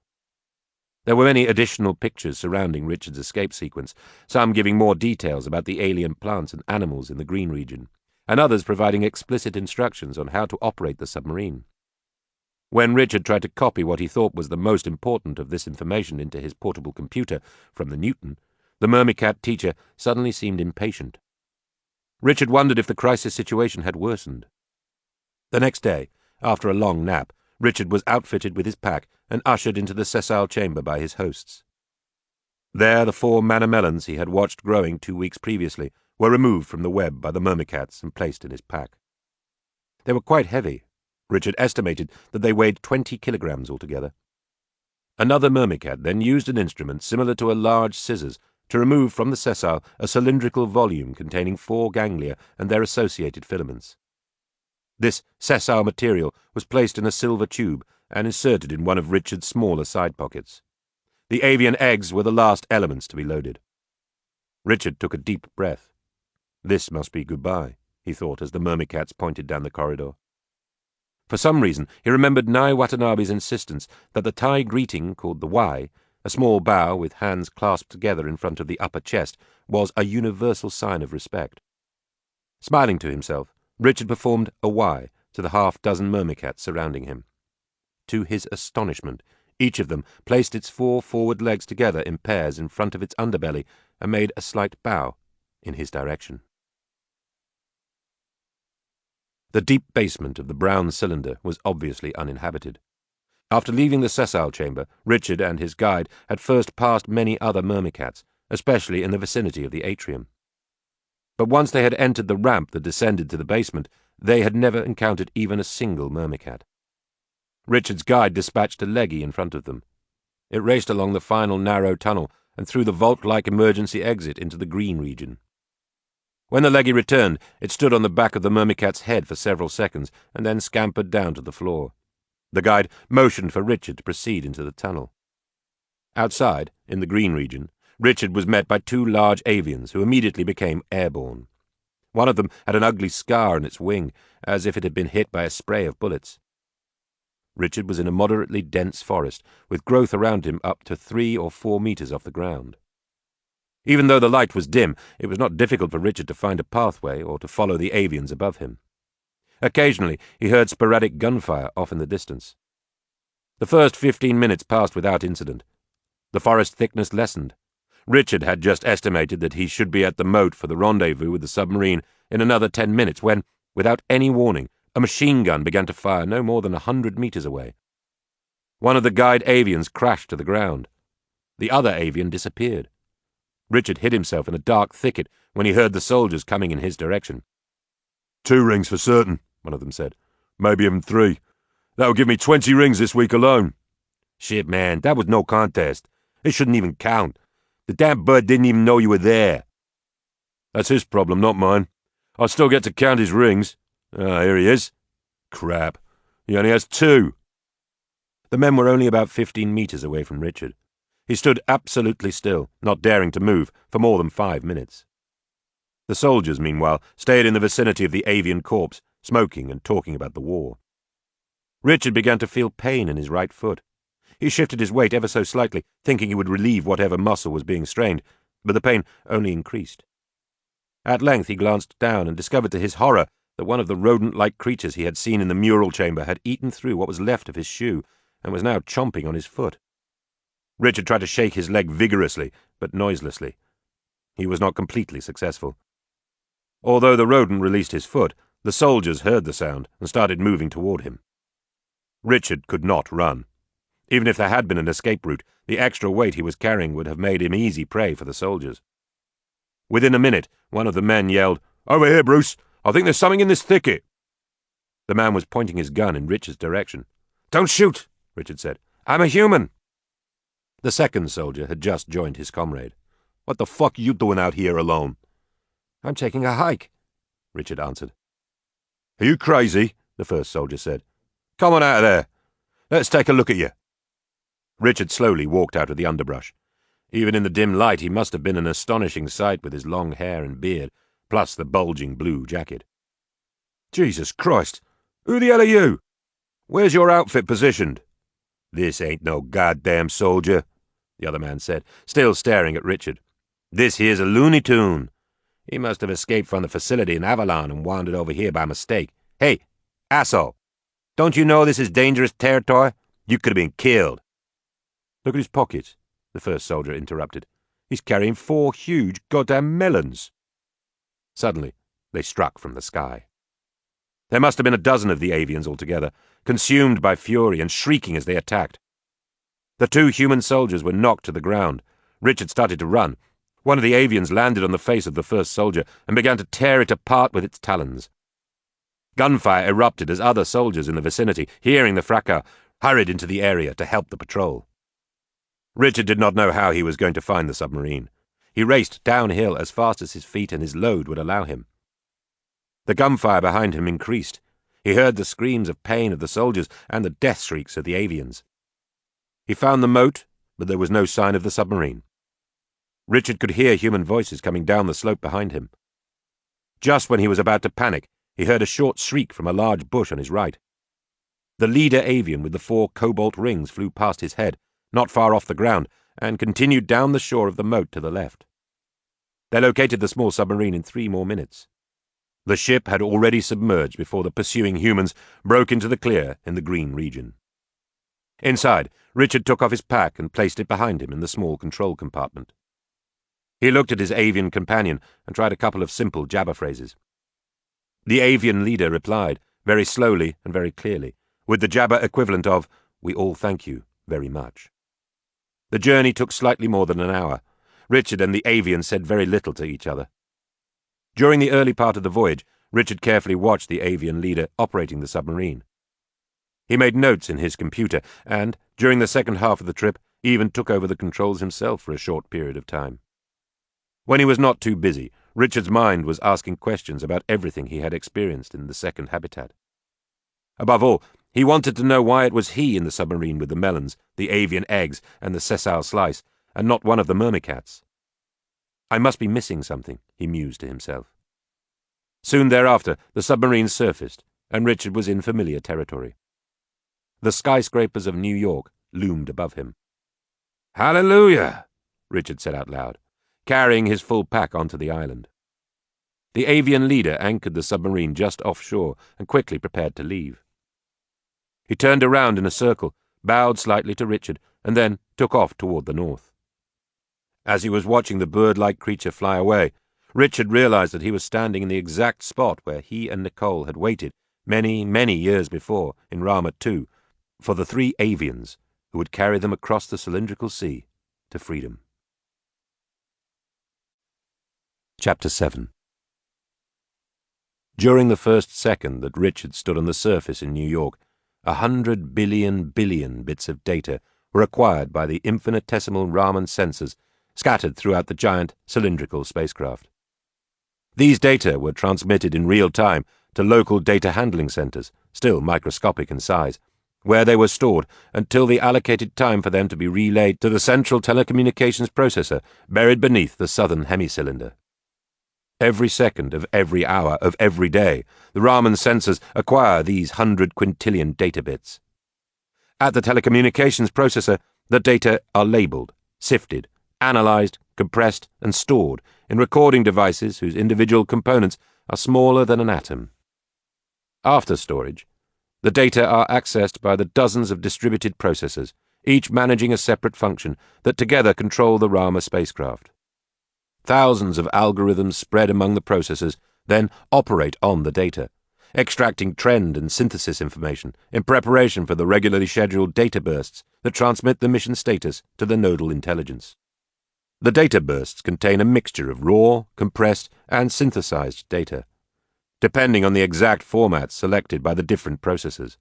There were many additional pictures surrounding Richard's escape sequence, some giving more details about the alien plants and animals in the green region, and others providing explicit instructions on how to operate the submarine. When Richard tried to copy what he thought was the most important of this information into his portable computer from the Newton, the myrmicat teacher suddenly seemed impatient. Richard wondered if the crisis situation had worsened. The next day, after a long nap, Richard was outfitted with his pack and ushered into the sessile chamber by his hosts. There the 4 manna-melons he had watched growing 2 weeks previously were removed from the web by the myrmicats and placed in his pack. They were quite heavy. Richard estimated that they weighed 20 kilograms altogether. Another myrmicat then used an instrument similar to a large scissors to remove from the sessile a cylindrical volume containing 4 ganglia and their associated filaments. This sessile material was placed in a silver tube and inserted in one of Richard's smaller side pockets. The avian eggs were the last elements to be loaded. Richard took a deep breath. This must be goodbye, he thought as the myrmicats pointed down the corridor. For some reason, he remembered Nai Watanabe's insistence that the Thai greeting called the Y, a small bow with hands clasped together in front of the upper chest, was a universal sign of respect. Smiling to himself, Richard performed a Y to the half-dozen myrmicats surrounding him. To his astonishment, each of them placed its 4 forward legs together in pairs in front of its underbelly and made a slight bow in his direction. The deep basement of the brown cylinder was obviously uninhabited. After leaving the sessile chamber, Richard and his guide had first passed many other myrmicats, especially in the vicinity of the atrium. But once they had entered the ramp that descended to the basement, they had never encountered even a single myrmicat. Richard's guide dispatched a leggy in front of them. It raced along the final narrow tunnel and through the vault-like emergency exit into the green region. When the leggy returned, it stood on the back of the myrmicat's head for several seconds and then scampered down to the floor. The guide motioned for Richard to proceed into the tunnel. Outside, in the green region, Richard was met by 2 large avians who immediately became airborne. One of them had an ugly scar on its wing, as if it had been hit by a spray of bullets. Richard was in a moderately dense forest, with growth around him up to 3 or 4 meters off the ground. Even though the light was dim, it was not difficult for Richard to find a pathway or to follow the avians above him. Occasionally, he heard sporadic gunfire off in the distance. The first 15 minutes passed without incident. The forest thickness lessened. Richard had just estimated that he should be at the moat for the rendezvous with the submarine in another 10 minutes when, without any warning, a machine gun began to fire no more than 100 meters away. One of the guide avians crashed to the ground. The other avian disappeared. Richard hid himself in a dark thicket when he heard the soldiers coming in his direction. 2 rings for certain, one of them said. Maybe even 3. That'll give me 20 rings this week alone. Shit, man, that was no contest. It shouldn't even count. The damn bird didn't even know you were there. That's his problem, not mine. I'll still get to count his rings. Ah, here he is. Crap. He only has 2. The men were only about 15 meters away from Richard. He stood absolutely still, not daring to move, for more than 5 minutes. The soldiers, meanwhile, stayed in the vicinity of the avian corpse, smoking and talking about the war. Richard began to feel pain in his right foot. He shifted his weight ever so slightly, thinking he would relieve whatever muscle was being strained, but the pain only increased. At length he glanced down and discovered to his horror that one of the rodent-like creatures he had seen in the mural chamber had eaten through what was left of his shoe and was now chomping on his foot. Richard tried to shake his leg vigorously, but noiselessly. He was not completely successful. Although the rodent released his foot, the soldiers heard the sound and started moving toward him. Richard could not run. Even if there had been an escape route, the extra weight he was carrying would have made him easy prey for the soldiers. Within a minute, one of the men yelled, "Over here, Bruce! I think there's something in this thicket!" The man was pointing his gun in Richard's direction. "Don't shoot," Richard said. "I'm a human." The second soldier had just joined his comrade. "What the fuck are you doing out here alone?" "I'm taking a hike," Richard answered. "Are you crazy?" the first soldier said. "Come on out of there. Let's take a look at you." Richard slowly walked out of the underbrush. Even in the dim light, he must have been an astonishing sight with his long hair and beard, plus the bulging blue jacket. "Jesus Christ! Who the hell are you? Where's your outfit positioned?" "This ain't no goddamn soldier," the other man said, still staring at Richard. "This here's a Looney Tune. He must have escaped from the facility in Avalon and wandered over here by mistake. Hey, asshole! Don't you know this is dangerous territory? You could have been killed." "Look at his pockets," the first soldier interrupted. "He's carrying 4 huge goddamn melons." Suddenly, they struck from the sky. There must have been a dozen of the avians altogether, consumed by fury and shrieking as they attacked. The 2 human soldiers were knocked to the ground. Richard started to run. One of the avians landed on the face of the first soldier and began to tear it apart with its talons. Gunfire erupted as other soldiers in the vicinity, hearing the fracas, hurried into the area to help the patrol. Richard did not know how he was going to find the submarine. He raced downhill as fast as his feet and his load would allow him. The gunfire behind him increased. He heard the screams of pain of the soldiers and the death shrieks of the avians. He found the moat, but there was no sign of the submarine. Richard could hear human voices coming down the slope behind him. Just when he was about to panic, he heard a short shriek from a large bush on his right. The leader avian with the 4 cobalt rings flew past his head, not far off the ground, and continued down the shore of the moat to the left. They located the small submarine in 3 more minutes. The ship had already submerged before the pursuing humans broke into the clear in the green region. Inside, Richard took off his pack and placed it behind him in the small control compartment. He looked at his avian companion and tried a couple of simple jabber phrases. The avian leader replied, very slowly and very clearly, with the jabber equivalent of, "We all thank you very much." The journey took slightly more than an hour. Richard and the avian said very little to each other. During the early part of the voyage, Richard carefully watched the avian leader operating the submarine. He made notes in his computer and, during the second half of the trip, even took over the controls himself for a short period of time. When he was not too busy, Richard's mind was asking questions about everything he had experienced in the second habitat. Above all, he wanted to know why it was he in the submarine with the melons, the avian eggs, and the sessile slice, and not one of the myrmicats. I must be missing something, he mused to himself. Soon thereafter, the submarine surfaced, and Richard was in familiar territory. The skyscrapers of New York loomed above him. "Hallelujah!" Richard said out loud, carrying his full pack onto the island. The avian leader anchored the submarine just offshore and quickly prepared to leave. He turned around in a circle, bowed slightly to Richard, and then took off toward the north. As he was watching the bird-like creature fly away, Richard realized that he was standing in the exact spot where he and Nicole had waited many, many years before in Rama 2 for the 3 avians who would carry them across the cylindrical sea to freedom. Chapter 7. During the first second that Richard stood on the surface in New York, 100 billion bits of data were acquired by the infinitesimal Raman sensors scattered throughout the giant cylindrical spacecraft. These data were transmitted in real time to local data handling centers, still microscopic in size, where they were stored until the allocated time for them to be relayed to the central telecommunications processor buried beneath the southern hemicylinder. Every second of every hour of every day, the Raman sensors acquire these 100 quintillion data bits. At the telecommunications processor, the data are labeled, sifted, analyzed, compressed, and stored in recording devices whose individual components are smaller than an atom. After storage, the data are accessed by the dozens of distributed processors, each managing a separate function that together control the Rama spacecraft. Thousands of algorithms spread among the processors then operate on the data, extracting trend and synthesis information in preparation for the regularly scheduled data bursts that transmit the mission status to the nodal intelligence. The data bursts contain a mixture of raw, compressed, and synthesized data, depending on the exact formats selected by the different processors.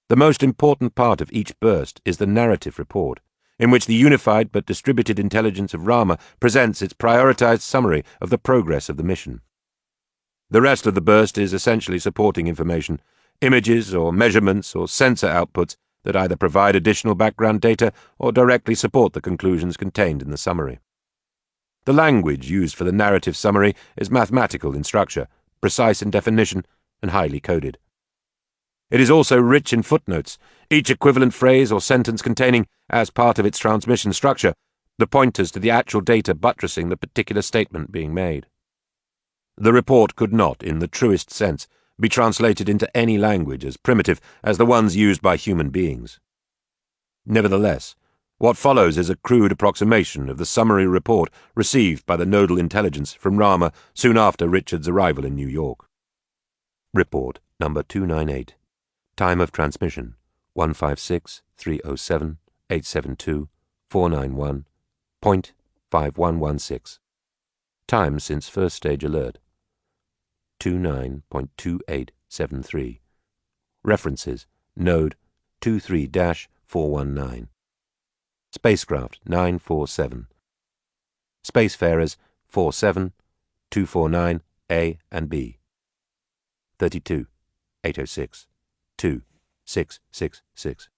The most important part of each burst is the narrative report, in which the unified but distributed intelligence of Rama presents its prioritized summary of the progress of the mission. The rest of the burst is essentially supporting information, images or measurements or sensor outputs that either provide additional background data or directly support the conclusions contained in the summary. The language used for the narrative summary is mathematical in structure, precise in definition, and highly coded. It is also rich in footnotes, each equivalent phrase or sentence containing, as part of its transmission structure, the pointers to the actual data buttressing the particular statement being made. The report could not, in the truest sense, be translated into any language as primitive as the ones used by human beings. Nevertheless, what follows is a crude approximation of the summary report received by the nodal intelligence from Rama soon after Richard's arrival in New York. Report number 298. Time of transmission 156-307-872-491. Point 5116. Time since first stage alert, 29.2873. References, Node 23-419. Spacecraft 947. Spacefarers 47, 249, A and B. 32, 806, 2, 666.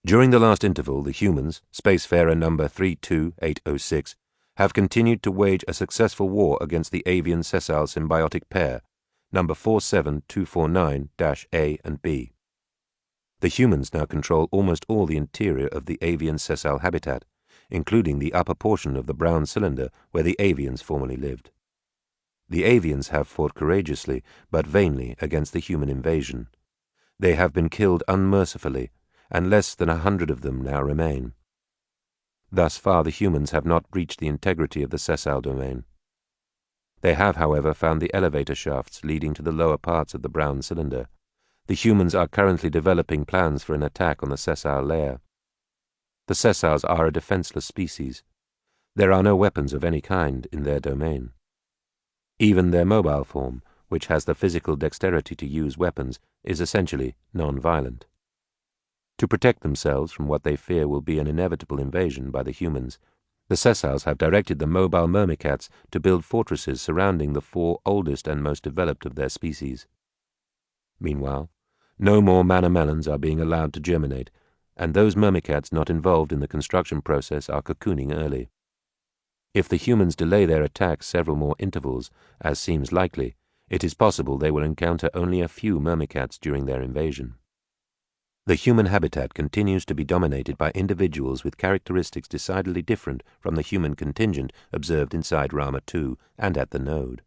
During the last interval, the humans, spacefarer number 32806, have continued to wage a successful war against the avian-sessile symbiotic pair, number 47249-A and B. The humans now control almost all the interior of the avian-sessile habitat, including the upper portion of the brown cylinder where the avians formerly lived. The avians have fought courageously but vainly against the human invasion. They have been killed unmercifully, and less than 100 of them now remain. Thus far the humans have not breached the integrity of the sessile domain. They have, however, found the elevator shafts leading to the lower parts of the brown cylinder. The humans are currently developing plans for an attack on the sessile layer. The sessiles are a defenseless species. There are no weapons of any kind in their domain. Even their mobile form, which has the physical dexterity to use weapons, is essentially non-violent. To protect themselves from what they fear will be an inevitable invasion by the humans, the sessiles have directed the mobile myrmicats to build fortresses surrounding the 4 oldest and most developed of their species. Meanwhile, no more manna melons are being allowed to germinate, and those myrmicats not involved in the construction process are cocooning early. If the humans delay their attack several more intervals, as seems likely, it is possible they will encounter only a few myrmicats during their invasion. The human habitat continues to be dominated by individuals with characteristics decidedly different from the human contingent observed inside Rama 2 and at the Node.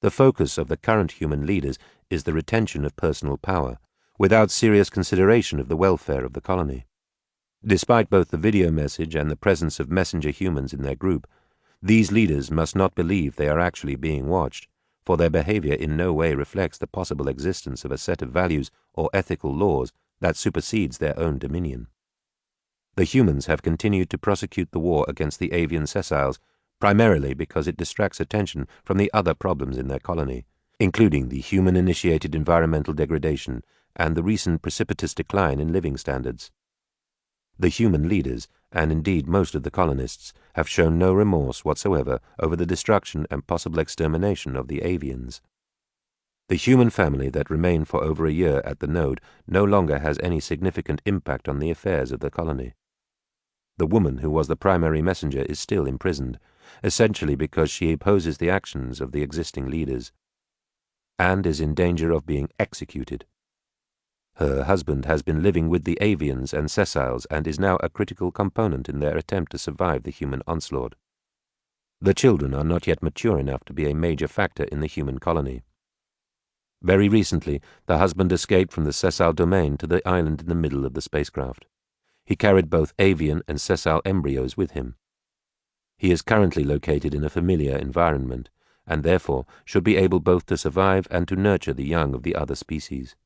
The focus of the current human leaders is the retention of personal power, without serious consideration of the welfare of the colony. Despite both the video message and the presence of messenger humans in their group, these leaders must not believe they are actually being watched, for their behavior in no way reflects the possible existence of a set of values or ethical laws that supersedes their own dominion. The humans have continued to prosecute the war against the avian sessiles, primarily because it distracts attention from the other problems in their colony, including the human-initiated environmental degradation and the recent precipitous decline in living standards. The human leaders, and indeed most of the colonists, have shown no remorse whatsoever over the destruction and possible extermination of the avians. The human family that remained for over a year at the Node no longer has any significant impact on the affairs of the colony. The woman who was the primary messenger is still imprisoned, essentially because she opposes the actions of the existing leaders, and is in danger of being executed. Her husband has been living with the avians and sessiles and is now a critical component in their attempt to survive the human onslaught. The children are not yet mature enough to be a major factor in the human colony. Very recently, the husband escaped from the sessile domain to the island in the middle of the spacecraft. He carried both avian and sessile embryos with him. He is currently located in a familiar environment, and therefore should be able both to survive and to nurture the young of the other species.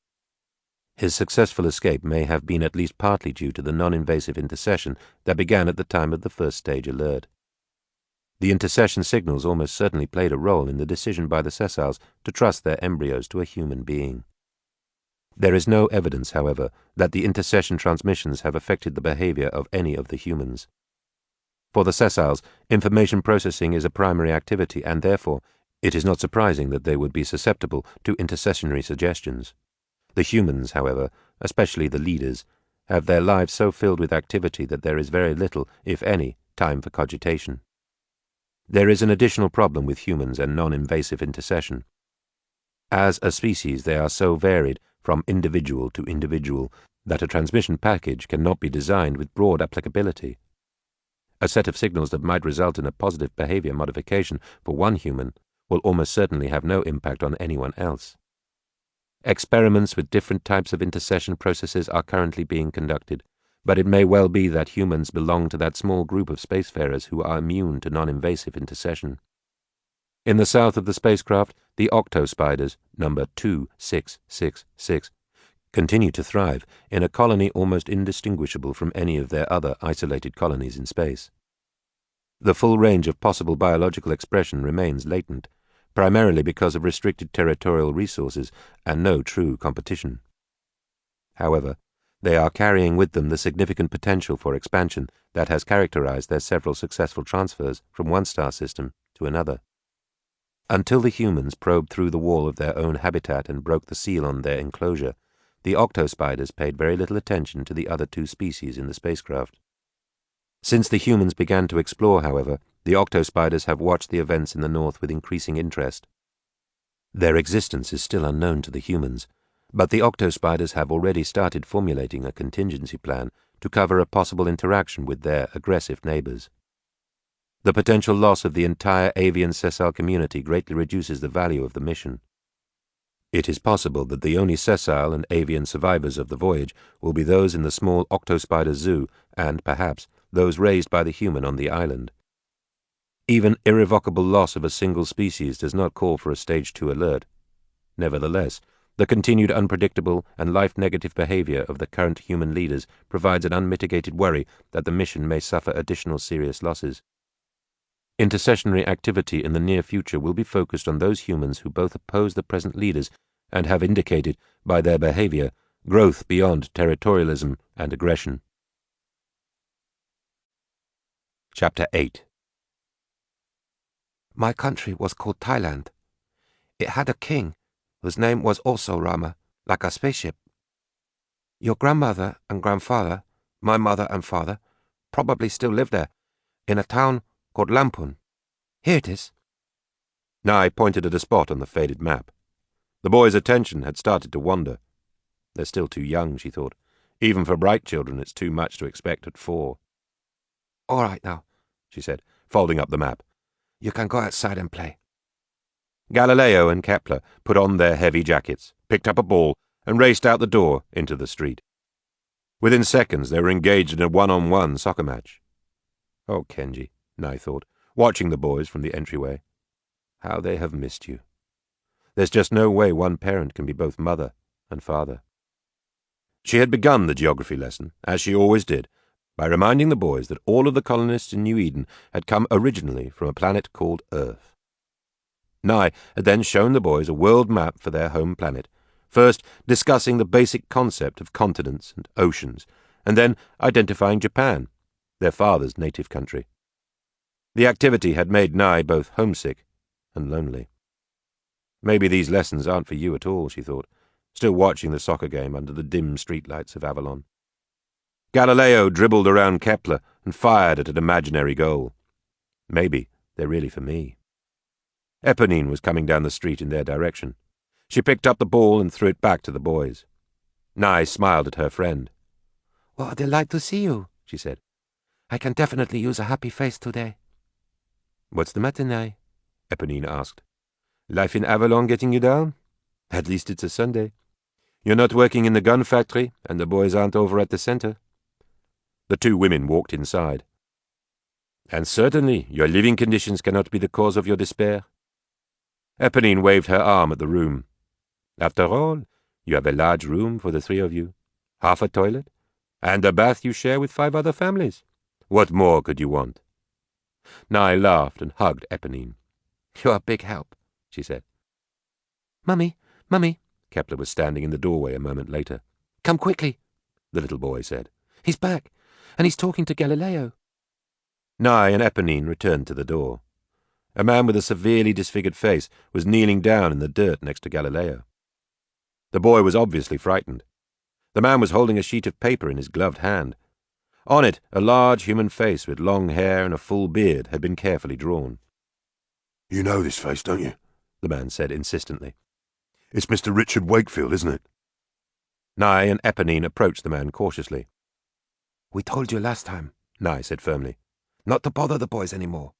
His successful escape may have been at least partly due to the non-invasive intercession that began at the time of the first stage alert. The intercession signals almost certainly played a role in the decision by the sessiles to trust their embryos to a human being. There is no evidence, however, that the intercession transmissions have affected the behavior of any of the humans. For the sessiles, information processing is a primary activity, and therefore it is not surprising that they would be susceptible to intercessionary suggestions. The humans, however, especially the leaders, have their lives so filled with activity that there is very little, if any, time for cogitation. There is an additional problem with humans and non-invasive intercession. As a species, they are so varied from individual to individual that a transmission package cannot be designed with broad applicability. A set of signals that might result in a positive behavior modification for one human will almost certainly have no impact on anyone else. Experiments with different types of intercession processes are currently being conducted, but it may well be that humans belong to that small group of spacefarers who are immune to non-invasive intercession. In the south of the spacecraft, the octospiders, number 2666, continue to thrive in a colony almost indistinguishable from any of their other isolated colonies in space. The full range of possible biological expression remains latent, primarily because of restricted territorial resources and no true competition. However, they are carrying with them the significant potential for expansion that has characterized their several successful transfers from one star system to another. Until the humans probed through the wall of their own habitat and broke the seal on their enclosure, the octospiders paid very little attention to the other two species in the spacecraft. Since the humans began to explore, however, the octospiders have watched the events in the north with increasing interest. Their existence is still unknown to the humans, but the octospiders have already started formulating a contingency plan to cover a possible interaction with their aggressive neighbors. The potential loss of the entire avian sessile community greatly reduces the value of the mission. It is possible that the only sessile and avian survivors of the voyage will be those in the small octospider zoo and, perhaps, those raised by the human on the island. Even irrevocable loss of a single species does not call for a Stage 2 alert. Nevertheless, the continued unpredictable and life-negative behavior of the current human leaders provides an unmitigated worry that the mission may suffer additional serious losses. Intercessionary activity in the near future will be focused on those humans who both oppose the present leaders and have indicated, by their behavior, growth beyond territorialism and aggression. Chapter 8. My country was called Thailand. It had a king, whose name was also Rama, like a spaceship. Your grandmother and grandfather, my mother and father, probably still live there, in a town called Lampun. Here it is. Nye pointed at a spot on the faded map. The boy's attention had started to wander. They're still too young, she thought. Even for bright children, it's too much to expect at 4. All right now, she said, folding up the map. You can go outside and play. Galileo and Kepler put on their heavy jackets, picked up a ball, and raced out the door into the street. Within seconds, they were engaged in a one-on-one soccer match. Oh, Kenji, Nye thought, watching the boys from the entryway. How they have missed you. There's just no way one parent can be both mother and father. She had begun the geography lesson, as she always did, by reminding the boys that all of the colonists in New Eden had come originally from a planet called Earth. Nye had then shown the boys a world map for their home planet, first discussing the basic concept of continents and oceans, and then identifying Japan, their father's native country. The activity had made Nye both homesick and lonely. Maybe these lessons aren't for you at all, she thought, still watching the soccer game under the dim streetlights of Avalon. Galileo dribbled around Kepler and fired at an imaginary goal. Maybe they're really for me. Eponine was coming down the street in their direction. She picked up the ball and threw it back to the boys. Nye smiled at her friend. What a delight to see you, she said. I can definitely use a happy face today. What's the matter, Nye? Eponine asked. Life in Avalon getting you down? At least it's a Sunday. You're not working in the gun factory, and the boys aren't over at the center. The two women walked inside. And certainly your living conditions cannot be the cause of your despair. Eponine waved her arm at the room. After all, you have a large room for the 3 of you, half a toilet, and a bath you share with 5 other families. What more could you want? Nye laughed and hugged Eponine. You're a big help, she said. Mummy, Kepler was standing in the doorway a moment later. Come quickly, the little boy said. He's back, and he's talking to Galileo. Nye and Eponine returned to the door. A man with a severely disfigured face was kneeling down in the dirt next to Galileo. The boy was obviously frightened. The man was holding a sheet of paper in his gloved hand. On it, a large human face with long hair and a full beard had been carefully drawn. You know this face, don't you? The man said insistently. It's Mr. Richard Wakefield, isn't it? Nye and Eponine approached the man cautiously. We told you last time, Nye said firmly, not to bother the boys anymore.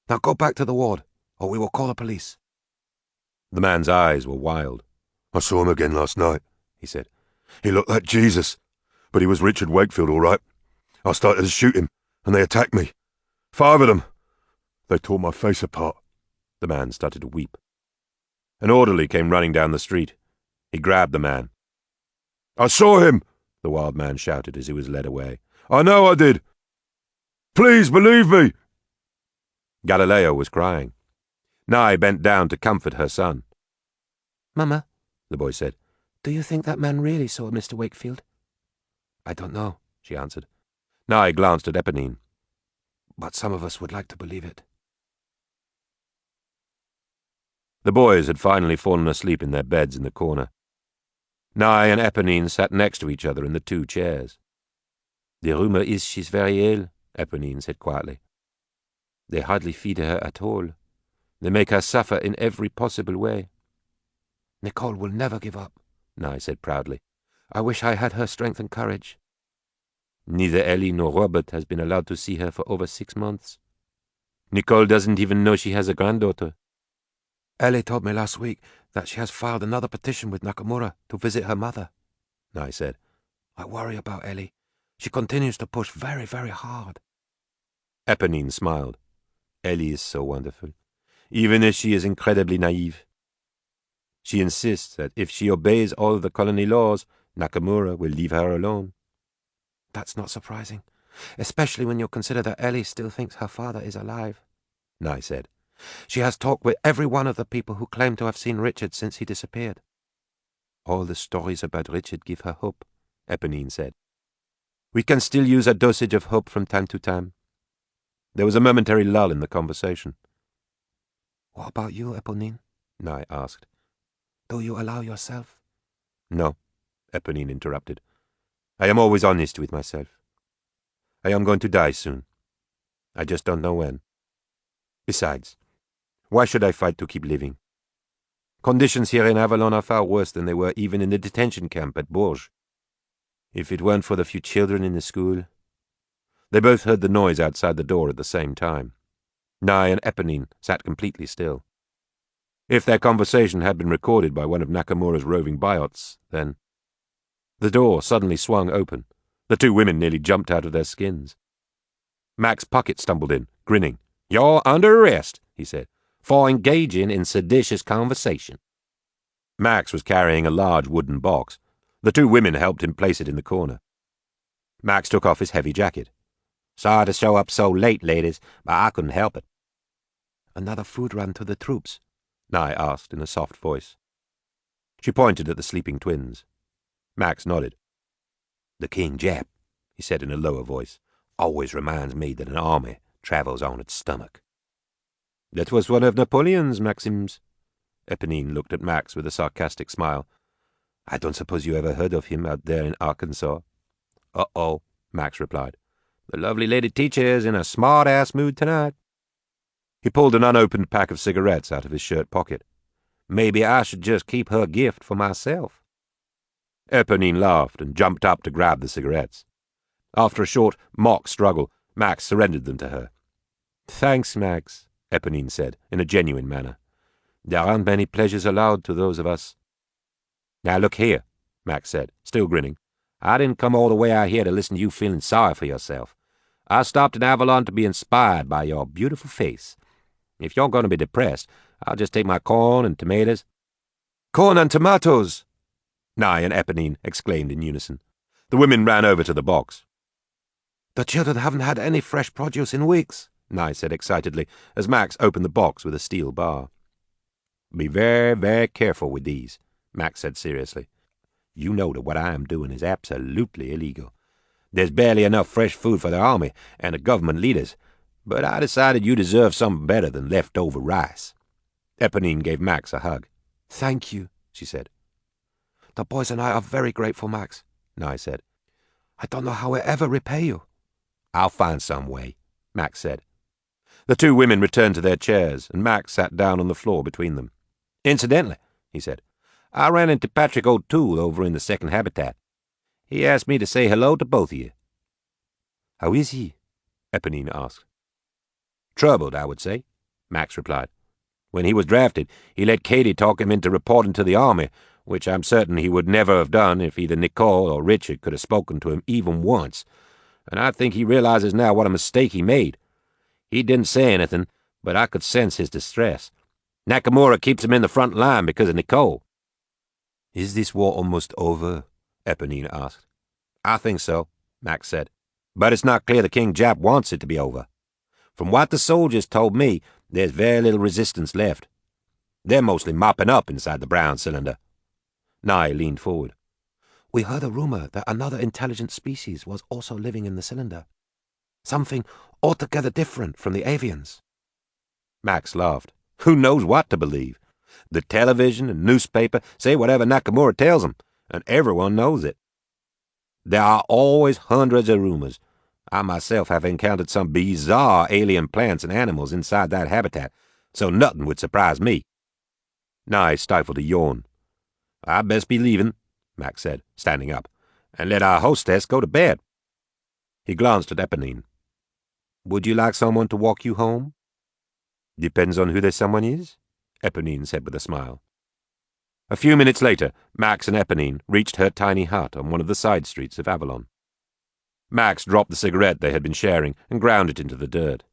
Now go back to the ward, or we will call the police. The man's eyes were wild. I saw him again last night, he said. He looked like Jesus, but he was Richard Wakefield, all right. I started to shoot him, and they attacked me. 5 of them. They tore my face apart. The man started to weep. An orderly came running down the street. He grabbed the man. I saw him, the wild man shouted as he was led away. I know I did. Please believe me. Galileo was crying. Nye bent down to comfort her son. Mama, the boy said, do you think that man really saw Mr. Wakefield? I don't know, she answered. Nye glanced at Eponine. But some of us would like to believe it. The boys had finally fallen asleep in their beds in the corner. Nye and Eponine sat next to each other in the 2 chairs. The rumour is she's very ill, Eponine said quietly. They hardly feed her at all. They make her suffer in every possible way. Nicole will never give up, Nye said proudly. I wish I had her strength and courage. Neither Ellie nor Robert has been allowed to see her for over 6 months. Nicole doesn't even know she has a granddaughter. Ellie told me last week that she has filed another petition with Nakamura to visit her mother, Nye said. I worry about Ellie. She continues to push very, very hard. Eponine smiled. Ellie is so wonderful, even if she is incredibly naive. She insists that if she obeys all the colony laws, Nakamura will leave her alone. That's not surprising, especially when you consider that Ellie still thinks her father is alive, Nye said. She has talked with every one of the people who claim to have seen Richard since he disappeared. All the stories about Richard give her hope, Eponine said. We can still use a dosage of hope from time to time. There was a momentary lull in the conversation. What about you, Eponine? Nye asked. Do you allow yourself? No, Eponine interrupted. I am always honest with myself. I am going to die soon. I just don't know when. Besides, why should I fight to keep living? Conditions here in Avalon are far worse than they were even in the detention camp at Bourges. If it weren't for the few children in the school... They both heard the noise outside the door at the same time. Nye and Eponine sat completely still. If their conversation had been recorded by one of Nakamura's roving biots, then... The door suddenly swung open. The 2 women nearly jumped out of their skins. Max Puckett stumbled in, grinning. You're under arrest, he said, for engaging in seditious conversation. Max was carrying a large wooden box. The 2 women helped him place it in the corner. Max took off his heavy jacket. Sorry to show up so late, ladies, but I couldn't help it. Another food run to the troops? Nye asked in a soft voice. She pointed at the sleeping twins. Max nodded. The King Jap, he said in a lower voice, always reminds me that an army travels on its stomach. That was one of Napoleon's maxims. Eponine looked at Max with a sarcastic smile. I don't suppose you ever heard of him out there in Arkansas? Uh-oh, Max replied. The lovely lady teacher is in a smart-ass mood tonight. He pulled an unopened pack of cigarettes out of his shirt pocket. Maybe I should just keep her gift for myself. Eponine laughed and jumped up to grab the cigarettes. After a short mock struggle, Max surrendered them to her. Thanks, Max, Eponine said, in a genuine manner. There aren't many pleasures allowed to those of us. Now look here, Max said, still grinning. I didn't come all the way out here to listen to you feeling sorry for yourself. I stopped in Avalon to be inspired by your beautiful face. If you're going to be depressed, I'll just take my corn and tomatoes. Corn and tomatoes! Nye and Eponine exclaimed in unison. The women ran over to the box. The children haven't had any fresh produce in weeks, Nye said excitedly, as Max opened the box with a steel bar. Be very, very careful with these, Max said seriously. You know that what I am doing is absolutely illegal. There's barely enough fresh food for the army and the government leaders, but I decided you deserve something better than leftover rice. Eponine gave Max a hug. Thank you, she said. The boys and I are very grateful, Max, Nye said. I don't know how we'll ever repay you. I'll find some way, Max said. The 2 women returned to their chairs, and Max sat down on the floor between them. Incidentally, he said, I ran into Patrick O'Toole over in the second habitat. He asked me to say hello to both of you. How is he? Eponine asked. Troubled, I would say, Max replied. When he was drafted, he let Katie talk him into reporting to the army, which I'm certain he would never have done if either Nicole or Richard could have spoken to him even once, and I think he realizes now what a mistake he made. He didn't say anything, but I could sense his distress. Nakamura keeps him in the front line because of Nicole. Is this war almost over? Eponine asked. I think so, Max said. But it's not clear the King Jap wants it to be over. From what the soldiers told me, there's very little resistance left. They're mostly mopping up inside the brown cylinder. Nye leaned forward. We heard a rumor that another intelligent species was also living in the cylinder. Something altogether different from the avians. Max laughed. Who knows what to believe? The television and newspaper say whatever Nakamura tells them, and everyone knows it. There are always hundreds of rumors. I myself have encountered some bizarre alien plants and animals inside that habitat, so nothing would surprise me. Nye stifled a yawn. I'd best be leaving, Max said, standing up, and let our hostess go to bed. He glanced at Eponine. Would you like someone to walk you home? Depends on who the someone is, Eponine said with a smile. A few minutes later, Max and Eponine reached her tiny hut on one of the side streets of Avalon. Max dropped the cigarette they had been sharing and ground it into the dirt.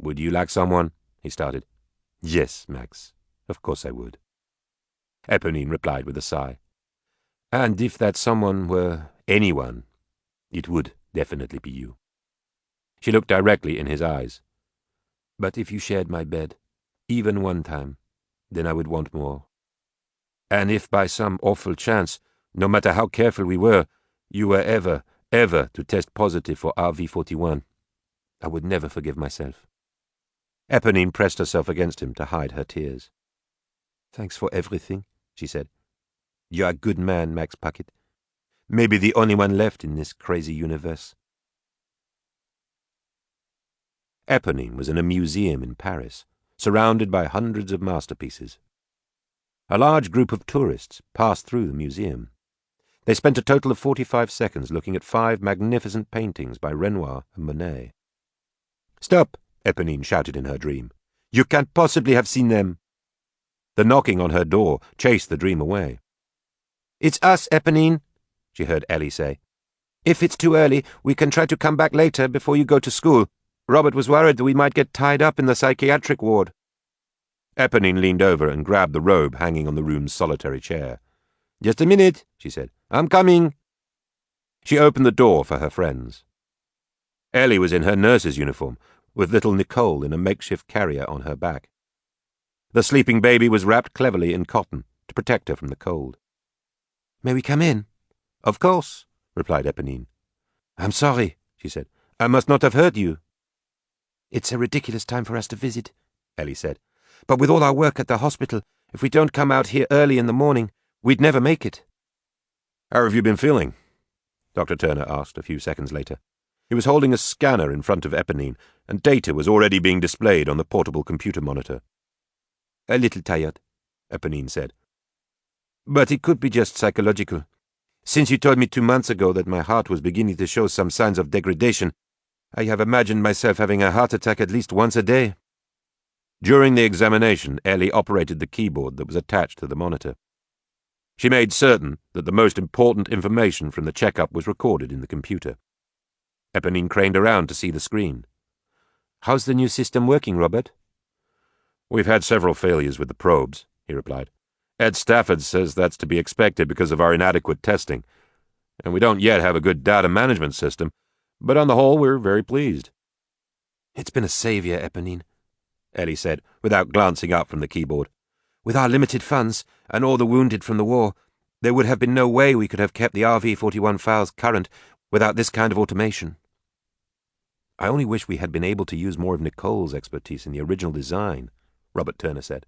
Would you like someone? He started. Yes, Max, of course I would. Eponine replied with a sigh. And if that someone were anyone, it would definitely be you. She looked directly in his eyes. But if you shared my bed, even one time, then I would want more. And if by some awful chance, no matter how careful we were, you were ever to test positive for RV41, I would never forgive myself. Eponine pressed herself against him to hide her tears. Thanks for everything, she said. You're a good man, Max Puckett. Maybe the only one left in this crazy universe. Eponine was in a museum in Paris, surrounded by hundreds of masterpieces. A large group of tourists passed through the museum. They spent a total of 45 seconds looking at 5 magnificent paintings by Renoir and Monet. Stop, Eponine shouted in her dream. You can't possibly have seen them. The knocking on her door chased the dream away. It's us, Eponine, she heard Ellie say. If it's too early, we can try to come back later before you go to school. Robert was worried that we might get tied up in the psychiatric ward. Eponine leaned over and grabbed the robe hanging on the room's solitary chair. Just a minute, she said. I'm coming. She opened the door for her friends. Ellie was in her nurse's uniform, with little Nicole in a makeshift carrier on her back. The sleeping baby was wrapped cleverly in cotton to protect her from the cold. May we come in? Of course, replied Eponine. I'm sorry, she said. I must not have hurt you. It's a ridiculous time for us to visit, Ellie said. But with all our work at the hospital, if we don't come out here early in the morning, we'd never make it. How have you been feeling? Dr. Turner asked a few seconds later. He was holding a scanner in front of Eponine, and data was already being displayed on the portable computer monitor. A little tired, Eponine said. But it could be just psychological. Since you told me 2 months ago that my heart was beginning to show some signs of degradation, I have imagined myself having a heart attack at least once a day. During the examination, Ellie operated the keyboard that was attached to the monitor. She made certain that the most important information from the checkup was recorded in the computer. Eponine craned around to see the screen. How's the new system working, Robert? We've had several failures with the probes, he replied. Ed Stafford says that's to be expected because of our inadequate testing, and we don't yet have a good data management system, but on the whole we're very pleased. It's been a savior, Eponine, Ellie said, without glancing up from the keyboard. With our limited funds, and all the wounded from the war, there would have been no way we could have kept the RV41 files current without this kind of automation. I only wish we had been able to use more of Nicole's expertise in the original design, Robert Turner said.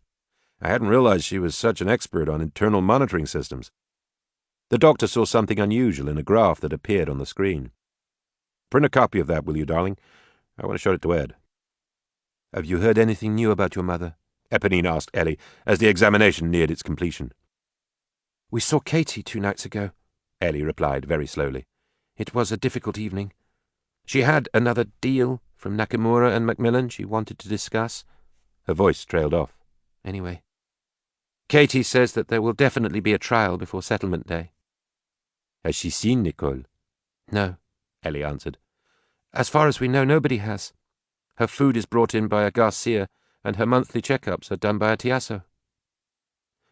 I hadn't realized she was such an expert on internal monitoring systems. The doctor saw something unusual in a graph that appeared on the screen. Print a copy of that, will you, darling? I want to show it to Ed. Have you heard anything new about your mother? Eponine asked Ellie as the examination neared its completion. We saw Katie 2 nights ago, Ellie replied very slowly. It was a difficult evening. She had another deal from Nakamura and Macmillan she wanted to discuss. Her voice trailed off. Anyway, Katie says that there will definitely be a trial before settlement day. Has she seen Nicole? No, Ellie answered. As far as we know, nobody has. Her food is brought in by a Garcia, and her monthly checkups are done by a Tiasso.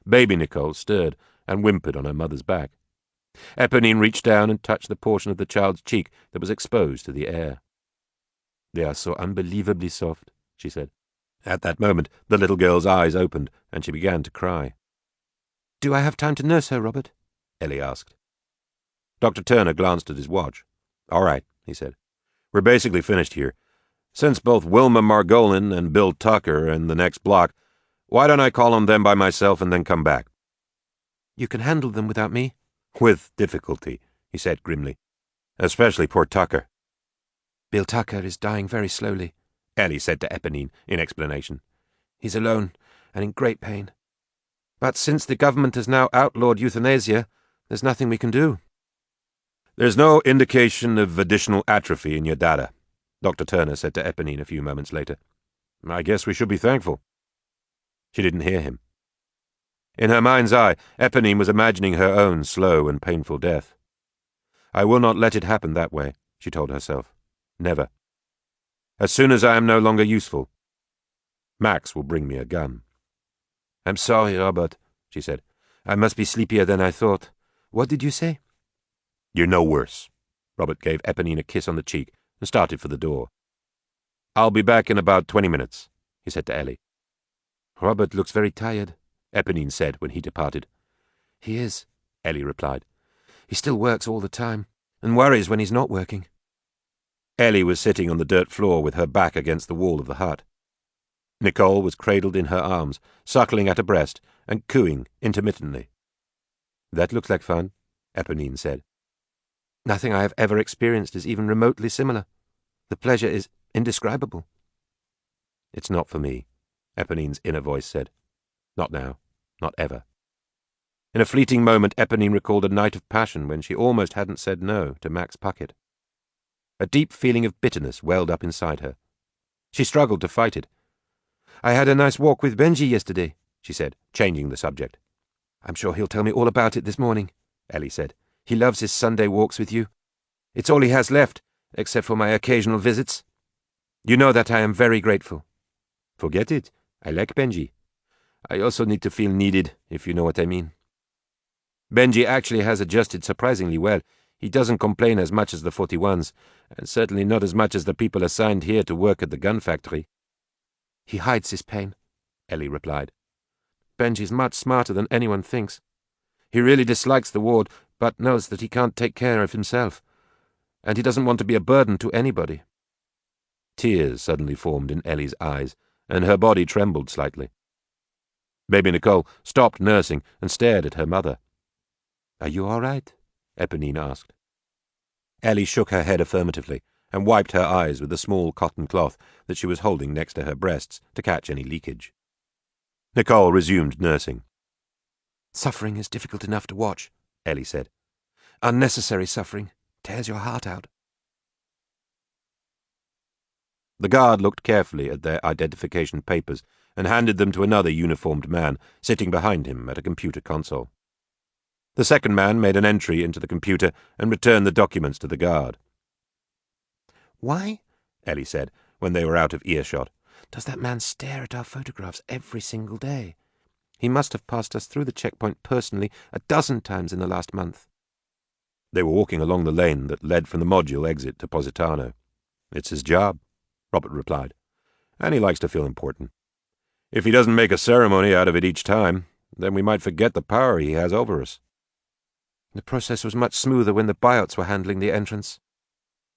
Baby Nicole stirred and whimpered on her mother's back. Eponine reached down and touched the portion of the child's cheek that was exposed to the air. They are so unbelievably soft, she said. At that moment, the little girl's eyes opened, and she began to cry. Do I have time to nurse her, Robert? Ellie asked. Dr. Turner glanced at his watch. All right, he said. We're basically finished here. Since both Wilma Margolin and Bill Tucker are in the next block, why don't I call on them by myself and then come back? You can handle them without me? With difficulty, he said grimly. Especially poor Tucker. Bill Tucker is dying very slowly, Ellie said to Eponine in explanation. He's alone and in great pain. But since the government has now outlawed euthanasia, there's nothing we can do. There's no indication of additional atrophy in your data, Dr. Turner said to Eponine a few moments later. I guess we should be thankful. She didn't hear him. In her mind's eye, Eponine was imagining her own slow and painful death. I will not let it happen that way, she told herself. Never. As soon as I am no longer useful, Max will bring me a gun. I'm sorry, Robert, she said. I must be sleepier than I thought. What did you say? You're no worse. Robert gave Eponine a kiss on the cheek and started for the door. I'll be back in about 20 minutes, he said to Ellie. Robert looks very tired, Eponine said when he departed. He is, Ellie replied. He still works all the time and worries when he's not working. Ellie was sitting on the dirt floor with her back against the wall of the hut. Nicole was cradled in her arms, suckling at her breast and cooing intermittently. That looks like fun, Eponine said. Nothing I have ever experienced is even remotely similar. The pleasure is indescribable. It's not for me, Eponine's inner voice said. Not now, not ever. In a fleeting moment, Eponine recalled a night of passion when she almost hadn't said no to Max Puckett. A deep feeling of bitterness welled up inside her. She struggled to fight it. I had a nice walk with Benji yesterday, she said, changing the subject. I'm sure he'll tell me all about it this morning, Ellie said. He loves his Sunday walks with you. It's all he has left, except for my occasional visits. You know that I am very grateful. Forget it. I like Benji. I also need to feel needed, if you know what I mean. Benji actually has adjusted surprisingly well. He doesn't complain as much as the 41s, and certainly not as much as the people assigned here to work at the gun factory. He hides his pain, Ellie replied. Benji's much smarter than anyone thinks. He really dislikes the ward, but knows that he can't take care of himself, and he doesn't want to be a burden to anybody. Tears suddenly formed in Ellie's eyes, and her body trembled slightly. Baby Nicole stopped nursing and stared at her mother. Are you all right? Eponine asked. Ellie shook her head affirmatively and wiped her eyes with a small cotton cloth that she was holding next to her breasts to catch any leakage. Nicole resumed nursing. Suffering is difficult enough to watch, Ellie said. Unnecessary suffering tears your heart out. The guard looked carefully at their identification papers and handed them to another uniformed man sitting behind him at a computer console. The second man made an entry into the computer and returned the documents to the guard. Why, Ellie said, when they were out of earshot, does that man stare at our photographs every single day? He must have passed us through the checkpoint personally 12 times in the last month. They were walking along the lane that led from the module exit to Positano. It's his job, Robert replied, and he likes to feel important. If he doesn't make a ceremony out of it each time, then we might forget the power he has over us. The process was much smoother when the biots were handling the entrance.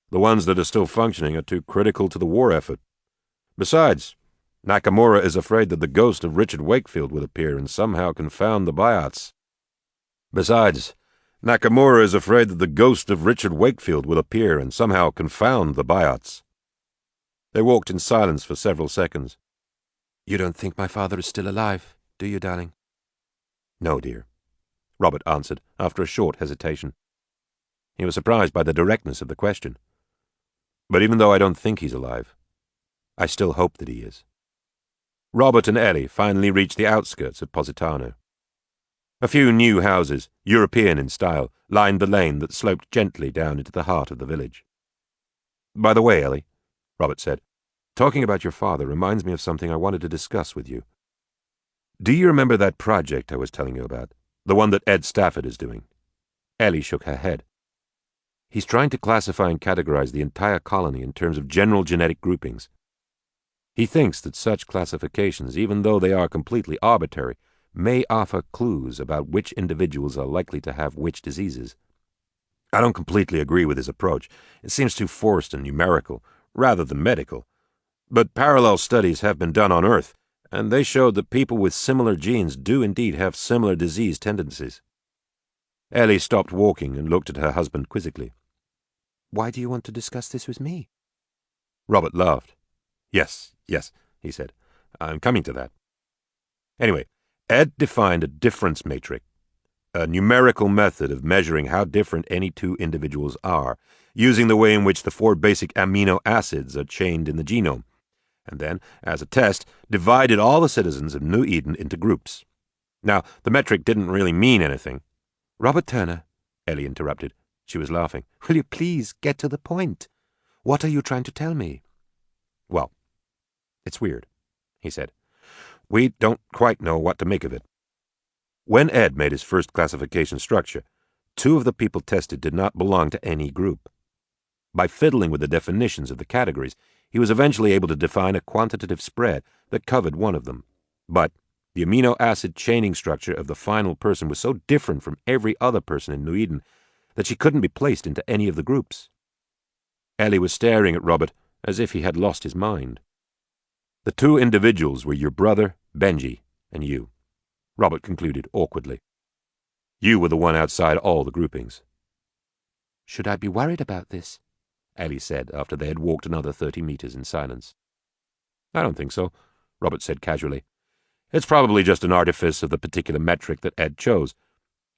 The ones that are still functioning are too critical to the war effort. Besides, Nakamura is afraid that the ghost of Richard Wakefield will appear and somehow confound the biots. They walked in silence for several seconds. You don't think my father is still alive, do you, darling? No, dear, Robert answered after a short hesitation. He was surprised by the directness of the question. But even though I don't think he's alive, I still hope that he is. Robert and Ellie finally reached the outskirts of Positano. A few new houses, European in style, lined the lane that sloped gently down into the heart of the village. By the way, Ellie, Robert said, talking about your father reminds me of something I wanted to discuss with you. Do you remember that project I was telling you about? The one that Ed Stafford is doing? Ellie shook her head. He's trying to classify and categorize the entire colony in terms of general genetic groupings. He thinks that such classifications, even though they are completely arbitrary, may offer clues about which individuals are likely to have which diseases. I don't completely agree with his approach. It seems too forced and numerical, rather than medical. But parallel studies have been done on Earth, and they showed that people with similar genes do indeed have similar disease tendencies. Ellie stopped walking and looked at her husband quizzically. Why do you want to discuss this with me? Robert laughed. Yes, he said. I'm coming to that. Anyway, Ed defined a difference matrix, a numerical method of measuring how different any two individuals are, using the way in which the 4 basic amino acids are chained in the genome, and then, as a test, divided all the citizens of New Eden into groups. Now, the metric didn't really mean anything. Robert Turner, Ellie interrupted. She was laughing. Will you please get to the point? What are you trying to tell me? Well, it's weird, he said. We don't quite know what to make of it. When Ed made his first classification structure, 2 of the people tested did not belong to any group. By fiddling with the definitions of the categories, he was eventually able to define a quantitative spread that covered one of them. But the amino acid chaining structure of the final person was so different from every other person in New Eden that she couldn't be placed into any of the groups. Ellie was staring at Robert as if he had lost his mind. The 2 individuals were your brother, Benji, and you, Robert concluded awkwardly. You were the one outside all the groupings. Should I be worried about this? Ellie said after they had walked another 30 meters in silence. I don't think so, Robert said casually. It's probably just an artifice of the particular metric that Ed chose,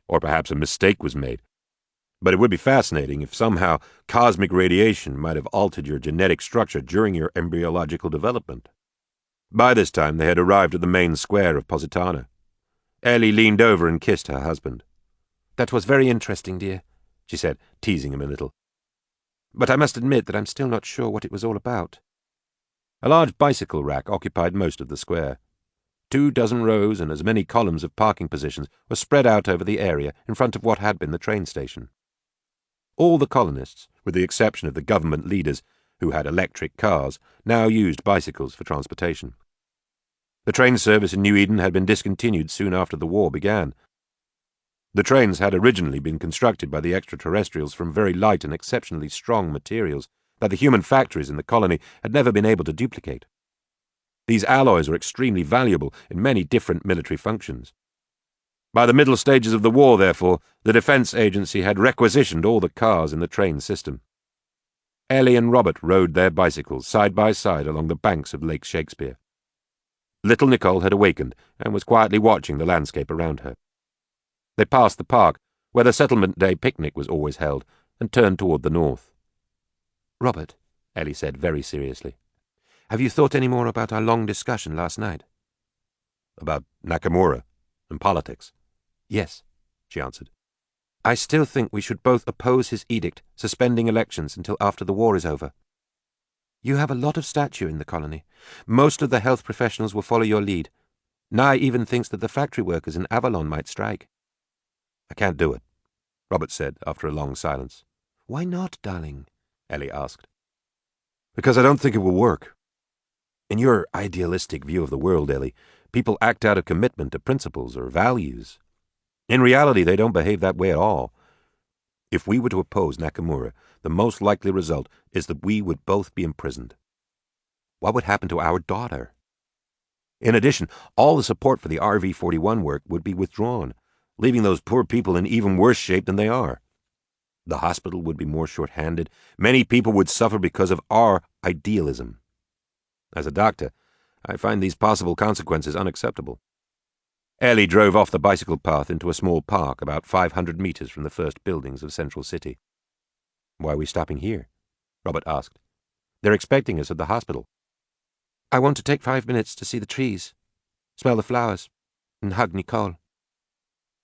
or perhaps a mistake was made. But it would be fascinating if somehow cosmic radiation might have altered your genetic structure during your embryological development. By this time they had arrived at the main square of Positano. Ellie leaned over and kissed her husband. That was very interesting, dear, she said, teasing him a little. But I must admit that I'm still not sure what it was all about. A large bicycle rack occupied most of the square. 24 rows and as many columns of parking positions were spread out over the area in front of what had been the train station. All the colonists, with the exception of the government leaders, who had electric cars, now used bicycles for transportation. The train service in New Eden had been discontinued soon after the war began. The trains had originally been constructed by the extraterrestrials from very light and exceptionally strong materials that the human factories in the colony had never been able to duplicate. These alloys were extremely valuable in many different military functions. By the middle stages of the war, therefore, the Defense Agency had requisitioned all the cars in the train system. Ellie and Robert rode their bicycles side by side along the banks of Lake Shakespeare. Little Nicole had awakened and was quietly watching the landscape around her. They passed the park, where the settlement day picnic was always held, and turned toward the north. Robert, Ellie said very seriously, have you thought any more about our long discussion last night? About Nakamura and politics? Yes, she answered. I still think we should both oppose his edict suspending elections until after the war is over. You have a lot of stature in the colony. Most of the health professionals will follow your lead. Nye even thinks that the factory workers in Avalon might strike. I can't do it, Robert said after a long silence. Why not, darling? Ellie asked. Because I don't think it will work. In your idealistic view of the world, Ellie, people act out of commitment to principles or values. In reality, they don't behave that way at all. If we were to oppose Nakamura, the most likely result is that we would both be imprisoned. What would happen to our daughter? In addition, all the support for the RV-41 work would be withdrawn, leaving those poor people in even worse shape than they are. The hospital would be more short-handed. Many people would suffer because of our idealism. As a doctor, I find these possible consequences unacceptable. Ellie drove off the bicycle path into a small park about 500 meters from the first buildings of Central City. Why are we stopping here? Robert asked. They're expecting us at the hospital. I want to take 5 minutes to see the trees, smell the flowers, and hug Nicole.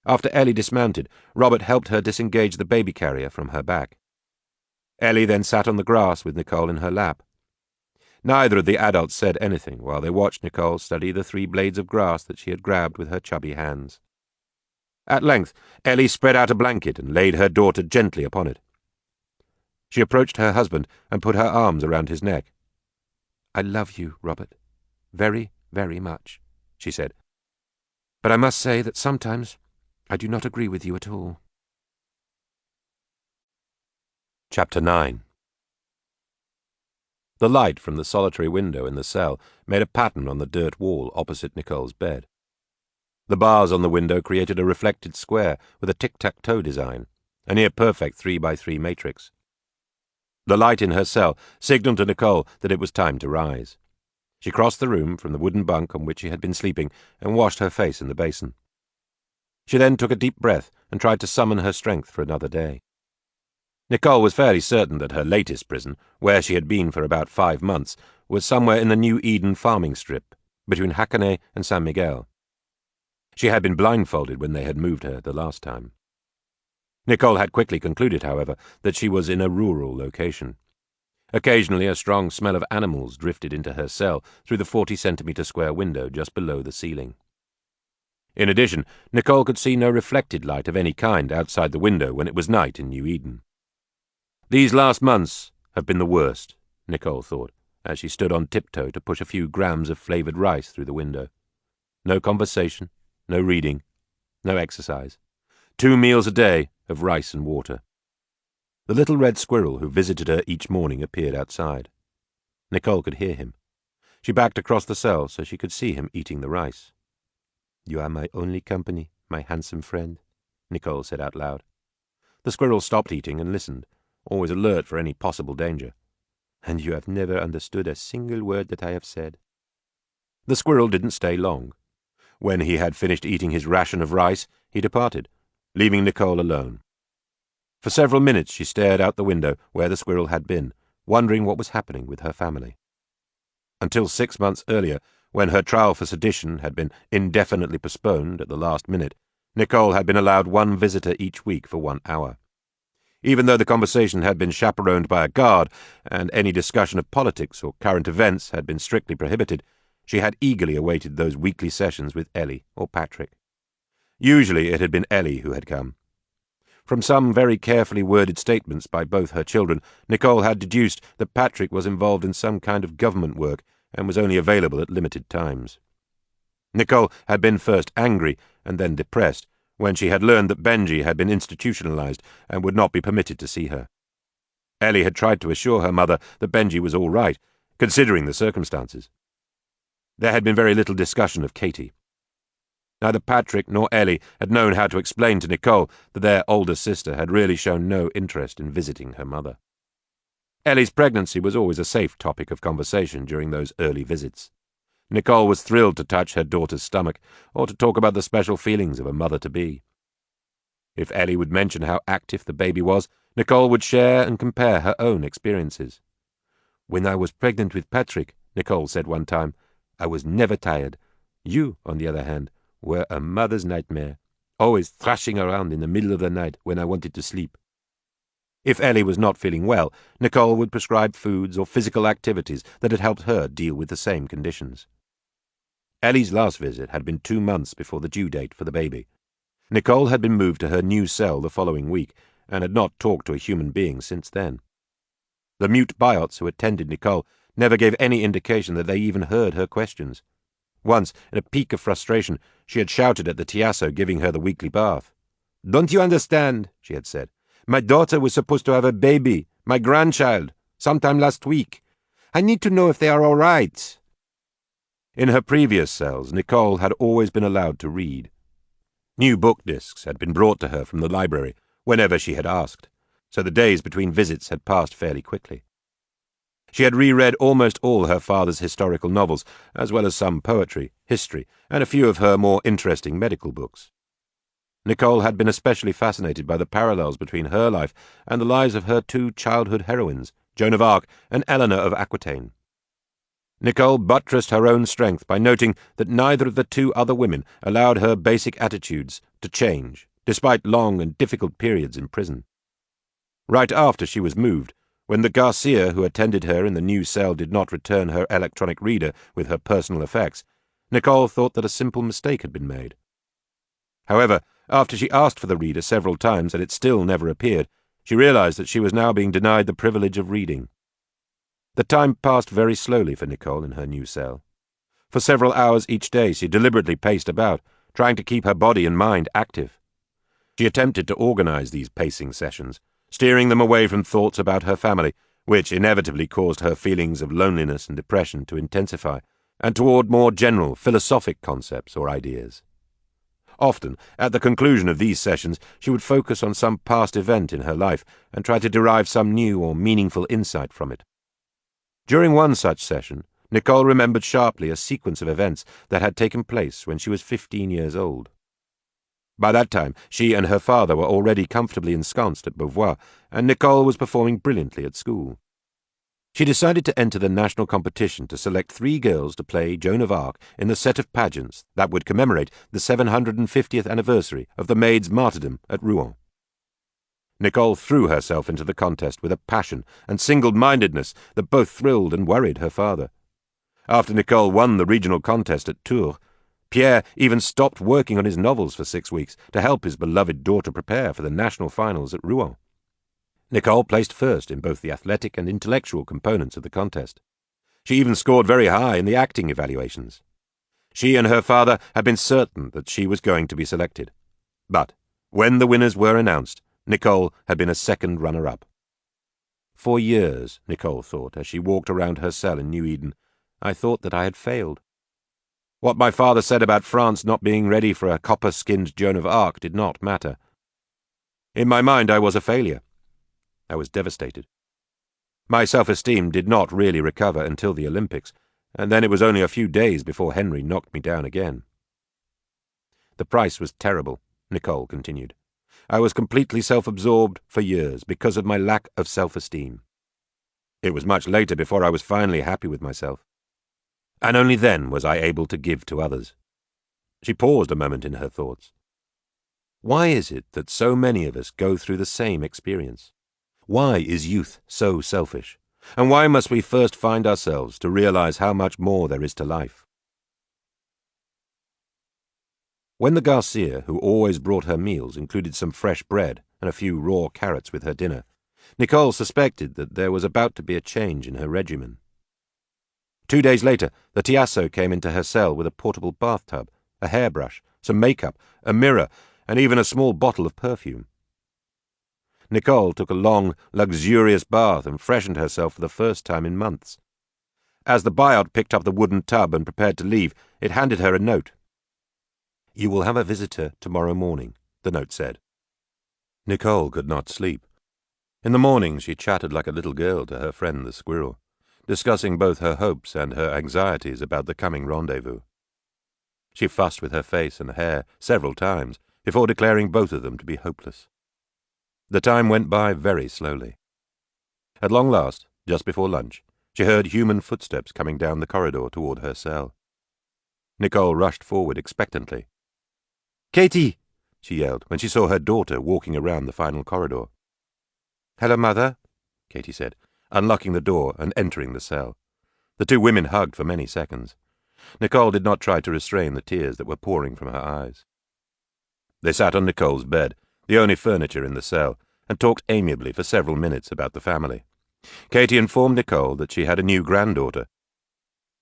After Ellie dismounted, Robert helped her disengage the baby carrier from her back. Ellie then sat on the grass with Nicole in her lap. Neither of the adults said anything while they watched Nicole study the 3 blades of grass that she had grabbed with her chubby hands. At length, Ellie spread out a blanket and laid her daughter gently upon it. She approached her husband and put her arms around his neck. "I love you, Robert, very, very much," she said. "But I must say that sometimes I do not agree with you at all." Chapter 9. The light from the solitary window in the cell made a pattern on the dirt wall opposite Nicole's bed. The bars on the window created a reflected square with a tic-tac-toe design, a near-perfect 3x3 matrix. The light in her cell signaled to Nicole that it was time to rise. She crossed the room from the wooden bunk on which she had been sleeping and washed her face in the basin. She then took a deep breath and tried to summon her strength for another day. Nicole was fairly certain that her latest prison, where she had been for about 5 months, was somewhere in the New Eden farming strip, between Hackney and San Miguel. She had been blindfolded when they had moved her the last time. Nicole had quickly concluded, however, that she was in a rural location. Occasionally a strong smell of animals drifted into her cell through the 40-centimetre square window just below the ceiling. In addition, Nicole could see no reflected light of any kind outside the window when it was night in New Eden. These last months have been the worst, Nicole thought, as she stood on tiptoe to push a few grams of flavoured rice through the window. No conversation, no reading, no exercise. 2 meals a day of rice and water. The little red squirrel who visited her each morning appeared outside. Nicole could hear him. She backed across the cell so she could see him eating the rice. "You are my only company, my handsome friend," Nicole said out loud. The squirrel stopped eating and listened, always alert for any possible danger. "And you have never understood a single word that I have said." The squirrel didn't stay long. When he had finished eating his ration of rice, he departed, leaving Nicole alone. For several minutes she stared out the window where the squirrel had been, wondering what was happening with her family. Until 6 months earlier, when her trial for sedition had been indefinitely postponed at the last minute, Nicole had been allowed 1 visitor each week for 1 hour. Even though the conversation had been chaperoned by a guard, and any discussion of politics or current events had been strictly prohibited, she had eagerly awaited those weekly sessions with Ellie or Patrick. Usually it had been Ellie who had come. From some very carefully worded statements by both her children, Nicole had deduced that Patrick was involved in some kind of government work and was only available at limited times. Nicole had been first angry and then depressed when she had learned that Benji had been institutionalized and would not be permitted to see her. Ellie had tried to assure her mother that Benji was all right, considering the circumstances. There had been very little discussion of Katie. Neither Patrick nor Ellie had known how to explain to Nicole that their older sister had really shown no interest in visiting her mother. Ellie's pregnancy was always a safe topic of conversation during those early visits. Nicole was thrilled to touch her daughter's stomach or to talk about the special feelings of a mother-to-be. If Ellie would mention how active the baby was, Nicole would share and compare her own experiences. "When I was pregnant with Patrick," Nicole said one time, "I was never tired. You, on the other hand, were a mother's nightmare, always thrashing around in the middle of the night when I wanted to sleep." If Ellie was not feeling well, Nicole would prescribe foods or physical activities that had helped her deal with the same conditions. Ellie's last visit had been 2 months before the due date for the baby. Nicole had been moved to her new cell the following week and had not talked to a human being since then. The mute biots who attended Nicole never gave any indication that they even heard her questions. Once, in a peak of frustration, she had shouted at the Tiasso giving her the weekly bath. "Don't you understand?" she had said. "My daughter was supposed to have a baby, my grandchild, sometime last week. I need to know if they are all right." In her previous cells, Nicole had always been allowed to read. New book discs had been brought to her from the library whenever she had asked, so the days between visits had passed fairly quickly. She had reread almost all her father's historical novels, as well as some poetry, history, and a few of her more interesting medical books. Nicole had been especially fascinated by the parallels between her life and the lives of her 2 childhood heroines, Joan of Arc and Eleanor of Aquitaine. Nicole buttressed her own strength by noting that neither of the 2 other women allowed her basic attitudes to change, despite long and difficult periods in prison. Right after she was moved, when the Garcia who attended her in the new cell did not return her electronic reader with her personal effects, Nicole thought that a simple mistake had been made. However, after she asked for the reader several times and it still never appeared, She realized that she was now being denied the privilege of reading. The time passed very slowly for Nicole in her new cell. For several hours each day she deliberately paced about, trying to keep her body and mind active. She attempted to organize these pacing sessions, steering them away from thoughts about her family, which inevitably caused her feelings of loneliness and depression to intensify, and toward more general philosophic concepts or ideas. Often, at the conclusion of these sessions, she would focus on some past event in her life and try to derive some new or meaningful insight from it. During one such session, Nicole remembered sharply a sequence of events that had taken place when she was 15 years old. By that time, she and her father were already comfortably ensconced at Beauvoir, and Nicole was performing brilliantly at school. She decided to enter the national competition to select 3 girls to play Joan of Arc in the set of pageants that would commemorate the 750th anniversary of the Maid's martyrdom at Rouen. Nicole threw herself into the contest with a passion and single-mindedness that both thrilled and worried her father. After Nicole won the regional contest at Tours, Pierre even stopped working on his novels for 6 weeks to help his beloved daughter prepare for the national finals at Rouen. Nicole placed first in both the athletic and intellectual components of the contest. She even scored very high in the acting evaluations. She and her father had been certain that she was going to be selected. But when the winners were announced, Nicole had been a second runner-up. For years, Nicole thought, as she walked around her cell in New Eden, I thought that I had failed. What my father said about France not being ready for a copper-skinned Joan of Arc did not matter. In my mind, I was a failure. I was devastated. My self-esteem did not really recover until the Olympics, and then it was only a few days before Henry knocked me down again. The price was terrible, Nicole continued. I was completely self-absorbed for years because of my lack of self-esteem. It was much later before I was finally happy with myself, and only then was I able to give to others. She paused a moment in her thoughts. Why is it that so many of us go through the same experience? Why is youth so selfish? And why must we first find ourselves to realize how much more there is to life? When the Garcia, who always brought her meals, included some fresh bread and a few raw carrots with her dinner, Nicole suspected that there was about to be a change in her regimen. 2 days later, the Tiasso came into her cell with a portable bathtub, a hairbrush, some makeup, a mirror, and even a small bottle of perfume. Nicole took a long, luxurious bath and freshened herself for the first time in months. As the buyout picked up the wooden tub and prepared to leave, it handed her a note. You will have a visitor tomorrow morning, the note said. Nicole could not sleep. In the morning she chatted like a little girl to her friend the squirrel, discussing both her hopes and her anxieties about the coming rendezvous. She fussed with her face and hair several times before declaring both of them to be hopeless. The time went by very slowly. At long last, just before lunch, she heard human footsteps coming down the corridor toward her cell. Nicole rushed forward expectantly. "Katie!" she yelled when she saw her daughter walking around the final corridor. "Hello, Mother," Katie said, unlocking the door and entering the cell. The 2 women hugged for many seconds. Nicole did not try to restrain the tears that were pouring from her eyes. They sat on Nicole's bed, the only furniture in the cell, and talked amiably for several minutes about the family. Katie informed Nicole that she had a new granddaughter.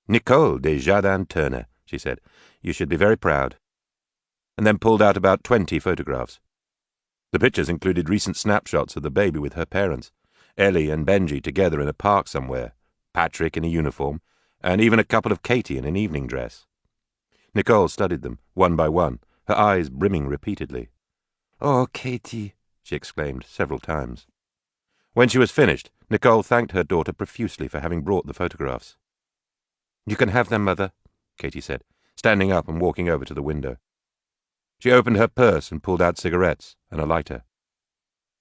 "Nicole Desjardins Turner," she said. "You should be very proud." And then pulled out about 20 photographs. The pictures included recent snapshots of the baby with her parents, Ellie and Benji together in a park somewhere, Patrick in a uniform, and even a couple of Katie in an evening dress. Nicole studied them, one by one, her eyes brimming repeatedly. "Oh, Katie," she exclaimed several times. When she was finished, Nicole thanked her daughter profusely for having brought the photographs. "You can have them, Mother," Katie said, standing up and walking over to the window. She opened her purse and pulled out cigarettes and a lighter.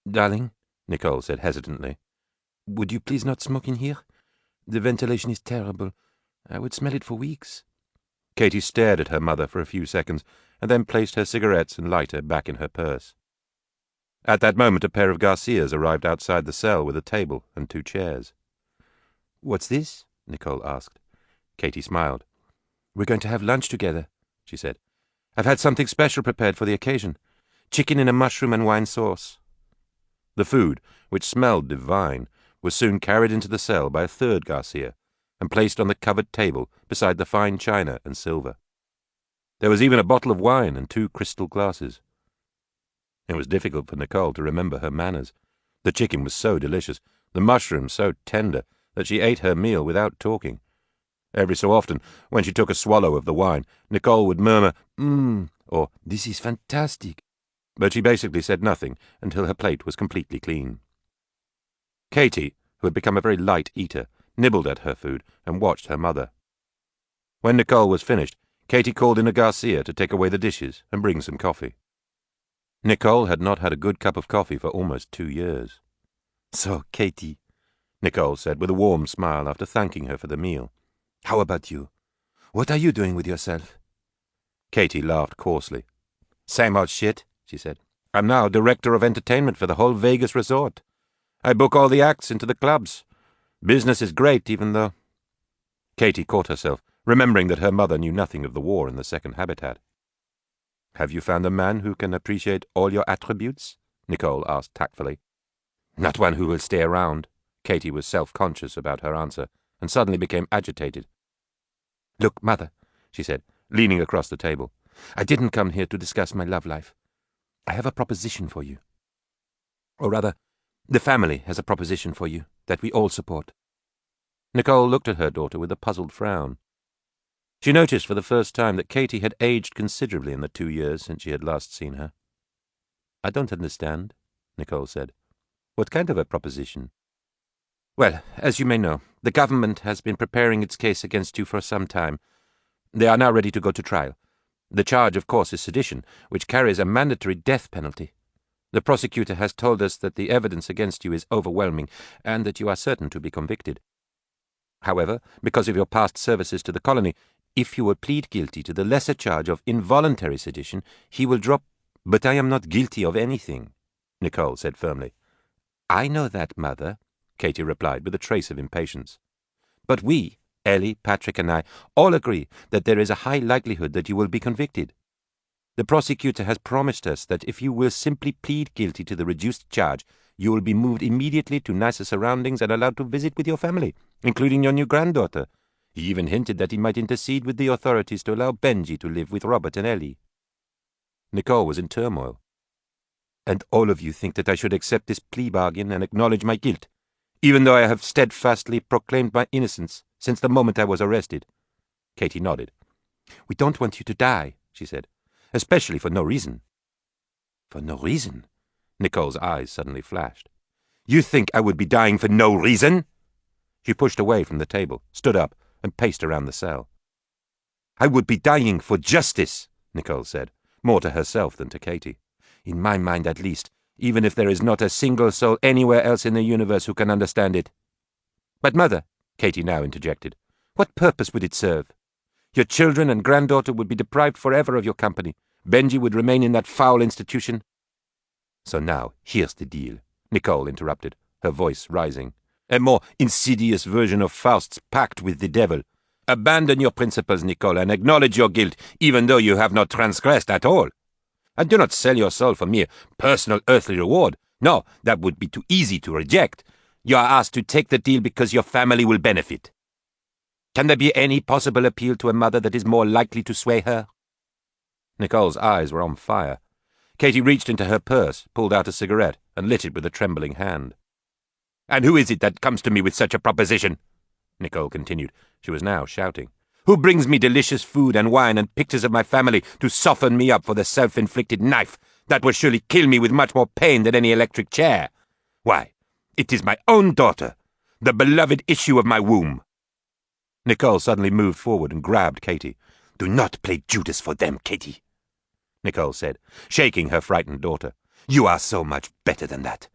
"Darling," Nicole said hesitantly, "would you please not smoke in here? The ventilation is terrible. I would smell it for weeks." Katie stared at her mother for a few seconds and then placed her cigarettes and lighter back in her purse. At that moment a pair of Garcias arrived outside the cell with a table and 2 chairs. "What's this?" Nicole asked. Katie smiled. "We're going to have lunch together," she said. "I've had something special prepared for the occasion. Chicken in a mushroom and wine sauce." The food, which smelled divine, was soon carried into the cell by a third Garcia and placed on the covered table beside the fine china and silver. There was even a bottle of wine and 2 crystal glasses. It was difficult for Nicole to remember her manners. The chicken was so delicious, the mushrooms so tender, that she ate her meal without talking. Every so often, when she took a swallow of the wine, Nicole would murmur, or "This is fantastic." But she basically said nothing until her plate was completely clean. Katie, who had become a very light eater, nibbled at her food and watched her mother. When Nicole was finished, Katie called in a Garcia to take away the dishes and bring some coffee. Nicole had not had a good cup of coffee for almost 2 years. "So, Katie," Nicole said with a warm smile after thanking her for the meal, "how about you? What are you doing with yourself?" Katie laughed coarsely. "Same old shit," she said. "I'm now director of entertainment for the whole Vegas resort. I book all the acts into the clubs. Business is great, even though—" Katie caught herself, remembering that her mother knew nothing of the war in the second habitat. "Have you found a man who can appreciate all your attributes?" Nicole asked tactfully. "Not one who will stay around." Katie was self-conscious about her answer, and suddenly became agitated. "Look, Mother," she said, leaning across the table, "I didn't come here to discuss my love life. I have a proposition for you. Or rather, the family has a proposition for you that we all support." Nicole looked at her daughter with a puzzled frown. She noticed for the first time that Katie had aged considerably in the 2 years since she had last seen her. "I don't understand," Nicole said. "What kind of a proposition?" "Well, as you may know, the government has been preparing its case against you for some time. They are now ready to go to trial. The charge, of course, is sedition, which carries a mandatory death penalty. The prosecutor has told us that the evidence against you is overwhelming, and that you are certain to be convicted. However, because of your past services to the colony, if you will plead guilty to the lesser charge of involuntary sedition, he will drop—" "But I am not guilty of anything," Nicole said firmly. "I know that, Mother," Katie replied with a trace of impatience. "But we, Ellie, Patrick, and I, all agree that there is a high likelihood that you will be convicted. The prosecutor has promised us that if you will simply plead guilty to the reduced charge, you will be moved immediately to nicer surroundings and allowed to visit with your family, including your new granddaughter. He even hinted that he might intercede with the authorities to allow Benji to live with Robert and Ellie." Nicole was in turmoil. "And all of you think that I should accept this plea bargain and acknowledge my guilt, even though I have steadfastly proclaimed my innocence since the moment I was arrested?" Katie nodded. "We don't want you to die," she said, "especially for no reason." "For no reason?" Nicole's eyes suddenly flashed. "You think I would be dying for no reason?" She pushed away from the table, stood up, and paced around the cell. "I would be dying for justice," Nicole said, more to herself than to Katie. "In my mind, at least, even if there is not a single soul anywhere else in the universe who can understand it." "But, Mother," Katie now interjected, "what purpose would it serve? Your children and granddaughter would be deprived forever of your company. Benji would remain in that foul institution." "So now, here's the deal," Nicole interrupted, her voice rising. "A more insidious version of Faust's pact with the devil. Abandon your principles, Nicole, and acknowledge your guilt, even though you have not transgressed at all. And do not sell your soul for mere personal earthly reward. No, that would be too easy to reject. You are asked to take the deal because your family will benefit. Can there be any possible appeal to a mother that is more likely to sway her?" Nicole's eyes were on fire. Katie reached into her purse, pulled out a cigarette, and lit it with a trembling hand. "And who is it that comes to me with such a proposition?" Nicole continued. She was now shouting. "Who brings me delicious food and wine and pictures of my family to soften me up for the self-inflicted knife that will surely kill me with much more pain than any electric chair? Why, it is my own daughter, the beloved issue of my womb." Nicole suddenly moved forward and grabbed Katie. "Do not play Judas for them, Katie," Nicole said, shaking her frightened daughter. "You are so much better than that.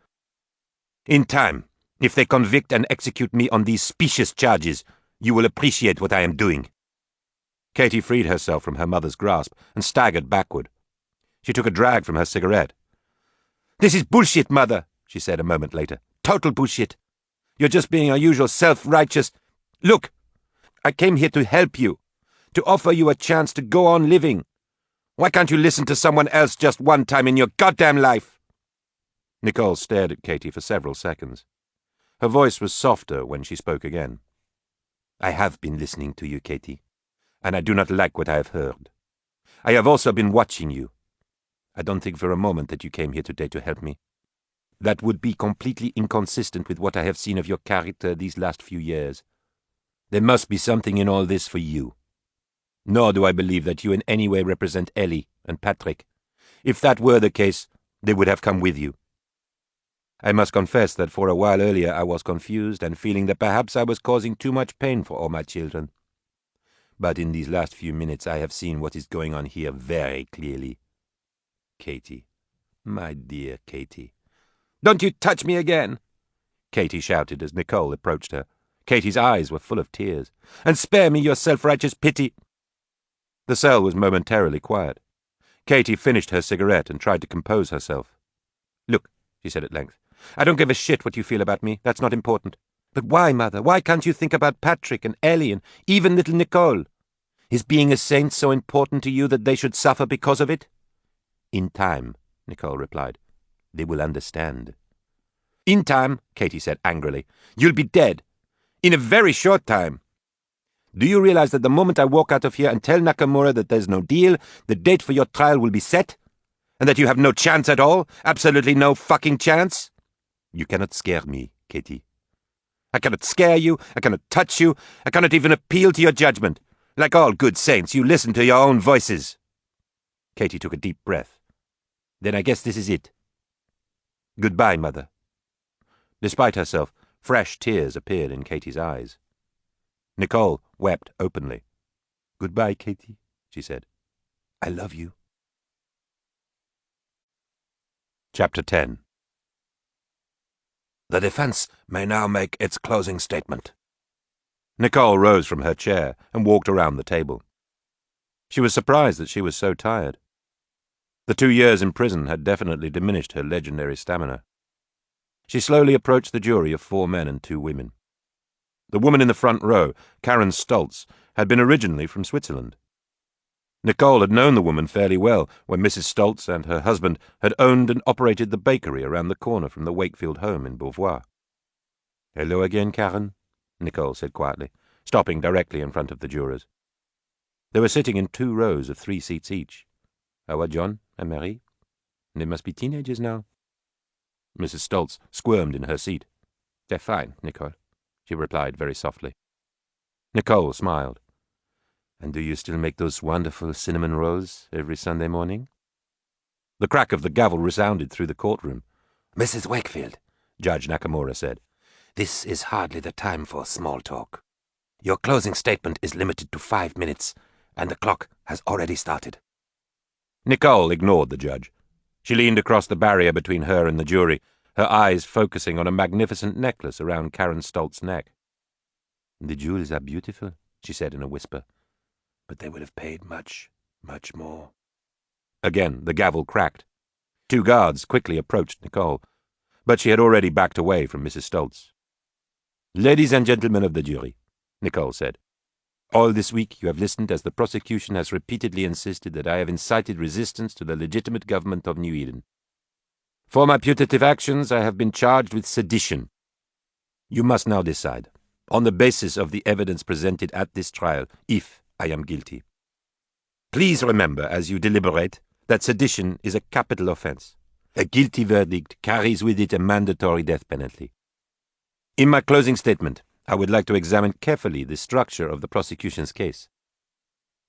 In time, if they convict and execute me on these specious charges, you will appreciate what I am doing." Katie freed herself from her mother's grasp and staggered backward. She took a drag from her cigarette. "This is bullshit, Mother," she said a moment later. "Total bullshit. You're just being your usual self-righteous... Look, I came here to help you, to offer you a chance to go on living. Why can't you listen to someone else just one time in your goddamn life?" Nicole stared at Katie for several seconds. Her voice was softer when she spoke again. I have been listening to you, Katie, and I do not like what I have heard. I have also been watching you. I don't think for a moment that you came here today to help me. That would be completely inconsistent with what I have seen of your character these last few years. There must be something in all this for you. Nor do I believe that you in any way represent Ellie and Patrick. If that were the case, they would have come with you. I must confess that for a while earlier I was confused and feeling that perhaps I was causing too much pain for all my children. But in these last few minutes I have seen what is going on here very clearly. Katie, my dear Katie. Don't you touch me again! Katie shouted as Nicole approached her. Katie's eyes were full of tears. And spare me your self-righteous pity! The cell was momentarily quiet. Katie finished her cigarette and tried to compose herself. Look, she said at length, I don't give a shit what you feel about me. That's not important. But why, Mother? Why can't you think about Patrick and Ellie and even little Nicole? Is being a saint so important to you that they should suffer because of it? In time, Nicole replied. They will understand. In time, Katie said angrily. You'll be dead. In a very short time. Do you realize that the moment I walk out of here and tell Nakamura that there's no deal, the date for your trial will be set? And that you have no chance at all? Absolutely no fucking chance? You cannot scare me, Katie. I cannot scare you, I cannot touch you, I cannot even appeal to your judgment. Like all good saints, you listen to your own voices. Katie took a deep breath. Then I guess this is it. Goodbye, Mother. Despite herself, fresh tears appeared in Katie's eyes. Nicole wept openly. Goodbye, Katie, she said. I love you. Chapter 10. The defense may now make its closing statement. Nicole rose from her chair and walked around the table. She was surprised that she was so tired. The 2 years in prison had definitely diminished her legendary stamina. She slowly approached the jury of 4 men and 2 women. The woman in the front row, Karen Stoltz, had been originally from Switzerland. Nicole had known the woman fairly well when Mrs. Stoltz and her husband had owned and operated the bakery around the corner from the Wakefield home in Beauvoir. Hello again, Karen, Nicole said quietly, stopping directly in front of the jurors. They were sitting in 2 rows of 3 seats each. How are John and Marie? They must be teenagers now. Mrs. Stoltz squirmed in her seat. They're fine, Nicole, she replied very softly. Nicole smiled. And do you still make those wonderful cinnamon rolls every Sunday morning? The crack of the gavel resounded through the courtroom. Mrs. Wakefield, Judge Nakamura said, this is hardly the time for small talk. Your closing statement is limited to 5 minutes, and the clock has already started. Nicole ignored the judge. She leaned across the barrier between her and the jury, her eyes focusing on a magnificent necklace around Karen Stoltz's neck. The jewels are beautiful, she said in a whisper. But they would have paid much, much more. Again, the gavel cracked. 2 guards quickly approached Nicole, but she had already backed away from Mrs. Stoltz. Ladies and gentlemen of the jury, Nicole said, all this week you have listened as the prosecution has repeatedly insisted that I have incited resistance to the legitimate government of New Eden. For my putative actions, I have been charged with sedition. You must now decide, on the basis of the evidence presented at this trial, if I am guilty. Please remember, as you deliberate, that sedition is a capital offense. A guilty verdict carries with it a mandatory death penalty. In my closing statement, I would like to examine carefully the structure of the prosecution's case.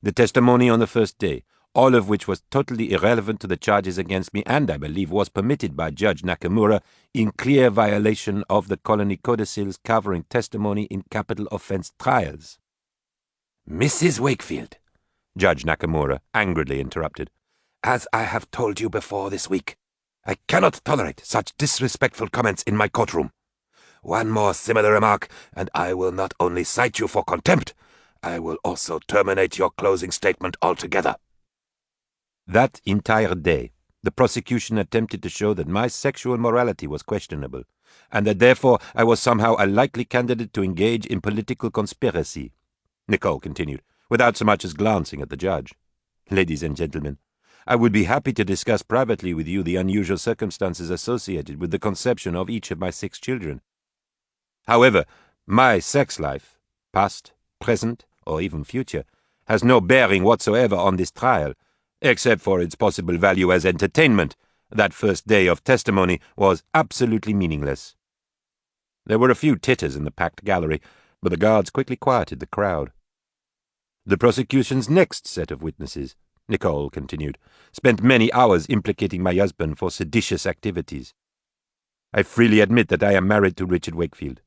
The testimony on the first day, all of which was totally irrelevant to the charges against me and, I believe, was permitted by Judge Nakamura in clear violation of the colony codicils covering testimony in capital offense trials. Mrs. Wakefield, Judge Nakamura angrily interrupted, as I have told you before this week, I cannot tolerate such disrespectful comments in my courtroom. One more similar remark, and I will not only cite you for contempt, I will also terminate your closing statement altogether. That entire day, the prosecution attempted to show that my sexual morality was questionable, and that therefore I was somehow a likely candidate to engage in political conspiracy. Nicole continued, without so much as glancing at the judge. Ladies and gentlemen, I would be happy to discuss privately with you the unusual circumstances associated with the conception of each of my 6 children. However, my sex life, past, present, or even future, has no bearing whatsoever on this trial, except for its possible value as entertainment. That first day of testimony was absolutely meaningless. There were a few titters in the packed gallery, but the guards quickly quieted the crowd. The prosecution's next set of witnesses, Nicole continued, spent many hours implicating my husband for seditious activities. I freely admit that I am married to Richard Wakefield.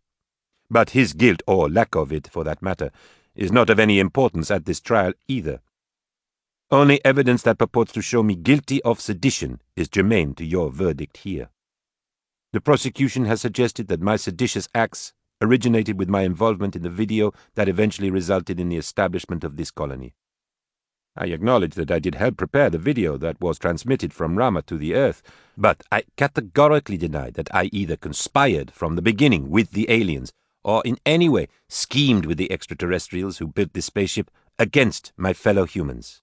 But his guilt, or lack of it for that matter, is not of any importance at this trial either. Only evidence that purports to show me guilty of sedition is germane to your verdict here. The prosecution has suggested that my seditious acts originated with my involvement in the video that eventually resulted in the establishment of this colony. I acknowledge that I did help prepare the video that was transmitted from Rama to the Earth, but I categorically deny that I either conspired from the beginning with the aliens or in any way schemed with the extraterrestrials who built this spaceship against my fellow humans.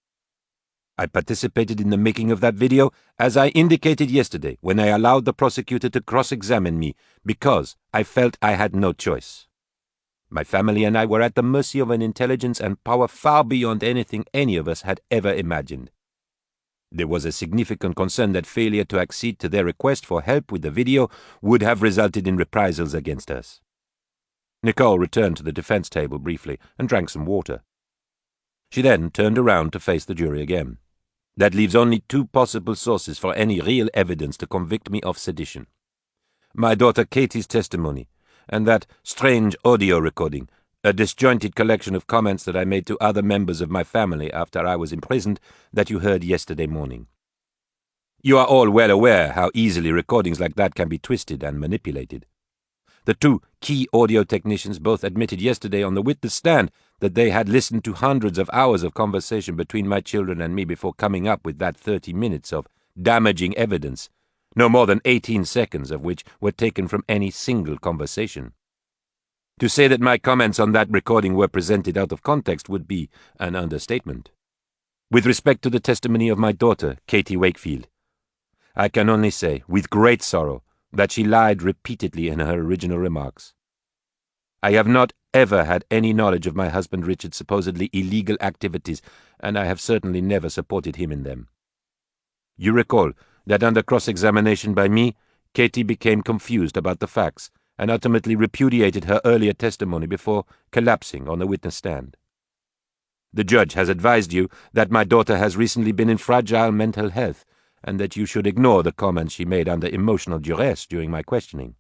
I participated in the making of that video, as I indicated yesterday when I allowed the prosecutor to cross-examine me, because I felt I had no choice. My family and I were at the mercy of an intelligence and power far beyond anything any of us had ever imagined. There was a significant concern that failure to accede to their request for help with the video would have resulted in reprisals against us. Nicole returned to the defense table briefly and drank some water. She then turned around to face the jury again. That leaves only 2 possible sources for any real evidence to convict me of sedition. My daughter Katie's testimony, and that strange audio recording, a disjointed collection of comments that I made to other members of my family after I was imprisoned that you heard yesterday morning. You are all well aware how easily recordings like that can be twisted and manipulated. The 2 key audio technicians both admitted yesterday on the witness stand that they had listened to hundreds of hours of conversation between my children and me before coming up with that 30 minutes of damaging evidence, no more than 18 seconds of which were taken from any single conversation. To say that my comments on that recording were presented out of context would be an understatement. With respect to the testimony of my daughter, Katie Wakefield, I can only say, with great sorrow, that she lied repeatedly in her original remarks. I have not ever had any knowledge of my husband Richard's supposedly illegal activities, and I have certainly never supported him in them. You recall that under cross-examination by me, Katie became confused about the facts and ultimately repudiated her earlier testimony before collapsing on the witness stand. The judge has advised you that my daughter has recently been in fragile mental health, and that you should ignore the comments she made under emotional duress during my questioning.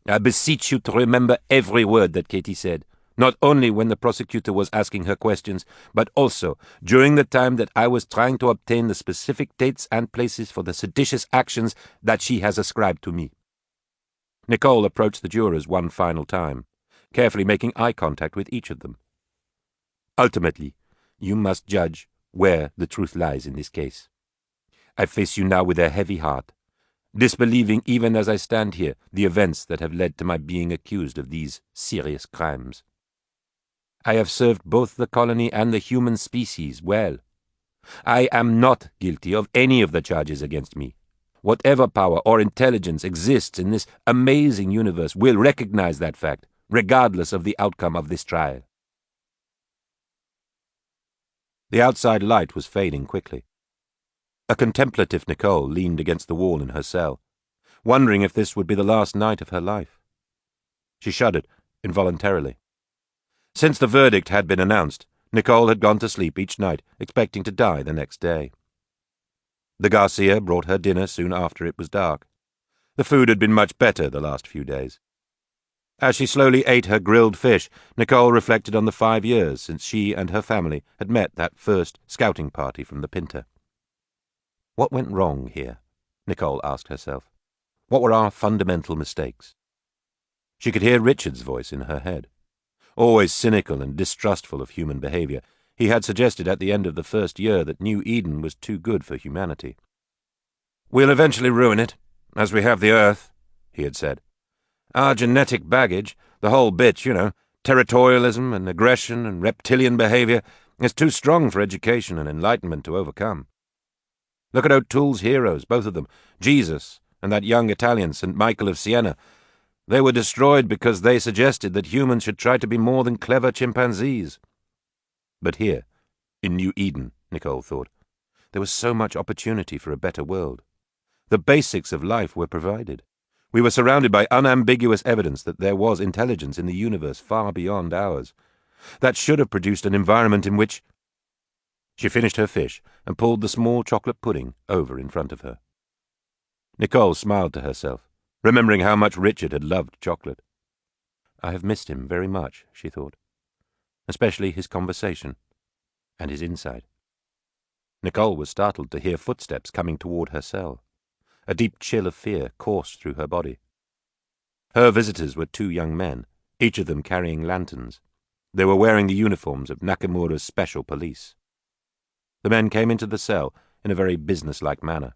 I beseech you to remember every word that Katie said, not only when the prosecutor was asking her questions, but also during the time that I was trying to obtain the specific dates and places for the seditious actions that she has ascribed to me. Nicole approached the jurors one final time, carefully making eye contact with each of them. Ultimately, you must judge where the truth lies in this case. I face you now with a heavy heart, disbelieving even as I stand here the events that have led to my being accused of these serious crimes. I have served both the colony and the human species well. I am not guilty of any of the charges against me. Whatever power or intelligence exists in this amazing universe will recognize that fact, regardless of the outcome of this trial. The outside light was fading quickly. A contemplative Nicole leaned against the wall in her cell, wondering if this would be the last night of her life. She shuddered involuntarily. Since the verdict had been announced, Nicole had gone to sleep each night, expecting to die the next day. The Garcia brought her dinner soon after it was dark. The food had been much better the last few days. As she slowly ate her grilled fish, Nicole reflected on the 5 years since she and her family had met that first scouting party from the Pinta. What went wrong here? Nicole asked herself. What were our fundamental mistakes? She could hear Richard's voice in her head. Always cynical and distrustful of human behavior, he had suggested at the end of the first year that New Eden was too good for humanity. "We'll eventually ruin it, as we have the Earth," he had said. "Our genetic baggage, the whole bit, territorialism and aggression and reptilian behavior, is too strong for education and enlightenment to overcome. Look at O'Toole's heroes, both of them, Jesus and that young Italian, St. Michael of Siena. They were destroyed because they suggested that humans should try to be more than clever chimpanzees. But here, in New Eden, Nicole thought, there was so much opportunity for a better world. The basics of life were provided. We were surrounded by unambiguous evidence that there was intelligence in the universe far beyond ours. That should have produced an environment in which... She finished her fish and pulled the small chocolate pudding over in front of her. Nicole smiled to herself, remembering how much Richard had loved chocolate. I have missed him very much, she thought, especially his conversation and his insight. Nicole was startled to hear footsteps coming toward her cell. A deep chill of fear coursed through her body. Her visitors were two young men, each of them carrying lanterns. They were wearing the uniforms of Nakamura's special police. The men came into the cell in a very businesslike manner.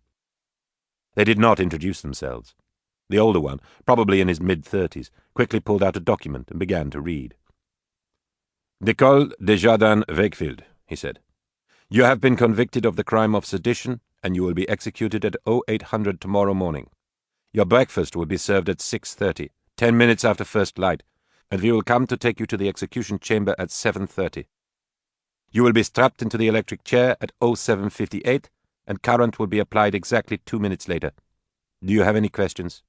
They did not introduce themselves. The older one, probably in his mid-30s, quickly pulled out a document and began to read. Nicole Desjardins Wakefield, he said. You have been convicted of the crime of sedition, and you will be executed at 0800 tomorrow morning. Your breakfast will be served at 6:30, 10 minutes after first light, and we will come to take you to the execution chamber at 7:30. You will be strapped into the electric chair at 0758, and current will be applied exactly 2 minutes later. Do you have any questions?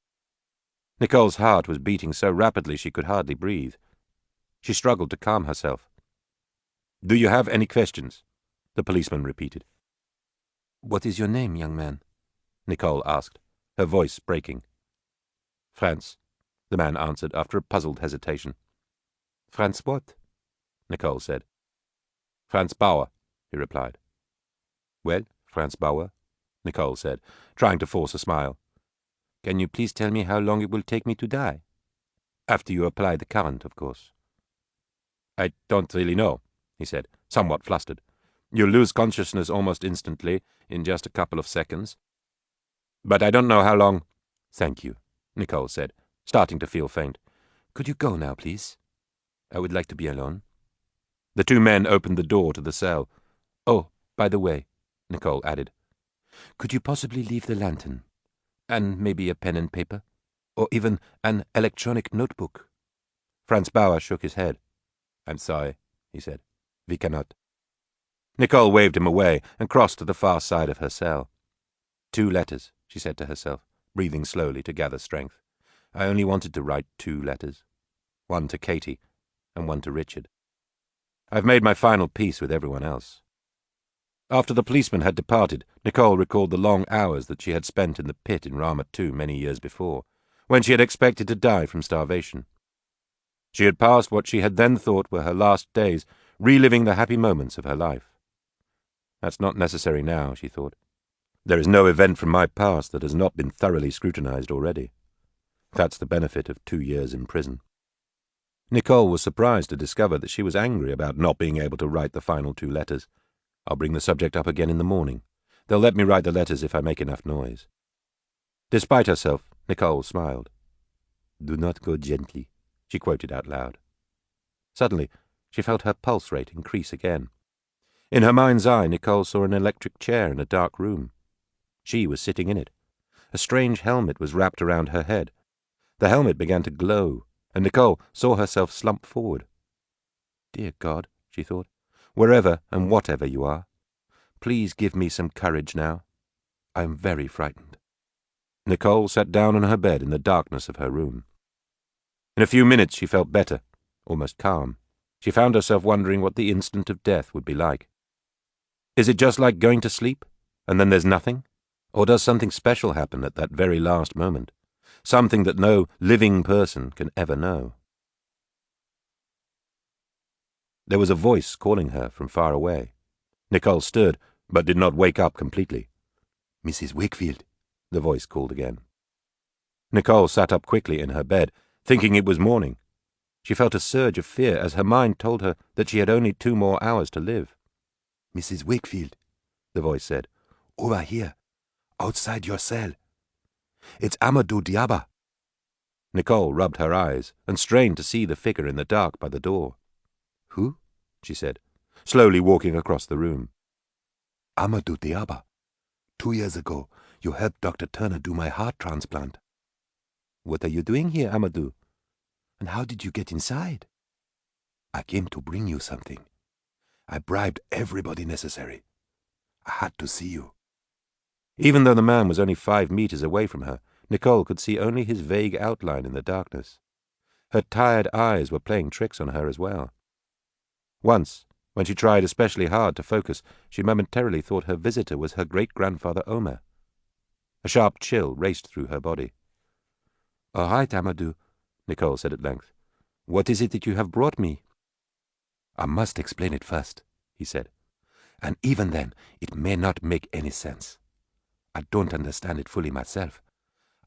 Nicole's heart was beating so rapidly she could hardly breathe. She struggled to calm herself. Do you have any questions? The policeman repeated. What is your name, young man? Nicole asked, her voice breaking. Franz, the man answered after a puzzled hesitation. Franz what? Nicole said. Franz Bauer, he replied. Well, Franz Bauer, Nicole said, trying to force a smile. Can you please tell me how long it will take me to die? After you apply the current, of course. I don't really know, he said, somewhat flustered. You'll lose consciousness almost instantly, in just a couple of seconds. But I don't know how long... Thank you, Nicole said, starting to feel faint. Could you go now, please? I would like to be alone. The two men opened the door to the cell. Oh, by the way, Nicole added, could you possibly leave the lantern? And maybe a pen and paper? Or even an electronic notebook? Franz Bauer shook his head. I'm sorry, he said. We cannot. Nicole waved him away and crossed to the far side of her cell. 2 letters, she said to herself, breathing slowly to gather strength. I only wanted to write 2 letters. 1 to Katie and 1 to Richard. I've made my final peace with everyone else. After the policeman had departed, Nicole recalled the long hours that she had spent in the pit in Rama 2 many years before, when she had expected to die from starvation. She had passed what she had then thought were her last days, reliving the happy moments of her life. That's not necessary now, she thought. There is no event from my past that has not been thoroughly scrutinized already. That's the benefit of 2 years in prison. Nicole was surprised to discover that she was angry about not being able to write the final 2 letters. I'll bring the subject up again in the morning. They'll let me write the letters if I make enough noise. Despite herself, Nicole smiled. Do not go gently, she quoted out loud. Suddenly, she felt her pulse rate increase again. In her mind's eye, Nicole saw an electric chair in a dark room. She was sitting in it. A strange helmet was wrapped around her head. The helmet began to glow, and Nicole saw herself slump forward. Dear God, she thought, wherever and whatever you are, please give me some courage now. I am very frightened. Nicole sat down on her bed in the darkness of her room. In a few minutes she felt better, almost calm. She found herself wondering what the instant of death would be like. Is it just like going to sleep, and then there's nothing? Or does something special happen at that very last moment? Something that no living person can ever know? There was a voice calling her from far away. Nicole stirred, but did not wake up completely. Mrs. Wakefield, the voice called again. Nicole sat up quickly in her bed, thinking it was morning. She felt a surge of fear as her mind told her that she had only 2 more hours to live. Mrs. Wakefield, the voice said, over here, outside your cell. It's Amadou Diaba. Nicole rubbed her eyes and strained to see the figure in the dark by the door. Who? She said, slowly walking across the room. Amadou Diaba. 2 years ago, you helped Dr. Turner do my heart transplant. What are you doing here, Amadou? And how did you get inside? I came to bring you something. I bribed everybody necessary. I had to see you. Even though the man was only 5 meters away from her, Nicole could see only his vague outline in the darkness. Her tired eyes were playing tricks on her as well. Once, when she tried especially hard to focus, she momentarily thought her visitor was her great-grandfather Omer. A sharp chill raced through her body. "All right, Amadou," Nicole said at length. "What is it that you have brought me?" "I must explain it first," he said. "And even then, it may not make any sense. I don't understand it fully myself.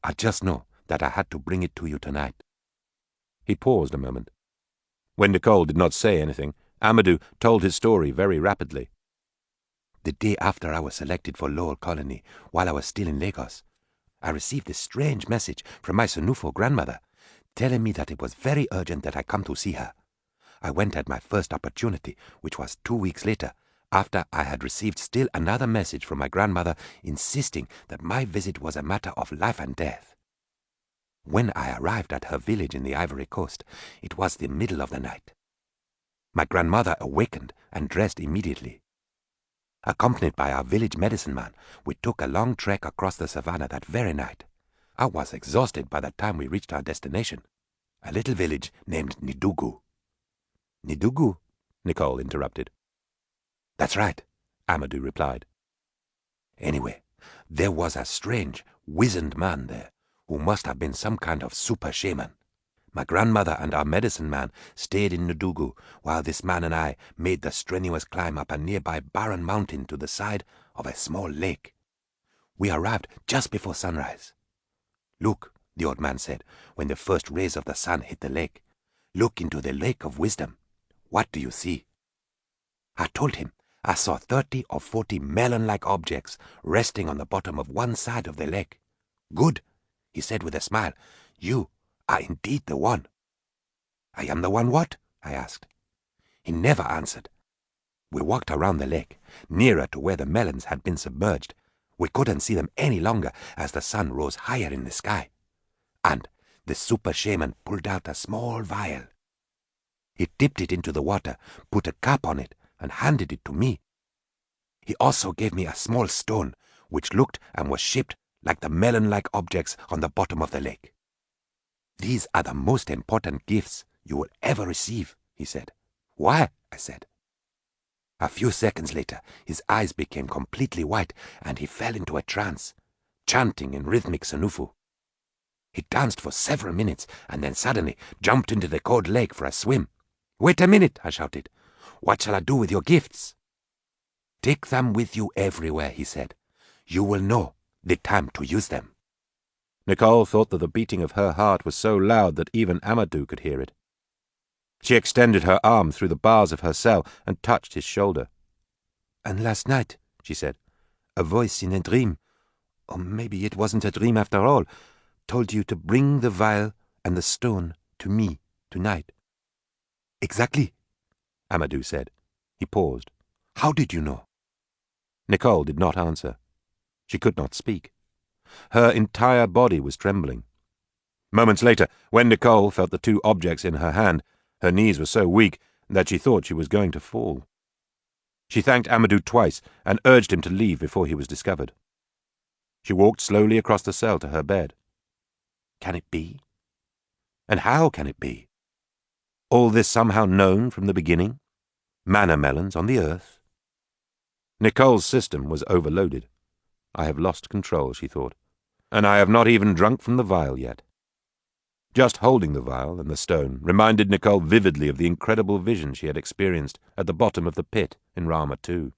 I just know that I had to bring it to you tonight." He paused a moment. When Nicole did not say anything, Amadou told his story very rapidly. "The day after I was selected for Lowell Colony, while I was still in Lagos, I received a strange message from my Senufo grandmother, telling me that it was very urgent that I come to see her. I went at my first opportunity, which was 2 weeks later, after I had received still another message from my grandmother insisting that my visit was a matter of life and death. When I arrived at her village in the Ivory Coast, it was the middle of the night. My grandmother awakened and dressed immediately. Accompanied by our village medicine man, we took a long trek across the savannah that very night. I was exhausted by the time we reached our destination, a little village named Nidugu." "Nidugu?" Nicole interrupted. "That's right," Amadou replied. "Anyway, there was a strange, wizened man there, who must have been some kind of super shaman. My grandmother and our medicine man stayed in Nidugu while this man and I made the strenuous climb up a nearby barren mountain to the side of a small lake. We arrived just before sunrise. 'Look,' the old man said, when the first rays of the sun hit the lake. 'Look into the lake of wisdom. What do you see?' I told him I saw 30 or 40 melon-like objects resting on the bottom of one side of the lake. 'Good,' he said with a smile. 'You are indeed the one.' 'I am the one what?' I asked. He never answered. We walked around the lake, nearer to where the melons had been submerged. We couldn't see them any longer as the sun rose higher in the sky. And the super shaman pulled out a small vial. He dipped it into the water, put a cap on it, and handed it to me. He also gave me a small stone, which looked and was shaped like the melon-like objects on the bottom of the lake. 'These are the most important gifts you will ever receive,' he said. 'Why?' I said. A few seconds later, his eyes became completely white, and he fell into a trance, chanting in rhythmic Senufu. He danced for several minutes, and then suddenly jumped into the cold lake for a swim. 'Wait a minute,' I shouted. 'What shall I do with your gifts?' 'Take them with you everywhere,' he said. 'You will know the time to use them.'" Nicole thought that the beating of her heart was so loud that even Amadou could hear it. She extended her arm through the bars of her cell and touched his shoulder. "And last night," she said, "a voice in a dream, or maybe it wasn't a dream after all, told you to bring the vial and the stone to me tonight." "Exactly," Amadou said. He paused. "How did you know?" Nicole did not answer. She could not speak. Her entire body was trembling. Moments later, when Nicole felt the 2 objects in her hand, her knees were so weak that she thought she was going to fall. She thanked Amadou twice and urged him to leave before he was discovered. She walked slowly across the cell to her bed. Can it be? And how can it be? All this somehow known from the beginning? Manna melons on the earth? Nicole's system was overloaded. I have lost control, she thought, and I have not even drunk from the vial yet. Just holding the vial and the stone reminded Nicole vividly of the incredible vision she had experienced at the bottom of the pit in Rama 2.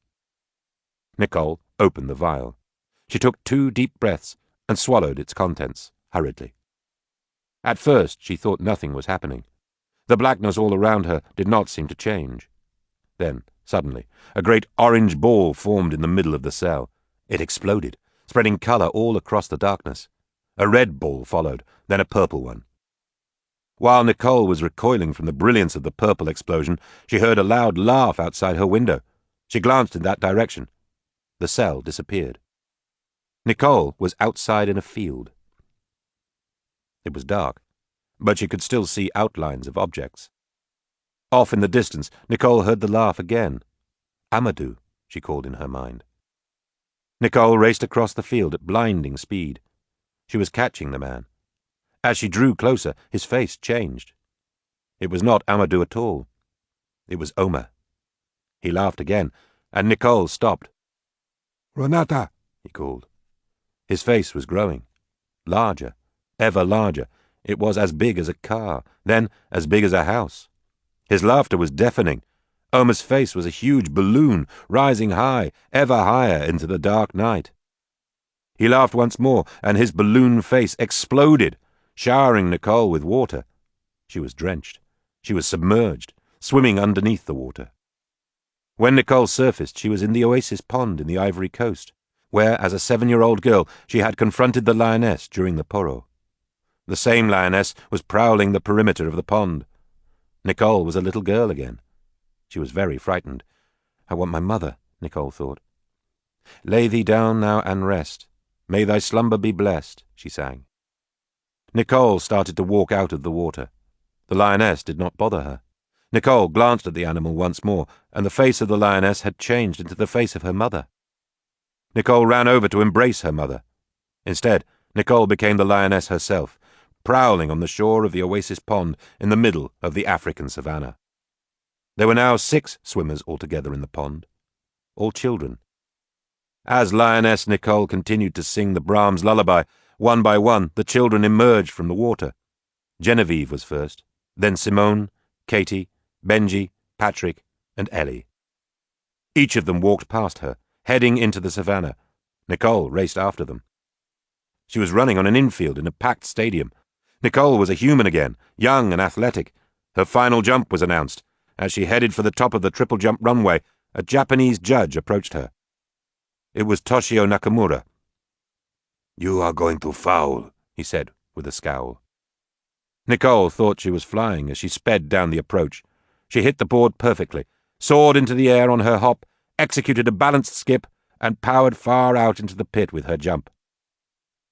Nicole opened the vial. She took 2 deep breaths and swallowed its contents hurriedly. At first she thought nothing was happening. The blackness all around her did not seem to change. Then, suddenly, a great orange ball formed in the middle of the cell. It exploded, spreading color all across the darkness. A red ball followed, then a purple one. While Nicole was recoiling from the brilliance of the purple explosion, she heard a loud laugh outside her window. She glanced in that direction. The cell disappeared. Nicole was outside in a field. It was dark, but she could still see outlines of objects. Off in the distance, Nicole heard the laugh again. Amadou, she called in her mind. Nicole raced across the field at blinding speed. She was catching the man. As she drew closer, his face changed. It was not Amadou at all. It was Omer. He laughed again, and Nicole stopped. "Renata," he called. His face was growing. Larger, ever larger. It was as big as a car, then as big as a house. His laughter was deafening. Omer's face was a huge balloon, rising high, ever higher into the dark night. He laughed once more, and his balloon face exploded, showering Nicole with water. She was drenched. She was submerged, swimming underneath the water. When Nicole surfaced, she was in the oasis pond in the Ivory Coast, where, as a 7-year-old girl, she had confronted the lioness during the Poro. The same lioness was prowling the perimeter of the pond. Nicole was a little girl again. She was very frightened. I want my mother, Nicole thought. Lay thee down now and rest. May thy slumber be blessed, she sang. Nicole started to walk out of the water. The lioness did not bother her. Nicole glanced at the animal once more, and the face of the lioness had changed into the face of her mother. Nicole ran over to embrace her mother. Instead, Nicole became the lioness herself, prowling on the shore of the oasis pond in the middle of the African savannah. There were now 6 swimmers altogether in the pond, all children. As Lioness Nicole continued to sing the Brahms lullaby, one by one the children emerged from the water. Genevieve was first, then Simone, Katie, Benji, Patrick, and Ellie. Each of them walked past her, heading into the savannah. Nicole raced after them. She was running on an infield in a packed stadium. Nicole was a human again, young and athletic. Her final jump was announced. As she headed for the top of the triple jump runway, a Japanese judge approached her. It was Toshio Nakamura. "You are going to foul," he said with a scowl. Nicole thought she was flying as she sped down the approach. She hit the board perfectly, soared into the air on her hop, executed a balanced skip, and powered far out into the pit with her jump.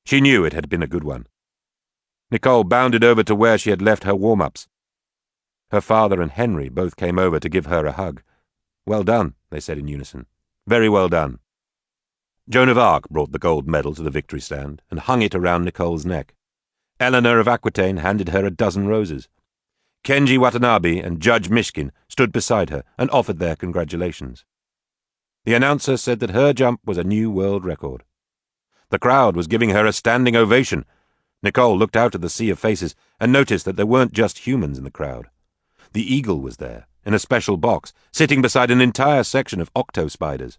She knew it had been a good one. Nicole bounded over to where she had left her warm-ups. Her father and Henry both came over to give her a hug. "Well done," they said in unison. "Very well done." Joan of Arc brought the gold medal to the victory stand and hung it around Nicole's neck. Eleanor of Aquitaine handed her a dozen roses. Kenji Watanabe and Judge Mishkin stood beside her and offered their congratulations. The announcer said that her jump was a new world record. The crowd was giving her a standing ovation. Nicole looked out at the sea of faces and noticed that there weren't just humans in the crowd. The eagle was there, in a special box, sitting beside an entire section of octo-spiders.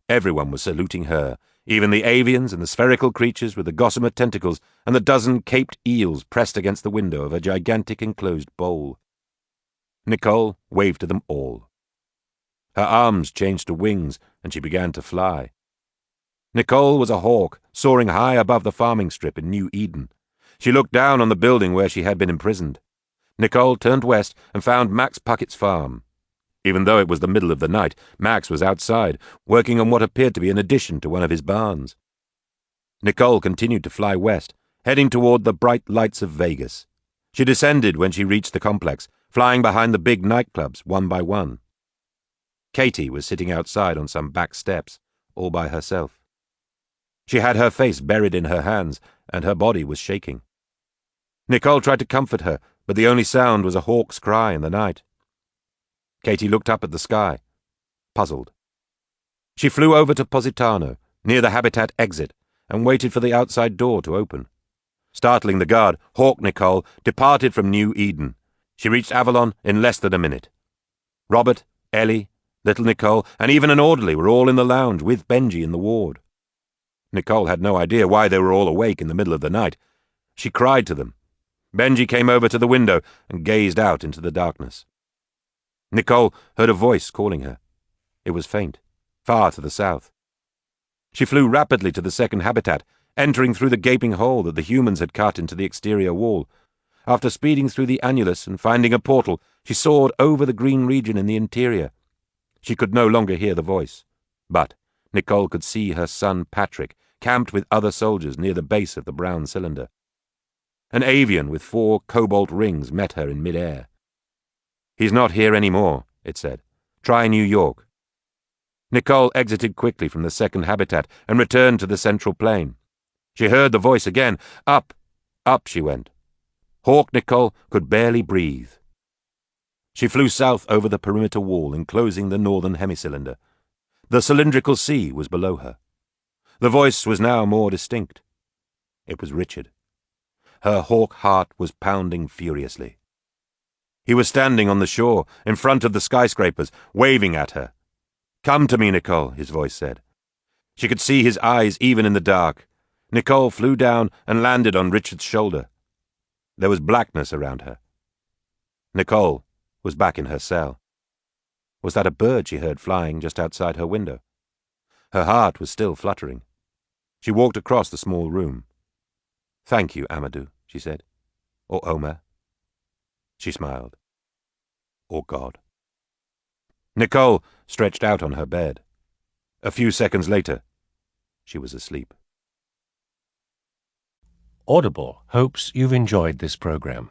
Everyone was saluting her, even the avians and the spherical creatures with the gossamer tentacles and the dozen caped eels pressed against the window of a gigantic enclosed bowl. Nicole waved to them all. Her arms changed to wings, and she began to fly. Nicole was a hawk, soaring high above the farming strip in New Eden. She looked down on the building where she had been imprisoned. Nicole turned west and found Max Puckett's farm. Even though it was the middle of the night, Max was outside, working on what appeared to be an addition to one of his barns. Nicole continued to fly west, heading toward the bright lights of Vegas. She descended when she reached the complex, flying behind the big nightclubs one by one. Katie was sitting outside on some back steps, all by herself. She had her face buried in her hands, and her body was shaking. Nicole tried to comfort her, but the only sound was a hawk's cry in the night. Katie looked up at the sky, puzzled. She flew over to Positano, near the habitat exit, and waited for the outside door to open. Startling the guard, Hawk Nicole departed from New Eden. She reached Avalon in less than a minute. Robert, Ellie, little Nicole, and even an orderly were all in the lounge with Benji in the ward. Nicole had no idea why they were all awake in the middle of the night. She cried to them. Benji came over to the window and gazed out into the darkness. Nicole heard a voice calling her. It was faint, far to the south. She flew rapidly to the second habitat, entering through the gaping hole that the humans had cut into the exterior wall. After speeding through the annulus and finding a portal, she soared over the green region in the interior. She could no longer hear the voice, but Nicole could see her son Patrick camped with other soldiers near the base of the brown cylinder. An avian with 4 cobalt rings met her in mid-air. "He's not here anymore," it said. "Try New York." Nicole exited quickly from the second habitat and returned to the central plane. She heard the voice again. Up, up she went. Hawk Nicole could barely breathe. She flew south over the perimeter wall enclosing the northern hemicylinder. The cylindrical sea was below her. The voice was now more distinct. It was Richard. Her hawk heart was pounding furiously. He was standing on the shore, in front of the skyscrapers, waving at her. "Come to me, Nicole," his voice said. She could see his eyes even in the dark. Nicole flew down and landed on Richard's shoulder. There was blackness around her. Nicole was back in her cell. Was that a bird she heard flying just outside her window? Her heart was still fluttering. She walked across the small room. "Thank you, Amadou," she said. "Or Omer." She smiled. "Or God." Nicole stretched out on her bed. A few seconds later, she was asleep. Audible hopes you've enjoyed this program.